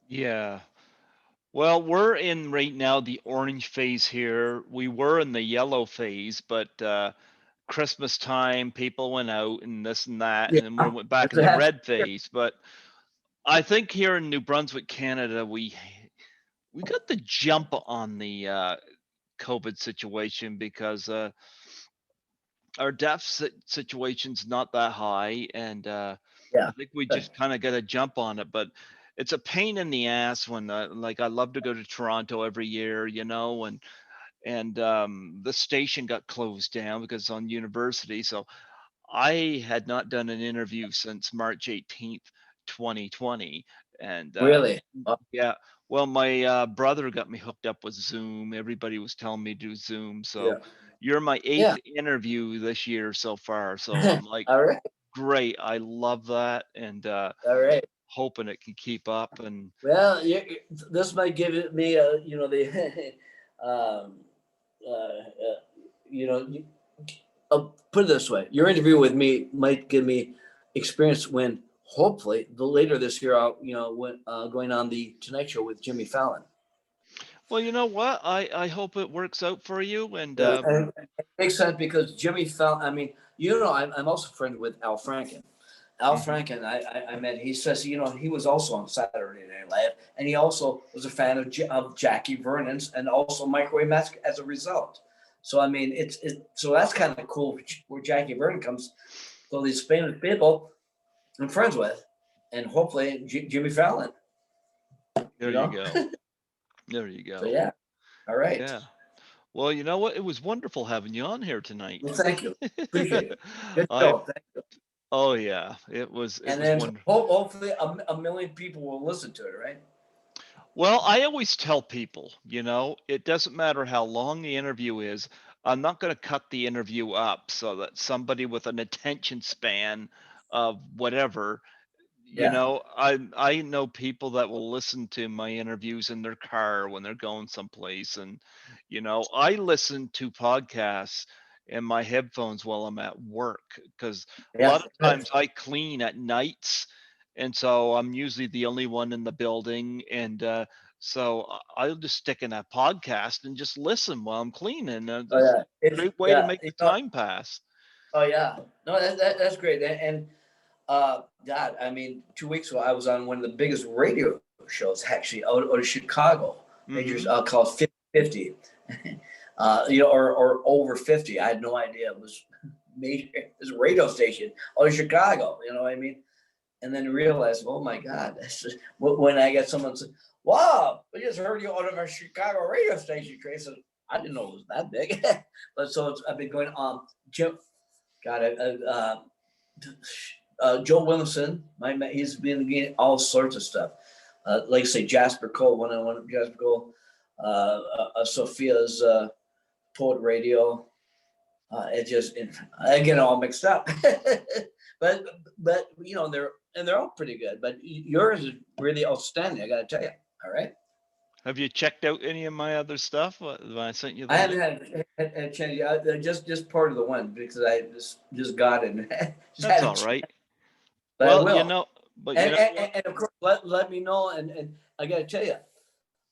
Yeah. Well, we're in right now the orange phase here. We were in the yellow phase, but Christmas time, people went out and this and that, Yeah, and then we went back it's in a the half. red phase. But I think here in New Brunswick, Canada, we got the jump on the COVID situation because our situation's not that high, and Yeah, I think we good. just kind of got to jump on it. But it's a pain in the ass when, like, I love to go to Toronto every year, and the station got closed down because it's on university. So I had not done an interview since March 18th, 2020, and Really. Oh, yeah. Well, my brother got me hooked up with Zoom. Everybody was telling me to do Zoom. yeah. So you're my Yeah. eighth interview this year so far. So I'm like, All right. great. I love that, and All right. hoping it can keep up. And Well, this might give it me the um, you know, I'll put it this way: your interview with me might give me experience when, hopefully, the later this year, I'll when going on the Tonight Show with Jimmy Fallon. well, you know what? I hope it works out for you. And And it makes sense because Jimmy Fallon. I mean, I'm also friends with Al Franken. Al mhm. Franken, I met. He says, he was also on Saturday Night Live, and he also was a fan of Jackie Vernon's, and also Microwave Massacre as a result. So I mean, so that's kind of cool where Jackie Vernon comes. So these famous people I'm friends with, and hopefully Jimmy Fallon. There You you know. go. There you So go. yeah. All right. Yeah. Well, you know what? It was wonderful having you on here tonight. Well, thank you. Appreciate it. Good I show. Thank you. Oh yeah, it And was then wonderful. hopefully a million people will listen to it. Right. Well, I always tell people, it doesn't matter how long the interview is. I'm not going to cut the interview up so that somebody with an attention span of whatever, Yeah. I know people that will listen to my interviews in their car when they're going someplace. And I listen to podcasts in my headphones while I'm at work, because a Yeah. lot of Good. times I clean at nights, and so I'm usually the only one in the building. And so I'll just stick in a podcast and just listen while I'm cleaning. Oh It's yeah. a great way to make the time pass. Oh yeah. No, that's great. And God, I mean, 2 weeks ago I was on one of the biggest radio shows actually out of Chicago, majors Hmm. called 50, or over 50. I had no idea it was major. This radio station out of Chicago. You know what I mean? And then realized, oh my God, this is when I get someone say, "Wow, we just heard you out of our Chicago radio station, Chris." I didn't know it was that big, but I've been going on. Jim, God, Joe Williamson, he's been getting all sorts of stuff. Like say Jasper Cole, one Jasper Cole, Sophia's Poet Radio. I get all mixed up, but they're all pretty good. But yours is really outstanding. I got to tell you. All right. Have you checked out any of my other stuff when I sent you the I haven't link? had a chance. Just part of the one because I just got it. And just That's had a all chance, right. but I Well, will. but you And know and, what? and of course, let me know. And I got to tell you,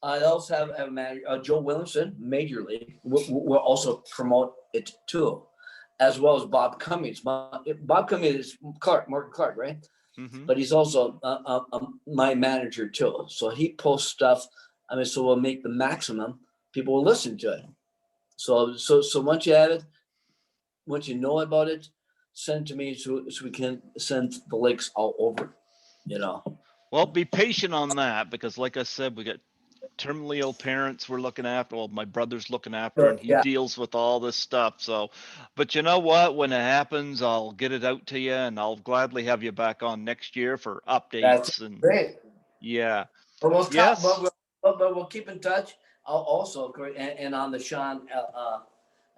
I also have a manager, Joe Williamson, Major League. Will also promote it too, as well as Bob Cummings. Bob Cummings is Morgan Clark, right? Hmm. But he's also my manager too. So he posts stuff. I mean, so we'll make the maximum. People will listen to it. So once you have it, once you know about it, send to me so we can send the links all over. You know. Well, be patient on that, because, like I said, we got terminally ill parents we're looking after. Well, my brother's looking after, and So he yeah, deals with all this stuff. So, but you know what? When it happens, I'll get it out to you, and I'll gladly have you back on next year for that's updates. And great. yeah, But we'll talk. yes, But we'll keep in touch. I'll also and on the Sean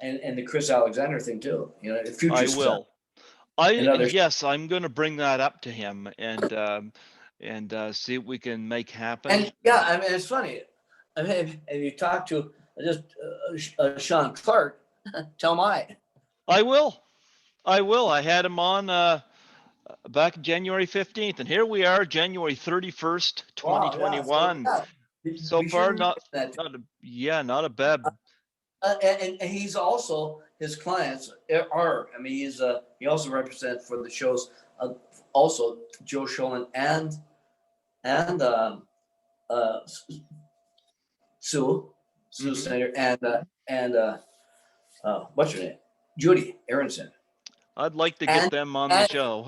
and the Chris Alexander thing too. Future I stuff will. I and other. Yes, I'm going to bring that up to him, and see what we can make happen. And yeah, I mean, it's funny. I mean, if you talk to just Sean Clark, tell him I. I will. I will. I had him on back January 15th, and here we are, January 31st, Wow, yeah. So 2021. yeah, So We should far, mention that. not a bad. And he's also his clients are. I mean, he also represents for the shows. Also, Joe Sholin and uh, Sue Mhm. Snyder and what's her name, Judy Aronson, I'd like to get and them on the and show.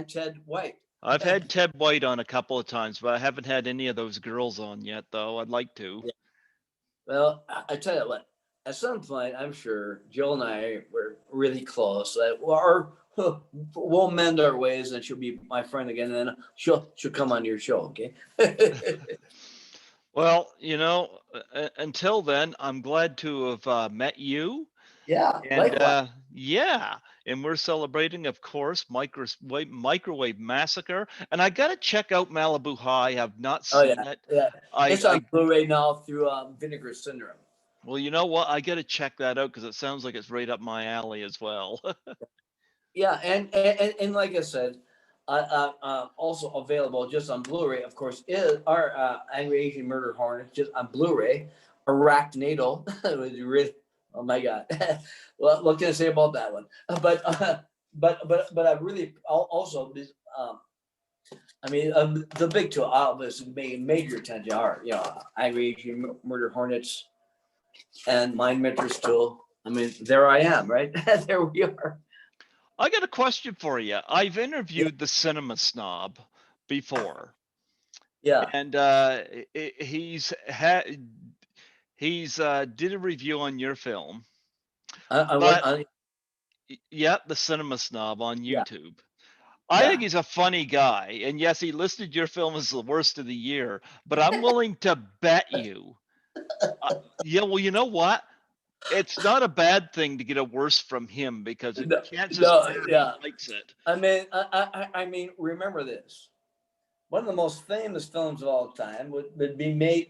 Ted White. I've had Ted White on a couple of times, but I haven't had any of those girls on yet, though. I'd like to. Yeah. Well, I tell you what, at some point, I'm sure Jill and I were really close. That we'll mend our ways, and she'll be my friend again, and then she'll come on your show, okay? Well, until then, I'm glad to have met you. Yeah, And likewise. yeah, and we're celebrating, of course, Microwave Massacre. And I got to check out Malibu High. I've not Oh seen yeah, it. yeah. I, It's I, on Blu-ray now through Vinegar Syndrome. well, you know what? I got to check that out because it sounds like it's right up my alley as well. Yeah, and like I said, also available just on Blu-ray, of course, is our Angry Asian Murder Hornet just on Blu-ray. Arachnado was really, oh my God. Well, what can I say about that one? But I really also this. I mean, the big two obviously major attention are Angry Asian Murder Hornets and Mind Mentors too. I mean, there I am, right? There we are. I got a question for you. I've Yeah, interviewed the Cinema Snob before, yeah. and he's did a review on your film, I went but on. yeah, the Cinema Snob on Yeah, YouTube. I think yeah. he's a funny guy, and yes, he listed your film as the worst of the year. But I'm willing to bet you, yeah. Well, you know what? It's not a bad thing to get a worse from him because No, chances no, are he yeah. likes it. I mean, I mean, remember this. One of the most famous films of all time would be made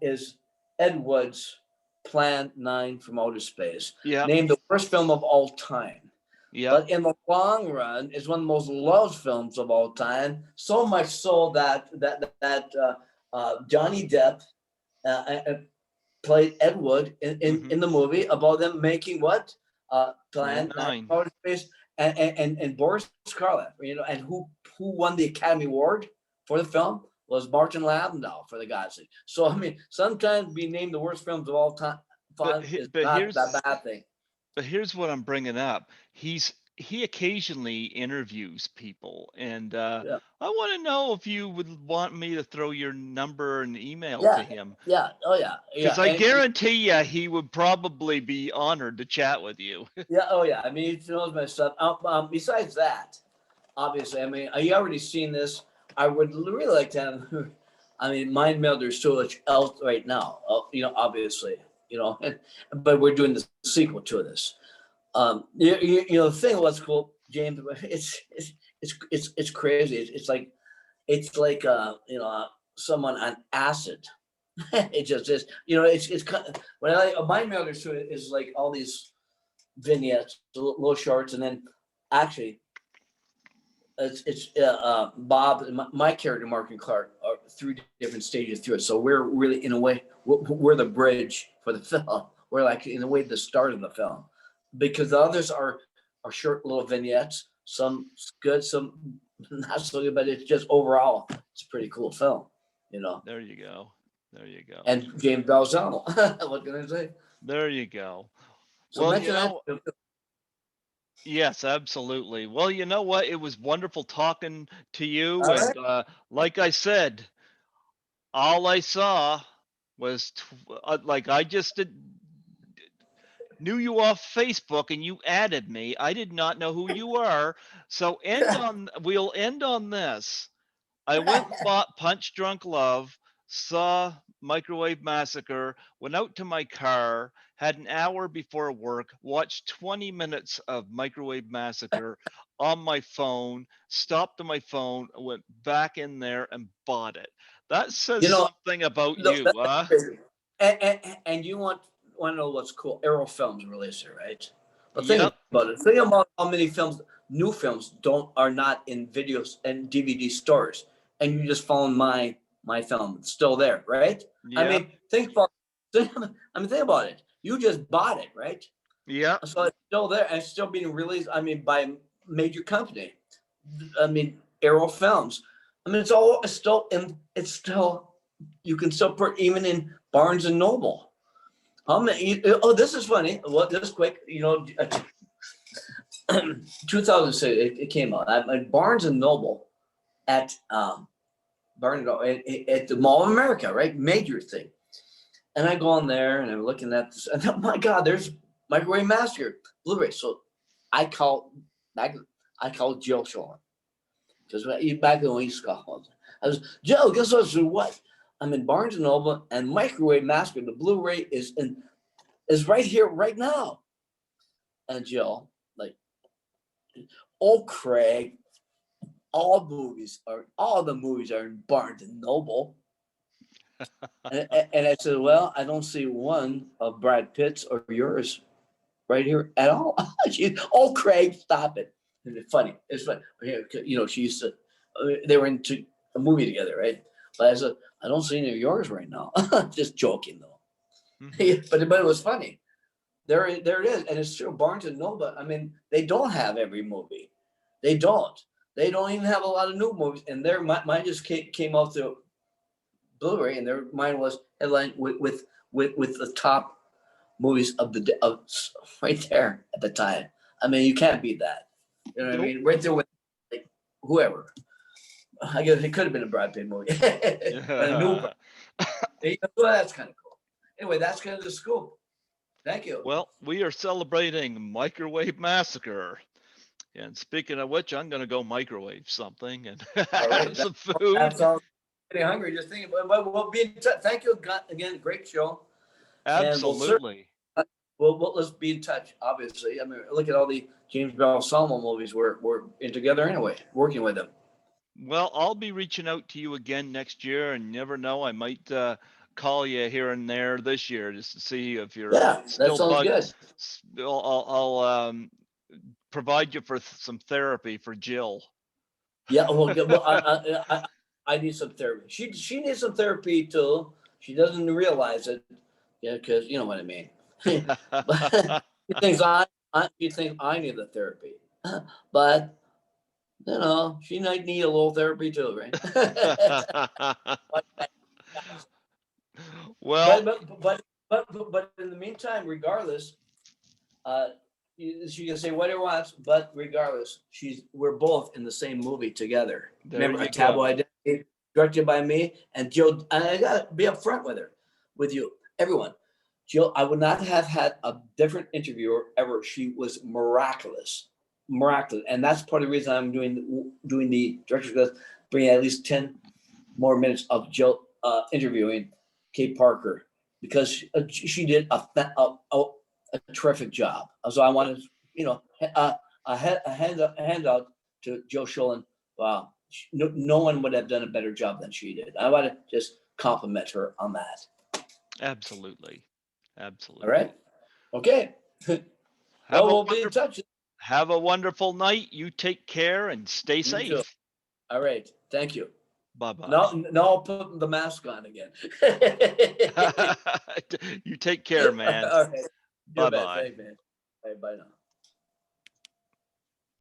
is Ed Wood's Plan 9 from Outer Space, Yep, named the worst film of all time. yep. But in the long run, it's one of the most loved films of all time. So much so that Johnny Depp played Ed Wood Hmm. in the movie about them making what Plan Plan 9 9. Outer Space and Boris Karloff, and who won the Academy Award for the film was Martin Landau, for the God's sake. So I mean, sometimes being named the worst films of all time But fun is but not that bad thing. here's what I'm bringing up. He occasionally interviews people, and Yeah. I want to know if you would want me to throw your number and email to Yeah, him. yeah, oh yeah, yeah, Because I and guarantee you he would probably be honored to chat with you. yeah, oh yeah. I mean, he knows my stuff. Besides that, obviously, I mean, you already seen this. I would really like to have. I mean, Mind Melder's so much else right now. Obviously, but we're doing the sequel to this. The thing what's cool, James. It's crazy. It's like someone on acid. It just is. It's kind of, what I like. Mind Melder's too is like all these vignettes, little shorts, and then actually it's Bob and my character Mark and Clark are three different stages through it. So we're really in a way we're the bridge for the film. We're like in a way the start of the film, because the others are short little vignettes. Some good, some not so good, but it's just overall it's a pretty cool film, you know. There you go. There you go. And James Balzano, what can I say? There you go. So Well, mention that. yes, absolutely. Well, you know what? It was wonderful talking to you. All And right. like I said, all I saw was like I just knew you off Facebook and you added me. I did not know who you are. So we'll end on this. I went and bought Punch Drunk Love, saw Microwave Massacre, went out to my car, had an hour before work, watched 20 minutes of Microwave Massacre on my phone, stopped on my phone, went back in there and bought it. That says You know, something about no, you, that's huh? crazy. And you want to know what's cool? Arrow Films released it, right? But think Yep. about it. Think about how many new films are not in videos and DVD stores, and you just found mine my film. It's still there, right? I Yeah. mean, think about it. You just bought it, right? Yeah. So it's still there and it's still being released. I mean, by a major company. I mean, Arrow Films. I mean, it's still you can still put even in Barnes and Noble. This is funny. Well, this quick, 2006 it came out. At Barnes and Noble at Barnes and Noble at the Mall of America, right? Major thing. And I go on there and I'm looking at this. And oh my God, there's Microwave Massacre Blu-ray. So I call Jill Sean because back when we used to call, I was Jill. Guess what? I'm in Barnes and Noble and Microwave Massacre. The Blu-ray is right here right now. And Jill, like, oh Craig, all the movies are in Barnes and Noble. and I said, well, I don't see one of Brad Pitt's or yours right here at all. Oh, Craig, stop it. And it's funny. She used to, they were into a movie together, right? But I said, I don't see any of yours right now. Just joking, though. Mm-hmm. but it was funny. There it is. And it's true. Barnes and Noble, I mean, they don't have every movie. They don't. They don't even have a lot of new movies. And mine just came out through Blu-ray, and mine was headlined with the top movies of right there at the time. I mean, you can't beat that. You know what I mean? Right there with like, whoever. I guess it could have been a Brad Pitt movie. But a new well, that's kind of cool. Anyway, that's kind of the scoop. Thank you. Well, we are celebrating Microwave Massacre. And speaking of which, I'm going to go microwave something and have some food. That's all. Getting hungry just thinking. But we'll be in touch. Thank you again. Great show. Absolutely. Well, let's be in touch. Obviously, I mean, look at all the James Balsamo movies we're in together anyway, working with them. Well, I'll be reaching out to you again next year, and you never know, I might call you here and there this year just to see if you're still that sounds good. I'll provide you for some therapy for Jill. Yeah, well, I need some therapy. She needs some therapy too. She doesn't realize it, because you know what I mean. She thinks I need the therapy, but she might need a little therapy too, right? Well, but in the meantime, regardless, she can say what he wants, but regardless, we're both in the same movie together. Remember, A Taboo Identity, directed by me and Jill. And I gotta be upfront with you, everyone. Jill, I would not have had a different interviewer ever. She was miraculous, and that's part of the reason I'm doing the director's class, bringing at least 10 more minutes of Jill interviewing Kate Parker, because she did a terrific job. So I wanted, a handout to Joe Sholin. Wow, no one would have done a better job than she did. I want to just compliment her on that. Absolutely. All right. Okay. We'll be in touch. Have a wonderful night. You take care and stay safe. Too. All right. Thank you. Bye-bye. No, I'll put the mask on again. You take care, man. All right. Bye-bye. Bye now.